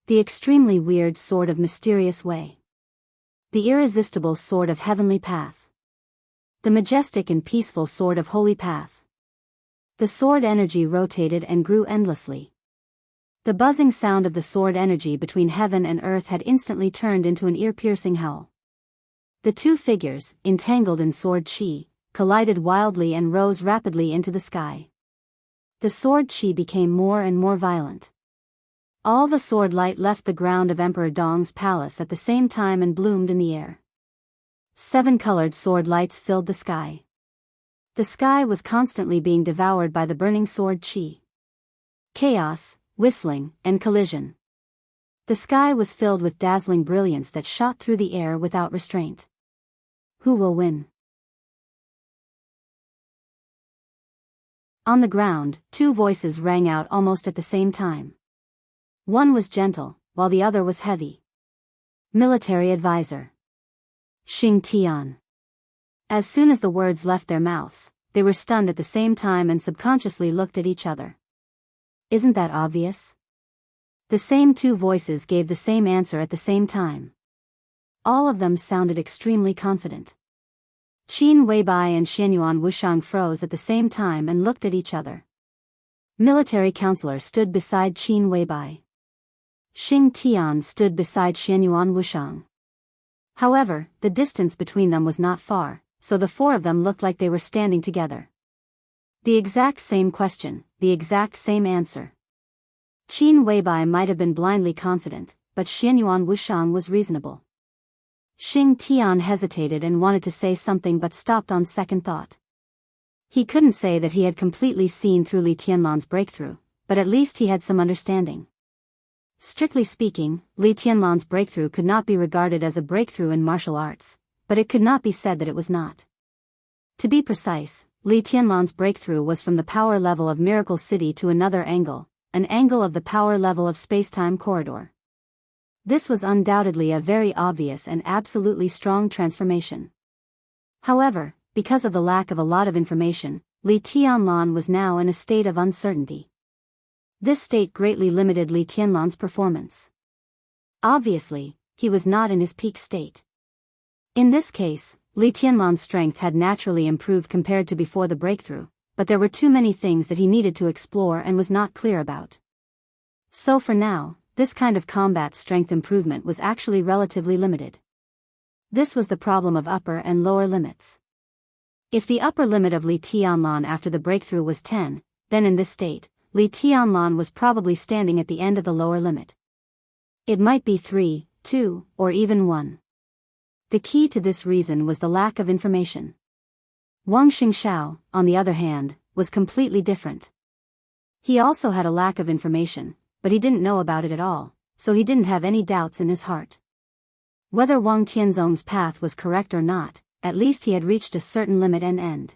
The extremely weird sword of Mysterious Way. The irresistible sword of Heavenly Path. The majestic and peaceful sword of Holy Path. The sword energy rotated and grew endlessly. The buzzing sound of the sword energy between heaven and earth had instantly turned into an ear-piercing howl. The two figures, entangled in sword chi, collided wildly and rose rapidly into the sky. The sword chi became more and more violent. All the sword light left the ground of Emperor Dong's palace at the same time and bloomed in the air. 7 colored sword lights filled the sky. The sky was constantly being devoured by the burning sword chi. Chaos, whistling, and collision. The sky was filled with dazzling brilliance that shot through the air without restraint. Who will win? On the ground, 2 voices rang out almost at the same time. One was gentle, while the other was heavy. Military advisor. Xing Tian. As soon as the words left their mouths, they were stunned at the same time and subconsciously looked at each other. Isn't that obvious? The same 2 voices gave the same answer at the same time. All of them sounded extremely confident. Qin Weibai and Xianyuan Wushang froze at the same time and looked at each other. Military counselor stood beside Qin Weibai. Xing Tian stood beside Xianyuan Wushang. However, the distance between them was not far, so the 4 of them looked like they were standing together. The exact same question, the exact same answer. Qin Weibai might have been blindly confident, but Xianyuan Wushang was reasonable. Xing Tian hesitated and wanted to say something but stopped on second thought. He couldn't say that he had completely seen through Li Tianlan's breakthrough, but at least he had some understanding. Strictly speaking, Li Tianlan's breakthrough could not be regarded as a breakthrough in martial arts, but it could not be said that it was not. To be precise, Li Tianlan's breakthrough was from the power level of Miracle City to another angle, an angle of the power level of Spacetime Corridor. This was undoubtedly a very obvious and absolutely strong transformation. However, because of the lack of a lot of information, Li Tianlan was now in a state of uncertainty. This state greatly limited Li Tianlan's performance. Obviously, he was not in his peak state. In this case, Li Tianlan's strength had naturally improved compared to before the breakthrough, but there were too many things that he needed to explore and was not clear about. So for now, this kind of combat strength improvement was actually relatively limited. This was the problem of upper and lower limits. If the upper limit of Li Tianlan after the breakthrough was 10, then in this state, Li Tianlan was probably standing at the end of the lower limit. It might be 3, 2, or even 1. The key to this reason was the lack of information. Wang Xingxiao, on the other hand, was completely different. He also had a lack of information, but he didn't know about it at all, so he didn't have any doubts in his heart. Whether Wang Tianzong's path was correct or not, at least he had reached a certain limit and end.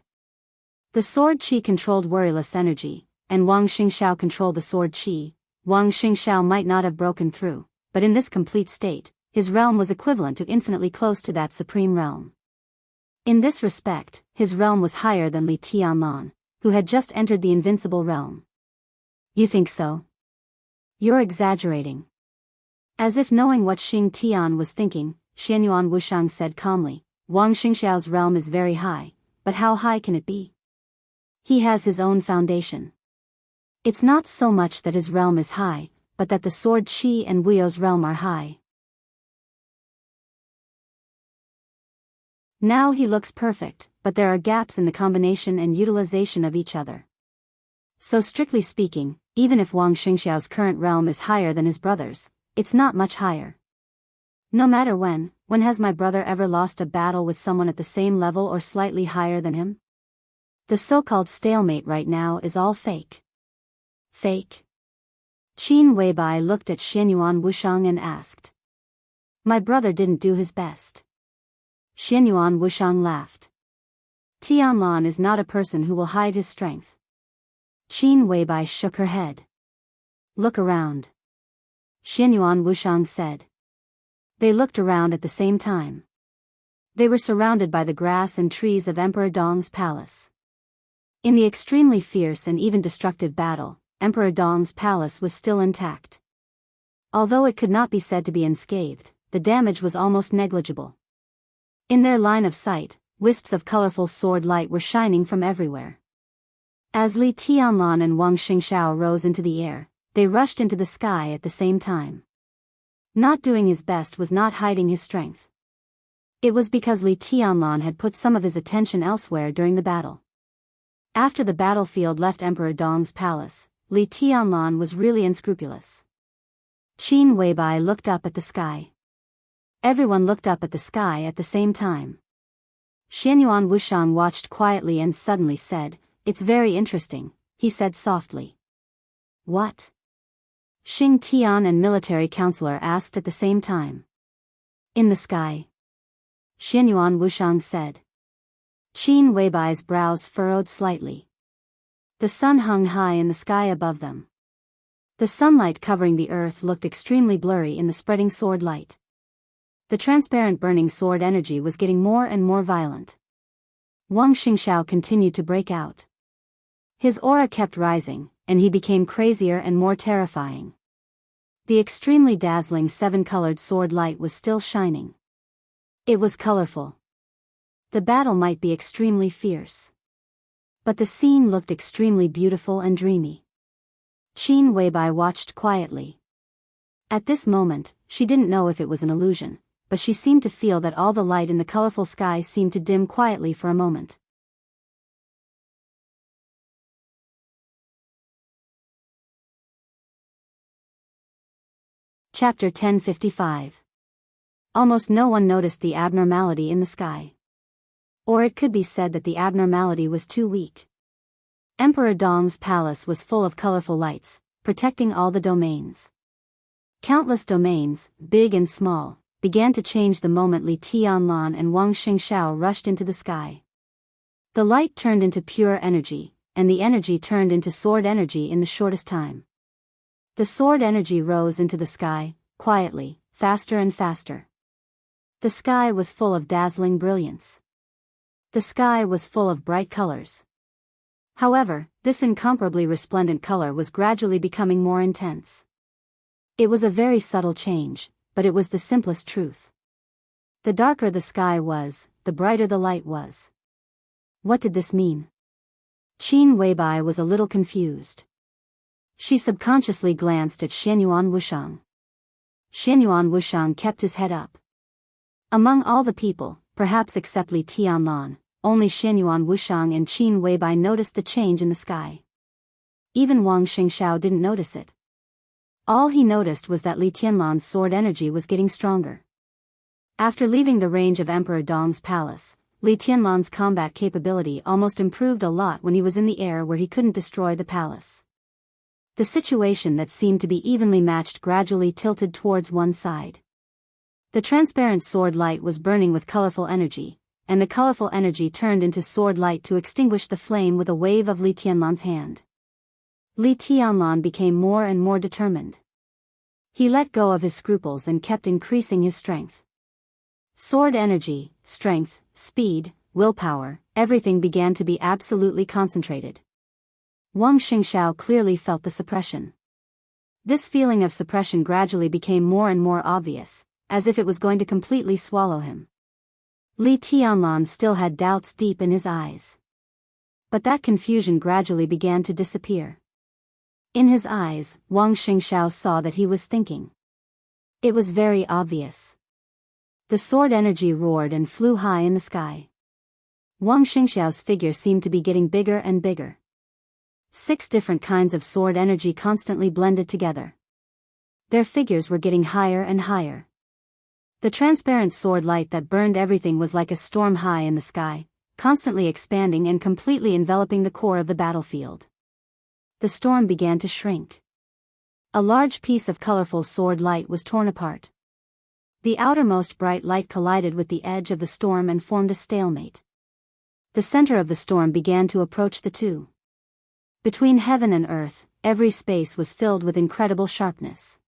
The sword qi controlled worryless energy, and Wang Xingxiao controlled the sword qi. Wang Xingxiao might not have broken through, but in this complete state, his realm was equivalent to infinitely close to that supreme realm. In this respect, his realm was higher than Li Tianlan, who had just entered the invincible realm. You think so? You're exaggerating. As if knowing what Xing Tian was thinking, Xianyuan Wushang said calmly, Wang Xingxiao's realm is very high, but how high can it be? He has his own foundation. It's not so much that his realm is high, but that the sword qi and Wuyo's realm are high. Now he looks perfect, but there are gaps in the combination and utilization of each other. So strictly speaking, even if Wang Xingxiao's current realm is higher than his brother's, it's not much higher. No matter when has my brother ever lost a battle with someone at the same level or slightly higher than him? The so-called stalemate right now is all fake. Fake? Qin Weibai looked at Xianyuan Wushang and asked. My brother didn't do his best. Xianyuan Wushang laughed. Tianlan is not a person who will hide his strength. Qin Weibai shook her head. Look around. Xianyuan Wushang said. They looked around at the same time. They were surrounded by the grass and trees of Emperor Dong's palace. In the extremely fierce and even destructive battle, Emperor Dong's palace was still intact. Although it could not be said to be unscathed, the damage was almost negligible. In their line of sight, wisps of colorful sword light were shining from everywhere. As Li Tianlan and Wang Xingxiao rose into the air, they rushed into the sky at the same time. Not doing his best was not hiding his strength. It was because Li Tianlan had put some of his attention elsewhere during the battle. After the battlefield left Emperor Dong's palace, Li Tianlan was really unscrupulous. Qin Weibai looked up at the sky. Everyone looked up at the sky at the same time. Xianyuan Wushang watched quietly and suddenly said, It's very interesting, he said softly. What? Xing Tian and military counselor asked at the same time. In the sky. Xianyuan Wushang said. Qin Weibai's brows furrowed slightly. The sun hung high in the sky above them. The sunlight covering the earth looked extremely blurry in the spreading sword light. The transparent burning sword energy was getting more and more violent. Wang Xingxiao continued to break out. His aura kept rising, and he became crazier and more terrifying. The extremely dazzling seven-colored sword light was still shining. It was colorful. The battle might be extremely fierce. But the scene looked extremely beautiful and dreamy. Qin Weibai watched quietly. At this moment, she didn't know if it was an illusion, but she seemed to feel that all the light in the colorful sky seemed to dim quietly for a moment. Chapter 1055. Almost no one noticed the abnormality in the sky. Or it could be said that the abnormality was too weak. Emperor Dong's palace was full of colorful lights, protecting all the domains. Countless domains, big and small, began to change the moment Li Tianlan and Wang Xingxiao rushed into the sky. The light turned into pure energy, and the energy turned into sword energy in the shortest time. The sword energy rose into the sky, quietly, faster and faster. The sky was full of dazzling brilliance. The sky was full of bright colors. However, this incomparably resplendent color was gradually becoming more intense. It was a very subtle change, but it was the simplest truth. The darker the sky was, the brighter the light was. What did this mean? Qin Weibai was a little confused. She subconsciously glanced at Xianyuan Wushang. Xianyuan Wushang kept his head up. Among all the people, perhaps except Li Tianlan, only Xianyuan Wushang and Qin Weibai noticed the change in the sky. Even Wang Xingxiao didn't notice it. All he noticed was that Li Tianlan's sword energy was getting stronger. After leaving the range of Emperor Dong's palace, Li Tianlan's combat capability almost improved a lot when he was in the air where he couldn't destroy the palace. The situation that seemed to be evenly matched gradually tilted towards one side. The transparent sword light was burning with colorful energy, and the colorful energy turned into sword light to extinguish the flame with a wave of Li Tianlan's hand. Li Tianlan became more and more determined. He let go of his scruples and kept increasing his strength. Sword energy, strength, speed, willpower, everything began to be absolutely concentrated. Wang Xingxiao clearly felt the suppression. This feeling of suppression gradually became more and more obvious, as if it was going to completely swallow him. Li Tianlan still had doubts deep in his eyes. But that confusion gradually began to disappear. In his eyes, Wang Xingxiao saw that he was thinking. It was very obvious. The sword energy roared and flew high in the sky. Wang Xingxiao's figure seemed to be getting bigger and bigger. 6 different kinds of sword energy constantly blended together. Their figures were getting higher and higher. The transparent sword light that burned everything was like a storm high in the sky, constantly expanding and completely enveloping the core of the battlefield. The storm began to shrink. A large piece of colorful sword light was torn apart. The outermost bright light collided with the edge of the storm and formed a stalemate. The center of the storm began to approach the two. Between heaven and earth, every space was filled with incredible sharpness.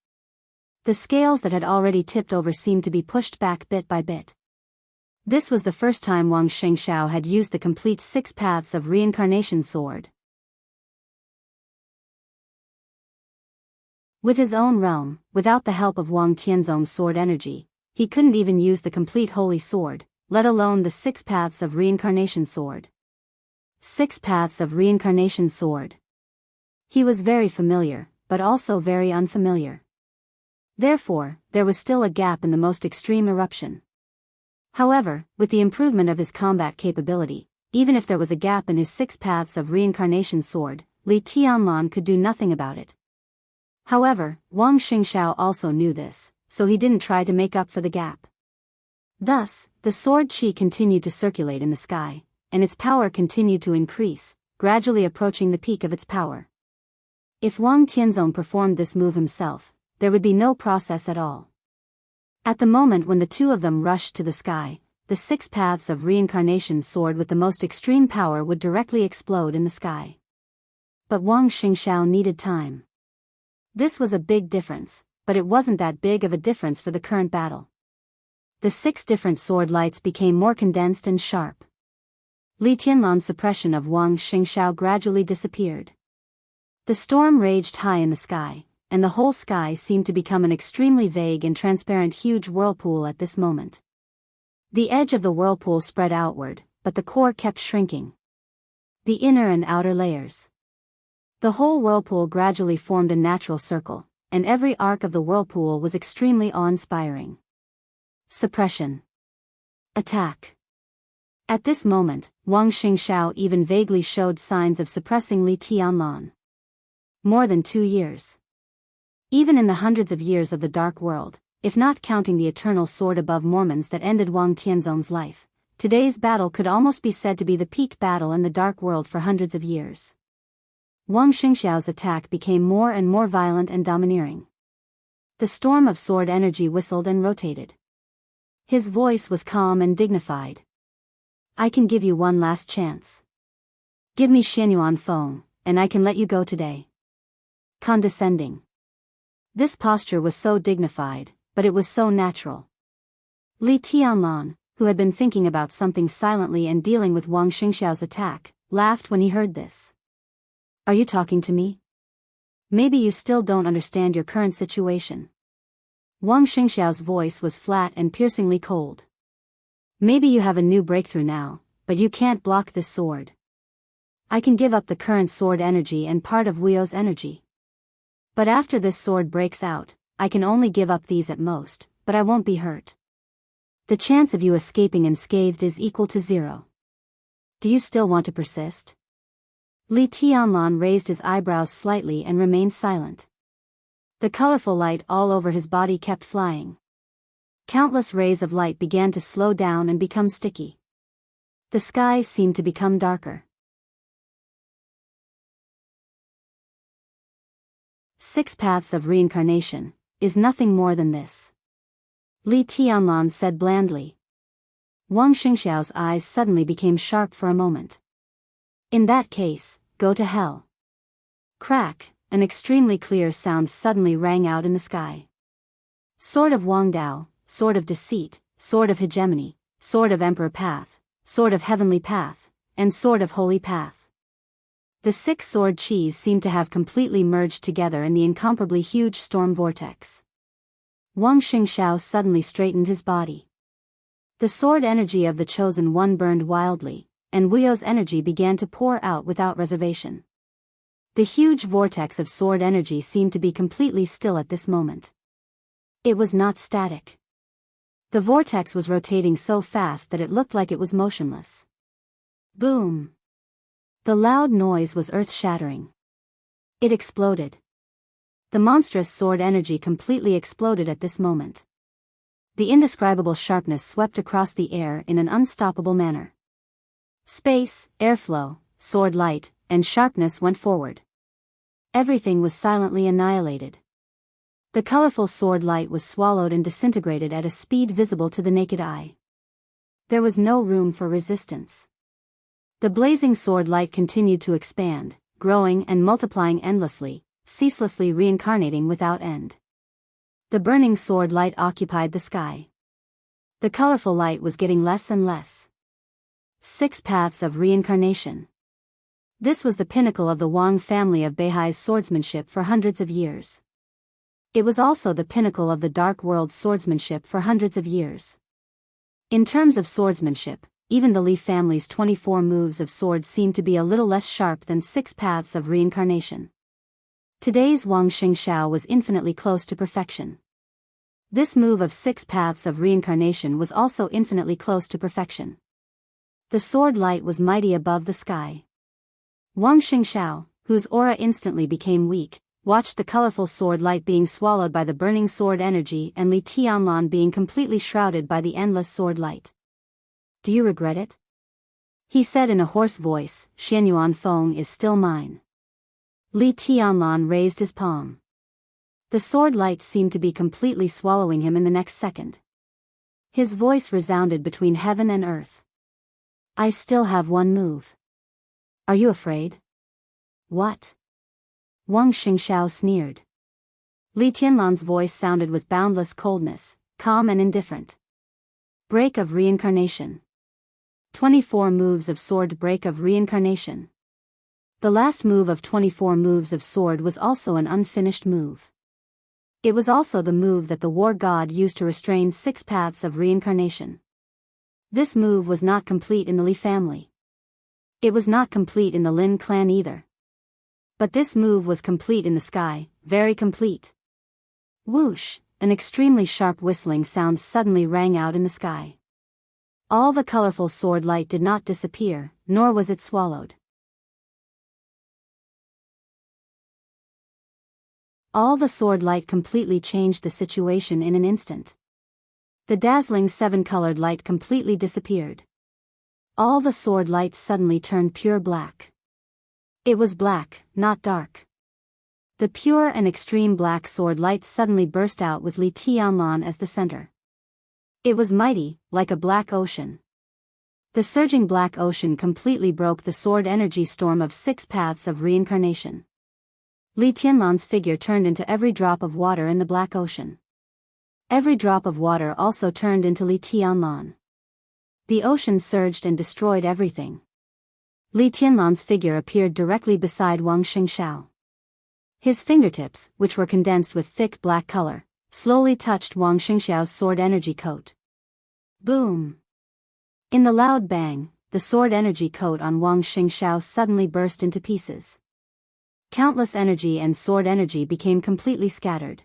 The scales that had already tipped over seemed to be pushed back bit by bit. This was the first time Wang Xingxiao had used the complete 6 paths of reincarnation sword. With his own realm, without the help of Wang Tianzong's sword energy, he couldn't even use the complete holy sword, let alone the 6 paths of reincarnation sword. 6 paths of reincarnation sword. He was very familiar, but also very unfamiliar. Therefore, there was still a gap in the most extreme eruption. However, with the improvement of his combat capability, even if there was a gap in his 6 paths of reincarnation sword, Li Tianlan could do nothing about it. However, Wang Xingxiao also knew this, so he didn't try to make up for the gap. Thus, the sword qi continued to circulate in the sky, and its power continued to increase, gradually approaching the peak of its power. If Wang Tianzong performed this move himself, there would be no process at all. At the moment when the two of them rushed to the sky, the 6 paths of reincarnation sword with the most extreme power would directly explode in the sky. But Wang Xingxiao needed time. This was a big difference, but it wasn't that big of a difference for the current battle. The 6 different sword lights became more condensed and sharp. Li Tianlan's suppression of Wang Xingxiao gradually disappeared. The storm raged high in the sky, and the whole sky seemed to become an extremely vague and transparent huge whirlpool at this moment. The edge of the whirlpool spread outward, but the core kept shrinking. The inner and outer layers. The whole whirlpool gradually formed a natural circle, and every arc of the whirlpool was extremely awe-inspiring. Suppression. Attack. At this moment, Wang Xingxiao even vaguely showed signs of suppressing Li Tianlan. More than 2 years. Even in the hundreds of years of the Dark World, if not counting the eternal sword above Mormons that ended Wang Tianzong's life, today's battle could almost be said to be the peak battle in the Dark World for hundreds of years. Wang Xingxiao's attack became more and more violent and domineering. The storm of sword energy whistled and rotated. His voice was calm and dignified. I can give you one last chance. Give me Xianyuan Feng, and I can let you go today. Condescending. This posture was so dignified, but it was so natural. Li Tianlan, who had been thinking about something silently and dealing with Wang Xingxiao's attack, laughed when he heard this. Are you talking to me? Maybe you still don't understand your current situation. Wang Xingxiao's voice was flat and piercingly cold. Maybe you have a new breakthrough now, but you can't block this sword. I can give up the current sword energy and part of Wuyo's energy. But after this sword breaks out, I can only give up these at most, but I won't be hurt. The chance of you escaping unscathed is equal to 0. Do you still want to persist? Li Tianlan raised his eyebrows slightly and remained silent. The colorful light all over his body kept flying. Countless rays of light began to slow down and become sticky. The sky seemed to become darker. 6 paths of reincarnation is nothing more than this. Li Tianlan said blandly. Wang Xingxiao's eyes suddenly became sharp for a moment. In that case, go to hell. Crack, an extremely clear sound suddenly rang out in the sky. Sword of Wang Dao, sword of deceit, sword of hegemony, sword of emperor path, sword of heavenly path, and sword of holy path. The six-sword cheese seemed to have completely merged together in the incomparably huge storm vortex. Wang Xingxiao suddenly straightened his body. The sword energy of the Chosen One burned wildly, and Wuyo's energy began to pour out without reservation. The huge vortex of sword energy seemed to be completely still at this moment. It was not static. The vortex was rotating so fast that it looked like it was motionless. Boom! The loud noise was earth-shattering. It exploded. The monstrous sword energy completely exploded at this moment. The indescribable sharpness swept across the air in an unstoppable manner. Space, airflow, sword light, and sharpness went forward. Everything was silently annihilated. The colorful sword light was swallowed and disintegrated at a speed visible to the naked eye. There was no room for resistance. The blazing sword light continued to expand, growing and multiplying endlessly, ceaselessly reincarnating without end. The burning sword light occupied the sky. The colorful light was getting less and less. 6 paths of reincarnation. This was the pinnacle of the Wang family of Beihai's swordsmanship for hundreds of years. It was also the pinnacle of the Dark World's swordsmanship for hundreds of years. In terms of swordsmanship, even the Li family's 24 moves of sword seemed to be a little less sharp than 6 paths of reincarnation. Today's Wang Xingxiao was infinitely close to perfection. This move of 6 paths of reincarnation was also infinitely close to perfection. The sword light was mighty above the sky. Wang Xingxiao, whose aura instantly became weak, watched the colorful sword light being swallowed by the burning sword energy and Li Tianlan being completely shrouded by the endless sword light. Do you regret it? He said in a hoarse voice, Xianyuan Feng is still mine. Li Tianlan raised his palm. The sword light seemed to be completely swallowing him in the next second. His voice resounded between heaven and earth. I still have one move. Are you afraid? What? Wang Xingxiao sneered. Li Tianlan's voice sounded with boundless coldness, calm and indifferent. Break of reincarnation. 24 moves of sword break of reincarnation. The last move of 24 moves of sword was also an unfinished move. It was also the move that the war god used to restrain 6 paths of reincarnation. This move was not complete in the Li family. It was not complete in the Lin clan either. But this move was complete in the sky, very complete. Whoosh, an extremely sharp whistling sound suddenly rang out in the sky. All the colorful sword light did not disappear, nor was it swallowed. All the sword light completely changed the situation in an instant. The dazzling 7-colored light completely disappeared. All the sword light suddenly turned pure black. It was black, not dark. The pure and extreme black sword light suddenly burst out with Li Tianlan as the center. It was mighty, like a black ocean. The surging black ocean completely broke the sword energy storm of 6 paths of reincarnation. Li Tianlan's figure turned into every drop of water in the black ocean. Every drop of water also turned into Li Tianlan. The ocean surged and destroyed everything. Li Tianlan's figure appeared directly beside Wang Xingxiao. His fingertips, which were condensed with thick black color, slowly touched Wang Xingxiao's sword energy coat. Boom! In the loud bang, the sword energy coat on Wang Xingxiao suddenly burst into pieces. Countless energy and sword energy became completely scattered.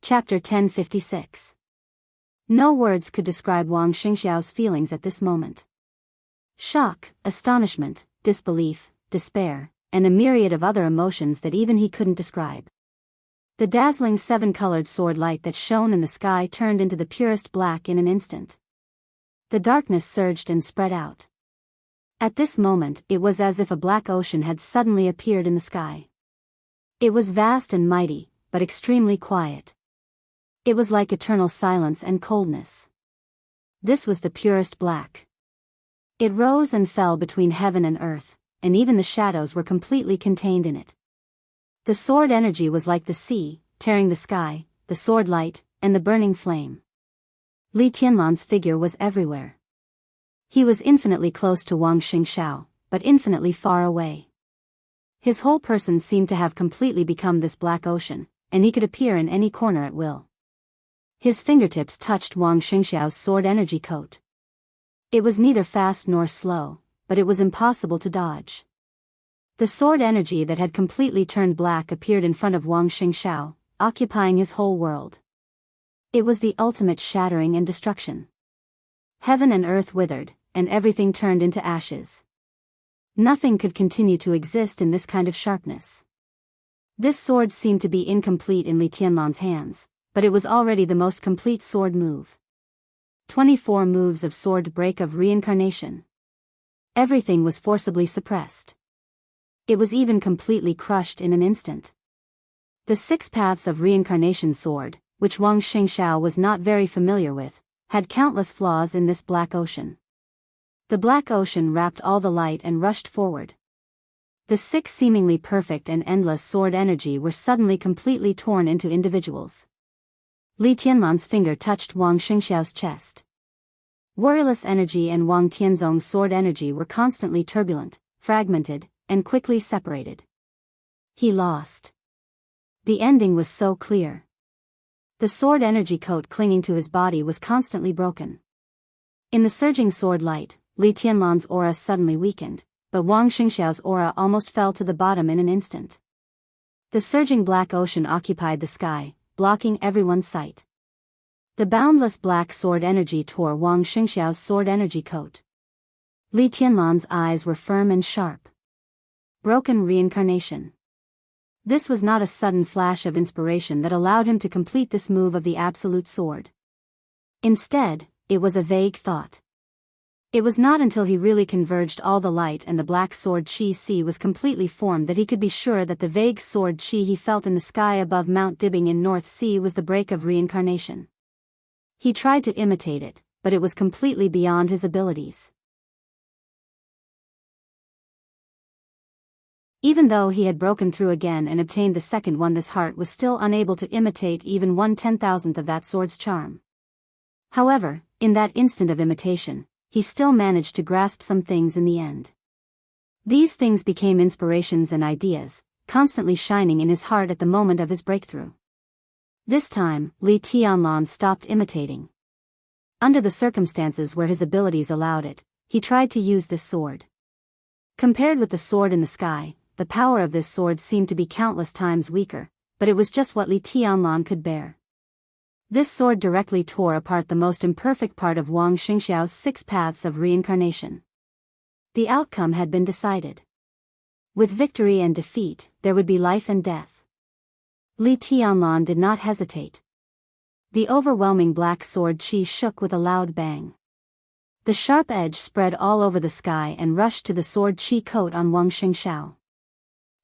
Chapter 1056. No words could describe Wang Xingxiao's feelings at this moment. Shock, astonishment, disbelief, despair, and a myriad of other emotions that even he couldn't describe. The dazzling 7-colored sword light that shone in the sky turned into the purest black in an instant. The darkness surged and spread out. At this moment, it was as if a black ocean had suddenly appeared in the sky. It was vast and mighty, but extremely quiet. It was like eternal silence and coldness. This was the purest black. It rose and fell between heaven and earth, and even the shadows were completely contained in it. The sword energy was like the sea, tearing the sky, the sword light, and the burning flame. Li Tianlan's figure was everywhere. He was infinitely close to Wang Xingxiao, but infinitely far away. His whole person seemed to have completely become this black ocean, and he could appear in any corner at will. His fingertips touched Wang Xingxiao's sword energy coat. It was neither fast nor slow, but it was impossible to dodge. The sword energy that had completely turned black appeared in front of Wang Xingxiao, occupying his whole world. It was the ultimate shattering and destruction. Heaven and earth withered, and everything turned into ashes. Nothing could continue to exist in this kind of sharpness. This sword seemed to be incomplete in Li Tianlan's hands, but it was already the most complete sword move. 24 moves of sword break of reincarnation. Everything was forcibly suppressed. It was even completely crushed in an instant. The 6 paths of reincarnation sword, which Wang Xingxiao was not very familiar with, had countless flaws in this black ocean. The black ocean wrapped all the light and rushed forward. The 6 seemingly perfect and endless sword energy were suddenly completely torn into individuals. Li Tianlan's finger touched Wang Xingxiao's chest. Worryless energy and Wang Tianzong's sword energy were constantly turbulent, fragmented, and quickly separated. He lost. The ending was so clear. The sword energy coat clinging to his body was constantly broken. In the surging sword light, Li Tianlan's aura suddenly weakened, but Wang Xingxiao's aura almost fell to the bottom in an instant. The surging black ocean occupied the sky, blocking everyone's sight. The boundless black sword energy tore Wang Xingxiao's sword energy coat. Li Tianlan's eyes were firm and sharp. Broken reincarnation. This was not a sudden flash of inspiration that allowed him to complete this move of the absolute sword. Instead, it was a vague thought. It was not until he really converged all the light and the black sword chi was completely formed that he could be sure that the vague sword chi he felt in the sky above Mount Dibbing in North Sea was the break of reincarnation. He tried to imitate it, but it was completely beyond his abilities. Even though he had broken through again and obtained the second one, this heart was still unable to imitate even 1/10,000th of that sword's charm. However, in that instant of imitation, he still managed to grasp some things in the end. These things became inspirations and ideas, constantly shining in his heart at the moment of his breakthrough. This time, Li Tianlan stopped imitating. Under the circumstances where his abilities allowed it, he tried to use this sword. Compared with the sword in the sky, the power of this sword seemed to be countless times weaker, but it was just what Li Tianlan could bear. This sword directly tore apart the most imperfect part of Wang Xingxiao's 6 paths of reincarnation. The outcome had been decided. With victory and defeat, there would be life and death. Li Tianlan did not hesitate. The overwhelming black sword chi shook with a loud bang. The sharp edge spread all over the sky and rushed to the sword chi coat on Wang Xingxiao.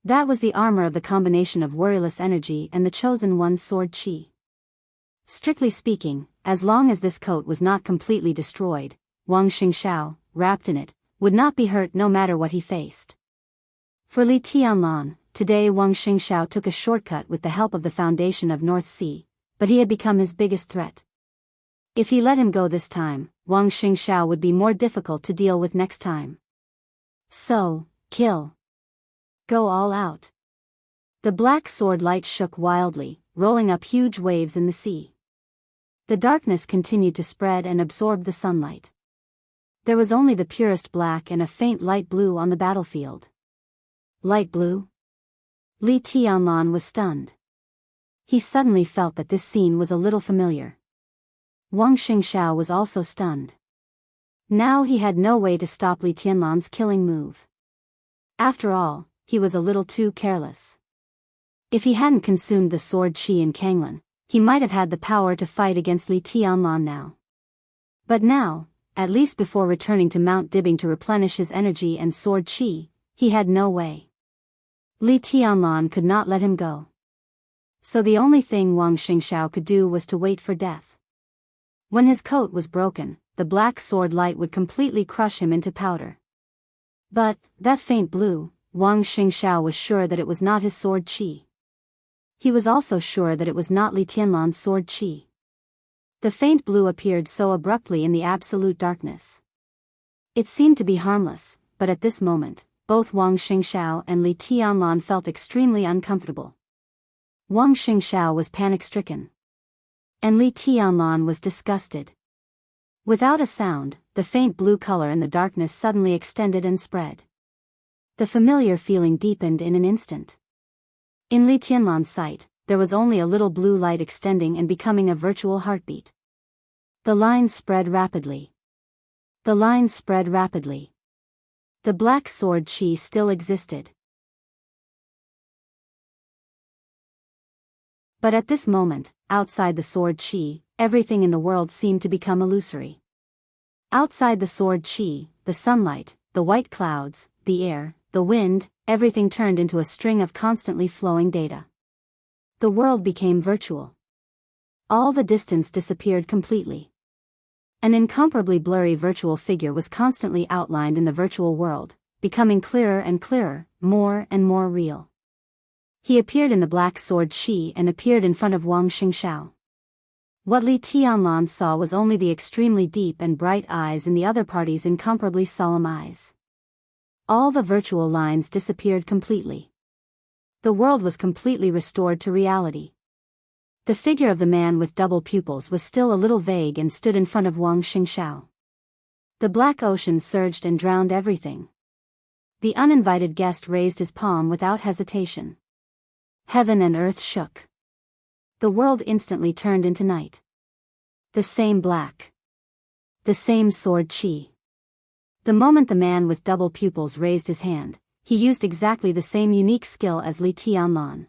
That was the armor of the combination of worryless energy and the chosen one's sword chi. Strictly speaking, as long as this coat was not completely destroyed, Wang Xingxiao, wrapped in it, would not be hurt no matter what he faced. For Li Tianlan, today Wang Xingxiao took a shortcut with the help of the foundation of North Sea, but he had become his biggest threat. If he let him go this time, Wang Xingxiao would be more difficult to deal with next time. So, kill. Go all out. The black sword light shook wildly, rolling up huge waves in the sea. The darkness continued to spread and absorb the sunlight. There was only the purest black and a faint light blue on the battlefield. Light blue? Li Tianlan was stunned. He suddenly felt that this scene was a little familiar. Wang Xingxiao was also stunned. Now he had no way to stop Li Tianlan's killing move. After all, he was a little too careless. If he hadn't consumed the sword chi in Kanglan, he might have had the power to fight against Li Tianlan now. But now, at least before returning to Mount Dibbing to replenish his energy and sword chi, he had no way. Li Tianlan could not let him go. So the only thing Wang Xingxiao could do was to wait for death. When his coat was broken, the black sword light would completely crush him into powder. But, that faint blue, Wang Xingxiao was sure that it was not his sword chi. He was also sure that it was not Li Tianlan's sword chi. The faint blue appeared so abruptly in the absolute darkness. It seemed to be harmless, but at this moment, both Wang Xingxiao and Li Tianlan felt extremely uncomfortable. Wang Xingxiao was panic-stricken. And Li Tianlan was disgusted. Without a sound, the faint blue color in the darkness suddenly extended and spread. The familiar feeling deepened in an instant. In Li Tianlan's sight, there was only a little blue light extending and becoming a virtual heartbeat. The lines spread rapidly. The lines spread rapidly. The black sword chi still existed. But at this moment, outside the sword chi, everything in the world seemed to become illusory. Outside the sword chi, the sunlight, the white clouds, the air, the wind, everything turned into a string of constantly flowing data. The world became virtual. All the distance disappeared completely. An incomparably blurry virtual figure was constantly outlined in the virtual world, becoming clearer and clearer, more and more real. He appeared in the black sword chi and appeared in front of Wang Xingxiao. What Li Tianlan saw was only the extremely deep and bright eyes in the other party's incomparably solemn eyes. All the virtual lines disappeared completely. The world was completely restored to reality. The figure of the man with double pupils was still a little vague and stood in front of Wang Xingxiao. The black ocean surged and drowned everything. The uninvited guest raised his palm without hesitation. Heaven and earth shook. The world instantly turned into night. The same black. The same sword chi. The moment the man with double pupils raised his hand, he used exactly the same unique skill as Li Tianlan.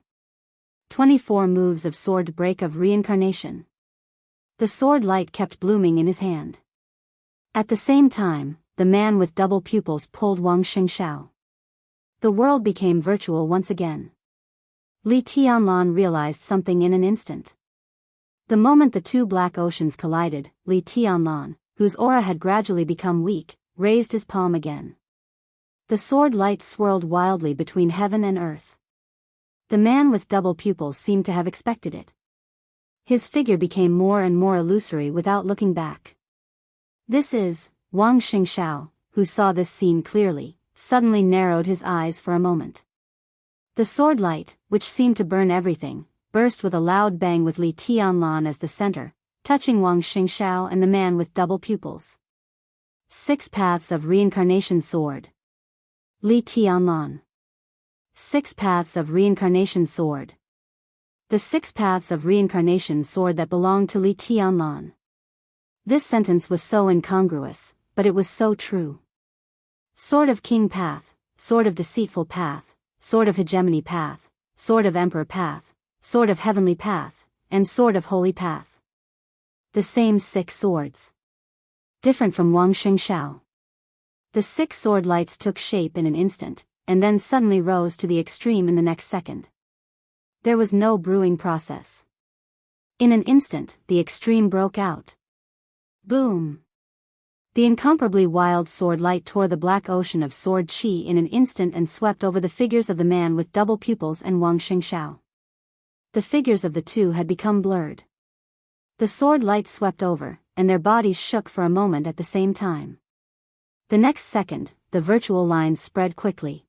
24 moves of sword break of reincarnation. The sword light kept blooming in his hand. At the same time, the man with double pupils pulled Wang Xingxiao. The world became virtual once again. Li Tianlan realized something in an instant. The moment the two black oceans collided, Li Tianlan, whose aura had gradually become weak, raised his palm again. The sword light swirled wildly between heaven and earth. The man with double pupils seemed to have expected it. His figure became more and more illusory without looking back. This is, Wang Xingxiao, who saw this scene clearly, suddenly narrowed his eyes for a moment. The sword light, which seemed to burn everything, burst with a loud bang with Li Tianlan as the center, touching Wang Xingxiao and the man with double pupils. 6 Paths of Reincarnation Sword. Li Tianlan. 6 Paths of Reincarnation Sword. The 6 Paths of Reincarnation Sword that belonged to Li Tianlan. This sentence was so incongruous, but it was so true. Sword of King Path, Sword of Deceitful Path, Sword of Hegemony Path, Sword of Emperor Path, Sword of Heavenly Path, and Sword of Holy Path. The same 6 swords. Different from Wang Xingxiao. The 6 sword lights took shape in an instant, and then suddenly rose to the extreme in the next second. There was no brewing process. In an instant, the extreme broke out. Boom! The incomparably wild sword light tore the black ocean of sword chi in an instant and swept over the figures of the man with double pupils and Wang Xingxiao. The figures of the two had become blurred. The sword light swept over, and their bodies shook for a moment at the same time. The next second, the virtual lines spread quickly.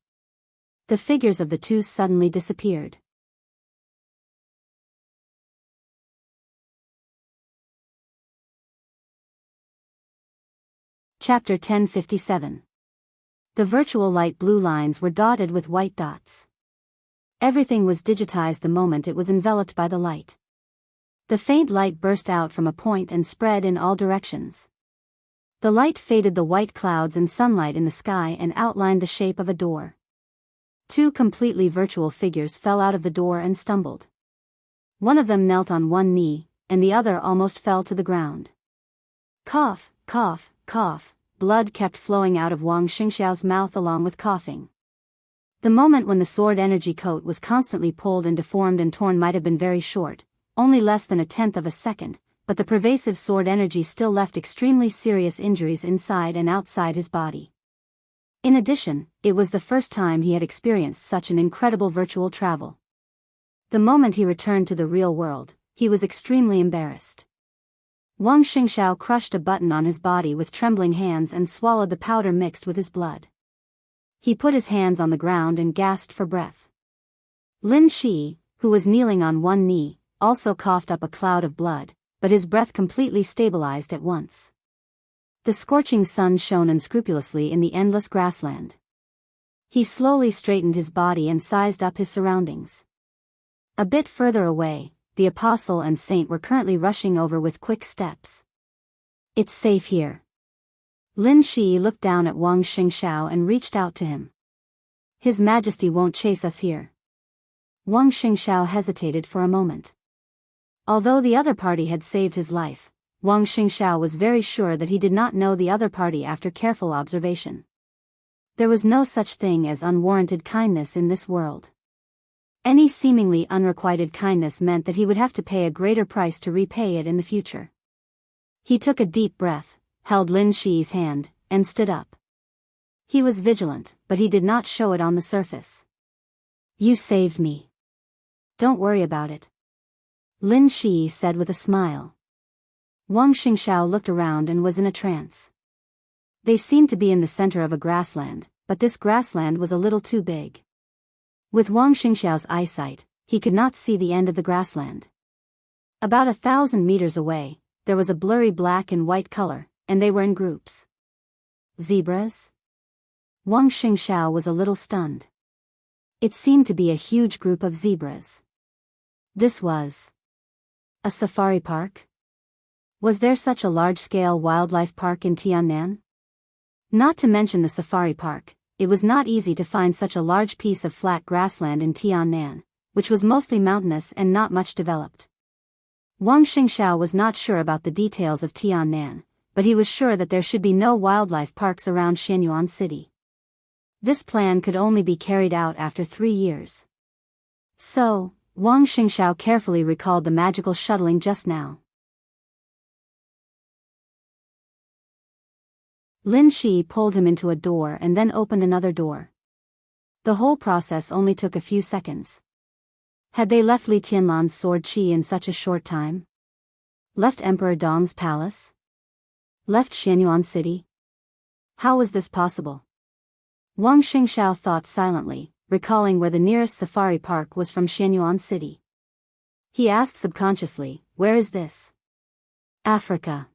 The figures of the two suddenly disappeared. Chapter 1057. The virtual light blue lines were dotted with white dots. Everything was digitized the moment it was enveloped by the light. The faint light burst out from a point and spread in all directions. The light faded the white clouds and sunlight in the sky and outlined the shape of a door. 2 completely virtual figures fell out of the door and stumbled. One of them knelt on one knee, and the other almost fell to the ground. Cough, cough, cough, blood kept flowing out of Wang Xingxiao's mouth along with coughing. The moment when the sword energy coat was constantly pulled and deformed and torn might have been very short, only less than a tenth of a second, but the pervasive sword energy still left extremely serious injuries inside and outside his body. In addition, it was the first time he had experienced such an incredible virtual travel. The moment he returned to the real world, he was extremely embarrassed. Wang Xingxiao crushed a button on his body with trembling hands and swallowed the powder mixed with his blood. He put his hands on the ground and gasped for breath. Lin Shi, who was kneeling on one knee, also coughed up a cloud of blood, but his breath completely stabilized at once. The scorching sun shone unscrupulously in the endless grassland. He slowly straightened his body and sized up his surroundings. A bit further away, the apostle and saint were currently rushing over with quick steps. It's safe here. Lin Shi looked down at Wang Xingxiao and reached out to him. His Majesty won't chase us here. Wang Xingxiao hesitated for a moment. Although the other party had saved his life, Wang Xingxiao was very sure that he did not know the other party after careful observation. There was no such thing as unwarranted kindness in this world. Any seemingly unrequited kindness meant that he would have to pay a greater price to repay it in the future. He took a deep breath, held Lin Shi's hand, and stood up. He was vigilant, but he did not show it on the surface. You saved me. Don't worry about it. Lin Shi said with a smile. Wang Xingxiao looked around and was in a trance. They seemed to be in the center of a grassland, but this grassland was a little too big. With Wang Xingxiao's eyesight, he could not see the end of the grassland. About 1,000 meters away, there was a blurry black and white color, and they were in groups. Zebras? Wang Xingxiao was a little stunned. It seemed to be a huge group of zebras. This was a safari park? Was there such a large-scale wildlife park in Tiannan? Not to mention the safari park, it was not easy to find such a large piece of flat grassland in Tiannan, which was mostly mountainous and not much developed. Wang Xingxiao was not sure about the details of Tiannan, but he was sure that there should be no wildlife parks around Xianyuan City. This plan could only be carried out after 3 years. So, Wang Xingxiao carefully recalled the magical shuttling just now. Lin Shi pulled him into a door and then opened another door. The whole process only took a few seconds. Had they left Li Tianlan's sword Qi in such a short time? Left Emperor Dong's palace? Left Xianyuan City? How was this possible? Wang Xingxiao thought silently, recalling where the nearest safari park was from Xianyuan City. He asked subconsciously, where is this? Africa.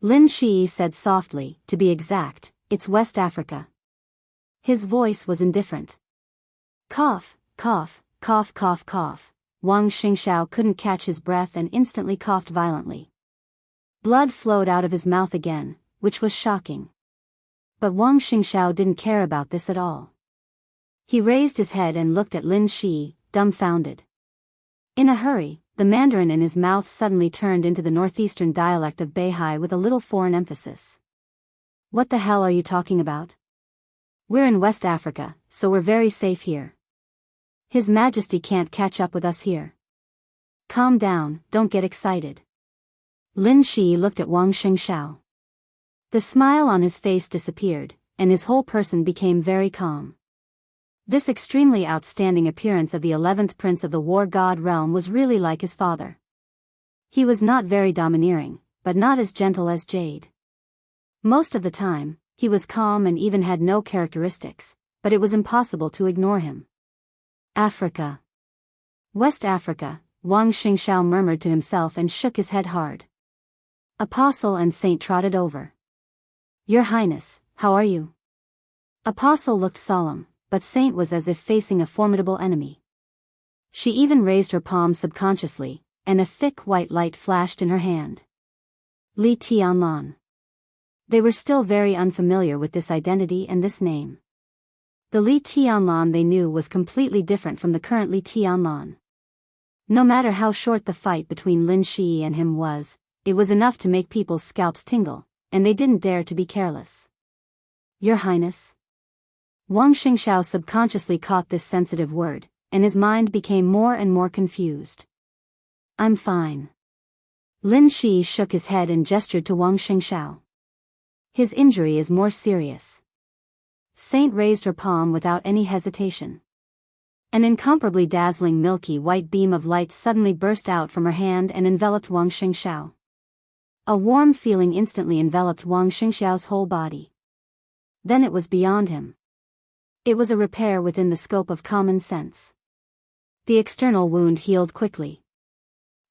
Lin Shi said softly, to be exact, it's West Africa. His voice was indifferent. Cough, cough, cough, cough, cough. Wang Xingxiao couldn't catch his breath and instantly coughed violently. Blood flowed out of his mouth again, which was shocking. But Wang Xingxiao didn't care about this at all. He raised his head and looked at Lin Shi, dumbfounded. In a hurry, the Mandarin in his mouth suddenly turned into the northeastern dialect of Beihai with a little foreign emphasis. What the hell are you talking about? We're in West Africa, so we're very safe here. His Majesty can't catch up with us here. Calm down, don't get excited. Lin Shi looked at Wang Xingxiao. The smile on his face disappeared, and his whole person became very calm. This extremely outstanding appearance of the 11th prince of the war god realm was really like his father. He was not very domineering, but not as gentle as Jade. Most of the time, he was calm and even had no characteristics, but it was impossible to ignore him. Africa. West Africa, Wang Xingxiao murmured to himself and shook his head hard. Apostle and Saint trotted over. Your Highness, how are you? Apostle looked solemn, but Saint was as if facing a formidable enemy. She even raised her palm subconsciously, and a thick white light flashed in her hand. Li Tianlan. They were still very unfamiliar with this identity and this name. The Li Tianlan they knew was completely different from the current Li Tianlan. No matter how short the fight between Lin Shi and him was, it was enough to make people's scalps tingle, and they didn't dare to be careless. Your Highness? Wang Xingxiao subconsciously caught this sensitive word, and his mind became more and more confused. I'm fine. Lin Shi shook his head and gestured to Wang Xingxiao. His injury is more serious. Saint raised her palm without any hesitation. An incomparably dazzling milky white beam of light suddenly burst out from her hand and enveloped Wang Xingxiao. A warm feeling instantly enveloped Wang Xingxiao's whole body. Then it was beyond him. It was a repair within the scope of common sense. The external wound healed quickly.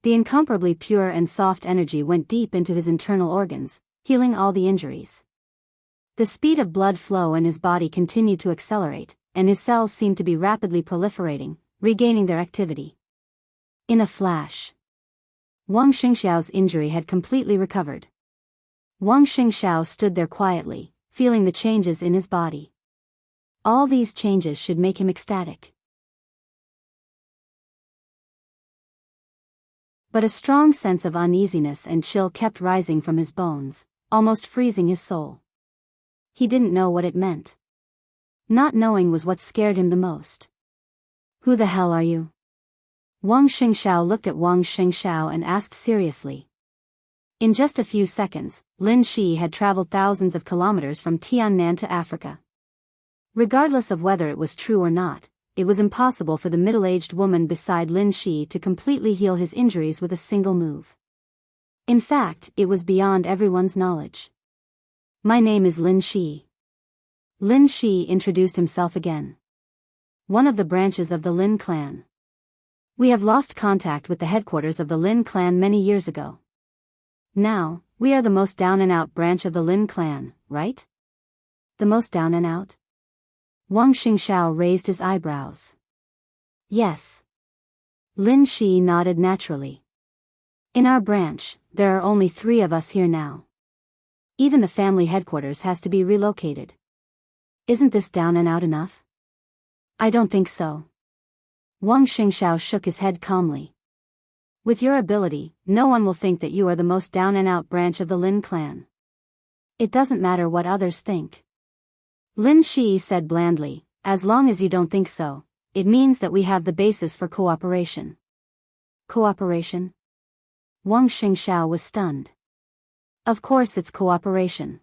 The incomparably pure and soft energy went deep into his internal organs, healing all the injuries. The speed of blood flow in his body continued to accelerate, and his cells seemed to be rapidly proliferating, regaining their activity. In a flash, Wang Xingxiao's injury had completely recovered. Wang Xingxiao stood there quietly, feeling the changes in his body. All these changes should make him ecstatic. But a strong sense of uneasiness and chill kept rising from his bones, almost freezing his soul. He didn't know what it meant. Not knowing was what scared him the most. Who the hell are you? Wang Xingxiao looked at Wang Xingxiao and asked seriously. In just a few seconds, Lin Shi had traveled thousands of kilometers from Tiannan to Africa. Regardless of whether it was true or not, it was impossible for the middle-aged woman beside Lin Shi to completely heal his injuries with a single move. In fact, it was beyond everyone's knowledge. My name is Lin Shi. Lin Shi introduced himself again. One of the branches of the Lin clan. We have lost contact with the headquarters of the Lin clan many years ago. Now, we are the most down-and-out branch of the Lin clan, right? The most down-and-out? Wang Xingxiao raised his eyebrows. Yes. Lin Shi nodded naturally. In our branch, there are only 3 of us here now. Even the family headquarters has to be relocated. Isn't this down and out enough? I don't think so. Wang Xingxiao shook his head calmly. With your ability, no one will think that you are the most down and out branch of the Lin clan. It doesn't matter what others think. Lin Shi said blandly, as long as you don't think so, it means that we have the basis for cooperation. Cooperation? Wang Xingxiao was stunned. Of course it's cooperation.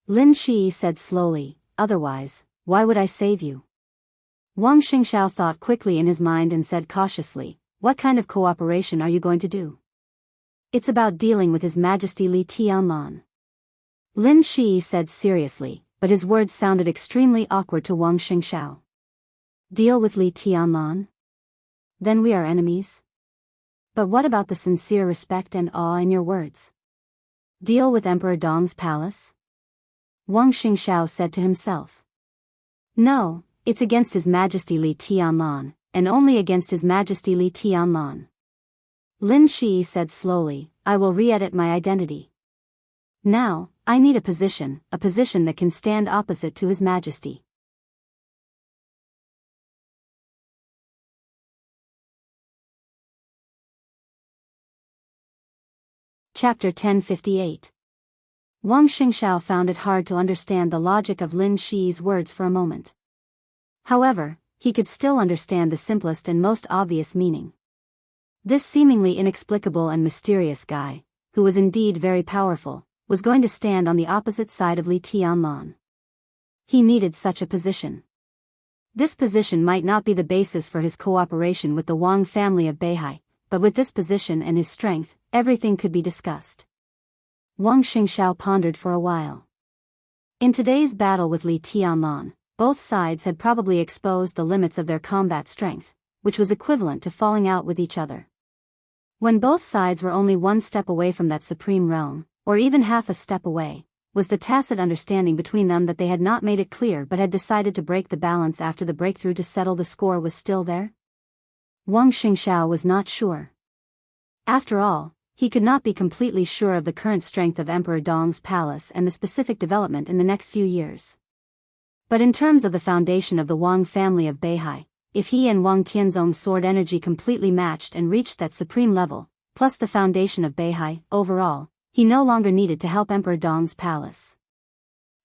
Lin Shi said slowly, otherwise, why would I save you? Wang Xingxiao thought quickly in his mind and said cautiously, what kind of cooperation are you going to do? It's about dealing with His Majesty Li Tianlan. Lin Shi said seriously, but his words sounded extremely awkward to Wang Xingxiao. Deal with Li Tianlan? Then we are enemies? But what about the sincere respect and awe in your words? Deal with Emperor Dong's palace? Wang Xingxiao said to himself. No, it's against His Majesty Li Tianlan, and only against His Majesty Li Tianlan. Lin Shi said slowly, I will re-edit my identity. Now, I need a position that can stand opposite to His Majesty. Chapter 1058. Wang Xingxiao found it hard to understand the logic of Lin Shi's words for a moment. However, he could still understand the simplest and most obvious meaning. This seemingly inexplicable and mysterious guy, who was indeed very powerful, was going to stand on the opposite side of Li Tianlan. He needed such a position. This position might not be the basis for his cooperation with the Wang family of Beihai, but with this position and his strength, everything could be discussed. Wang Xingxiao pondered for a while. In today's battle with Li Tianlan, both sides had probably exposed the limits of their combat strength, which was equivalent to falling out with each other. When both sides were only one step away from that supreme realm, or even half a step away, was the tacit understanding between them that they had not made it clear but had decided to break the balance after the breakthrough to settle the score was still there? Wang Xingxiao was not sure. After all, he could not be completely sure of the current strength of Emperor Dong's palace and the specific development in the next few years. But in terms of the foundation of the Wang family of Beihai, if he and Wang Tianzong's sword energy completely matched and reached that supreme level, plus the foundation of Beihai, overall, He no longer needed to help Emperor Dong's palace.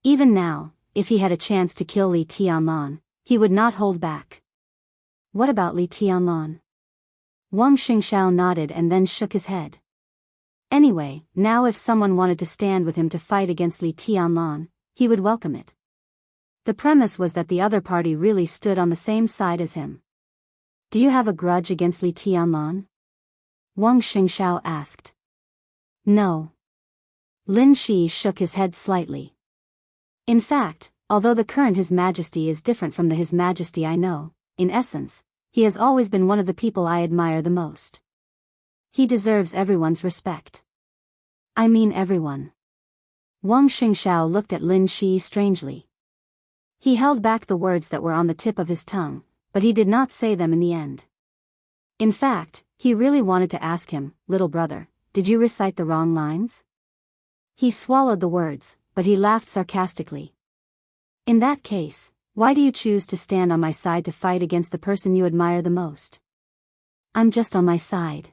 Even now, if he had a chance to kill Li Tianlan, he would not hold back. What about Li Tianlan? Wang Xingxiao nodded and then shook his head. Anyway, now if someone wanted to stand with him to fight against Li Tianlan, he would welcome it. The premise was that the other party really stood on the same side as him. Do you have a grudge against Li Tianlan? Wang Xingxiao asked. No. Lin Shi shook his head slightly. In fact, although the current His Majesty is different from the His Majesty I know, in essence, he has always been one of the people I admire the most. He deserves everyone's respect. I mean everyone. Wang Xingxiao looked at Lin Shi strangely. He held back the words that were on the tip of his tongue, but he did not say them in the end. In fact, he really wanted to ask him, little brother, did you recite the wrong lines? He swallowed the words, but he laughed sarcastically. In that case, why do you choose to stand on my side to fight against the person you admire the most? I'm just on my side.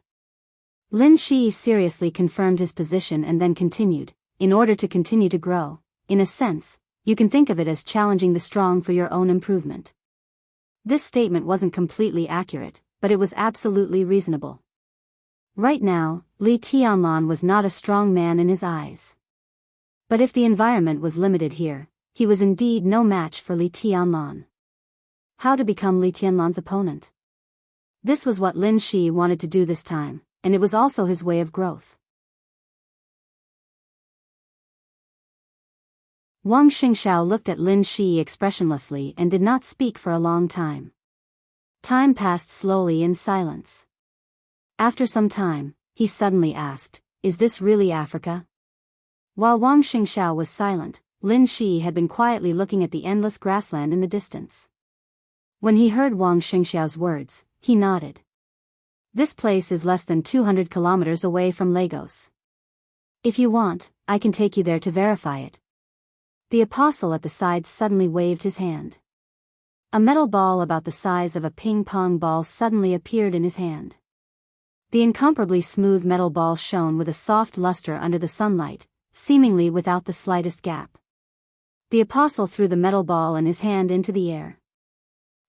Lin Shi seriously confirmed his position and then continued, in order to continue to grow, in a sense, you can think of it as challenging the strong for your own improvement. This statement wasn't completely accurate, but it was absolutely reasonable. Right now, Li Tianlan was not a strong man in his eyes. But if the environment was limited here, he was indeed no match for Li Tianlan. How to become Li Tianlan's opponent? This was what Lin Shi wanted to do this time, and it was also his way of growth. Wang Xingxiao looked at Lin Shi expressionlessly and did not speak for a long time. Time passed slowly in silence. After some time, he suddenly asked, "Is this really Africa?" While Wang Xingxiao was silent, Lin Shi had been quietly looking at the endless grassland in the distance. When he heard Wang Xingxiao's words, he nodded. This place is less than 200 kilometers away from Lagos. If you want, I can take you there to verify it. The apostle at the side suddenly waved his hand. A metal ball about the size of a ping-pong ball suddenly appeared in his hand. The incomparably smooth metal ball shone with a soft luster under the sunlight, seemingly without the slightest gap. The apostle threw the metal ball in his hand into the air.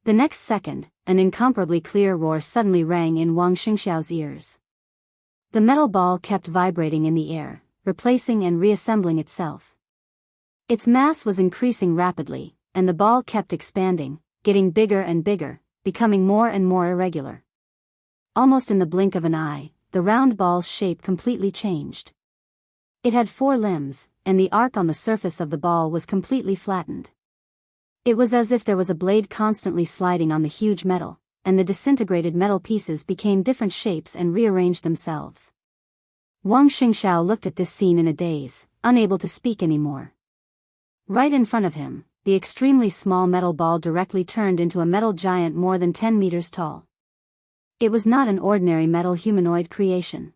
The next second, an incomparably clear roar suddenly rang in Wang Xingxiao's ears. The metal ball kept vibrating in the air, replacing and reassembling itself. Its mass was increasing rapidly, and the ball kept expanding, getting bigger and bigger, becoming more and more irregular. Almost in the blink of an eye, the round ball's shape completely changed. It had 4 limbs, and the arc on the surface of the ball was completely flattened. It was as if there was a blade constantly sliding on the huge metal, and the disintegrated metal pieces became different shapes and rearranged themselves. Wang Xingxiao looked at this scene in a daze, unable to speak anymore. Right in front of him, the extremely small metal ball directly turned into a metal giant more than 10 meters tall. It was not an ordinary metal humanoid creation.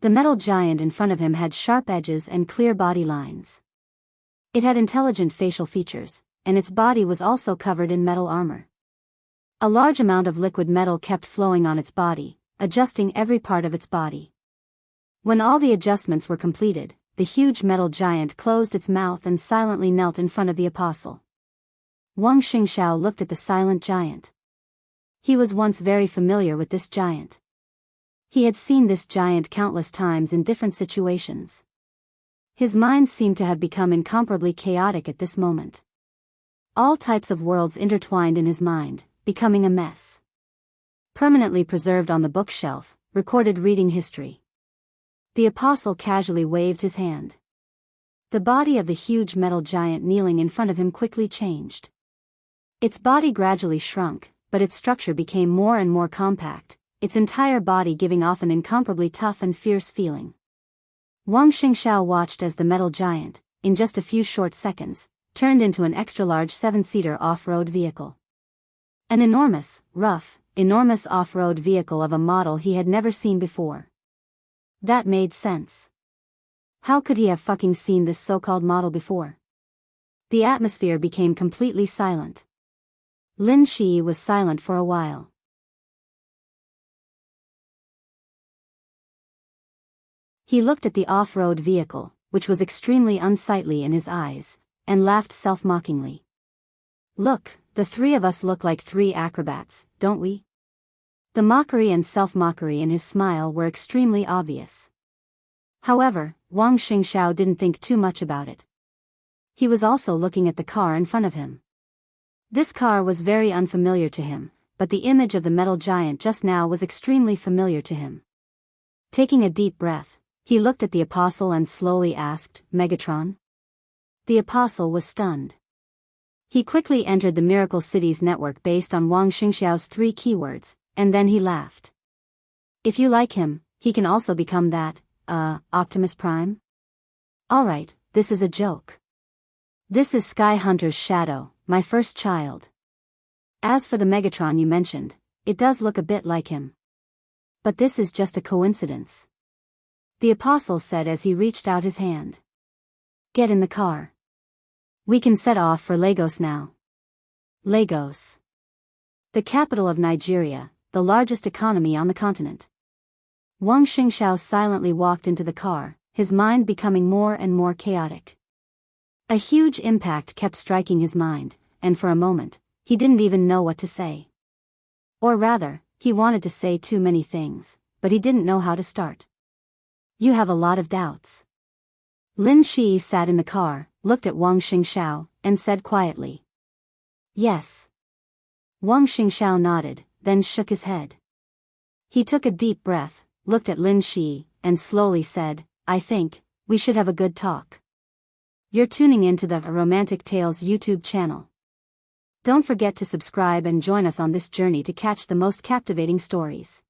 The metal giant in front of him had sharp edges and clear body lines. It had intelligent facial features, and its body was also covered in metal armor. A large amount of liquid metal kept flowing on its body, adjusting every part of its body. When all the adjustments were completed, the huge metal giant closed its mouth and silently knelt in front of the apostle. Wang Xingxiao looked at the silent giant. He was once very familiar with this giant. He had seen this giant countless times in different situations. His mind seemed to have become incomparably chaotic at this moment. All types of worlds intertwined in his mind, becoming a mess. Permanently preserved on the bookshelf, recorded reading history. The apostle casually waved his hand. The body of the huge metal giant kneeling in front of him quickly changed. Its body gradually shrunk, but its structure became more and more compact, its entire body giving off an incomparably tough and fierce feeling. Wang Xingxiao watched as the metal giant, in just a few short seconds, turned into an extra-large 7-seater off-road vehicle. An enormous off-road vehicle of a model he had never seen before. That made sense. How could he have fucking seen this so-called model before? The atmosphere became completely silent. Lin Shi was silent for a while. He looked at the off-road vehicle, which was extremely unsightly in his eyes, and laughed self-mockingly. Look, the three of us look like three acrobats, don't we? The mockery and self-mockery in his smile were extremely obvious. However, Wang Xingxiao didn't think too much about it. He was also looking at the car in front of him. This car was very unfamiliar to him, but the image of the metal giant just now was extremely familiar to him. Taking a deep breath, he looked at the apostle and slowly asked, "Megatron?" The apostle was stunned. He quickly entered the Miracle Cities network based on Wang Xingxiao's 3 keywords, and then he laughed. If you like him, he can also become that, Optimus Prime? Alright, this is a joke. This is Sky Hunter's shadow, my first child. As for the Megatron you mentioned, it does look a bit like him. But this is just a coincidence. The apostle said as he reached out his hand. Get in the car. We can set off for Lagos now. Lagos. The capital of Nigeria, the largest economy on the continent. Wang Xingxiao silently walked into the car, his mind becoming more and more chaotic. A huge impact kept striking his mind, and for a moment, he didn't even know what to say. Or rather, he wanted to say too many things, but he didn't know how to start. You have a lot of doubts. Lin Shi sat in the car, looked at Wang Xingxiao, and said quietly. Yes. Wang Xingxiao nodded, then shook his head. He took a deep breath, looked at Lin Shi, and slowly said, I think, we should have a good talk. You're tuning into the Romantic Tales YouTube channel. Don't forget to subscribe and join us on this journey to catch the most captivating stories.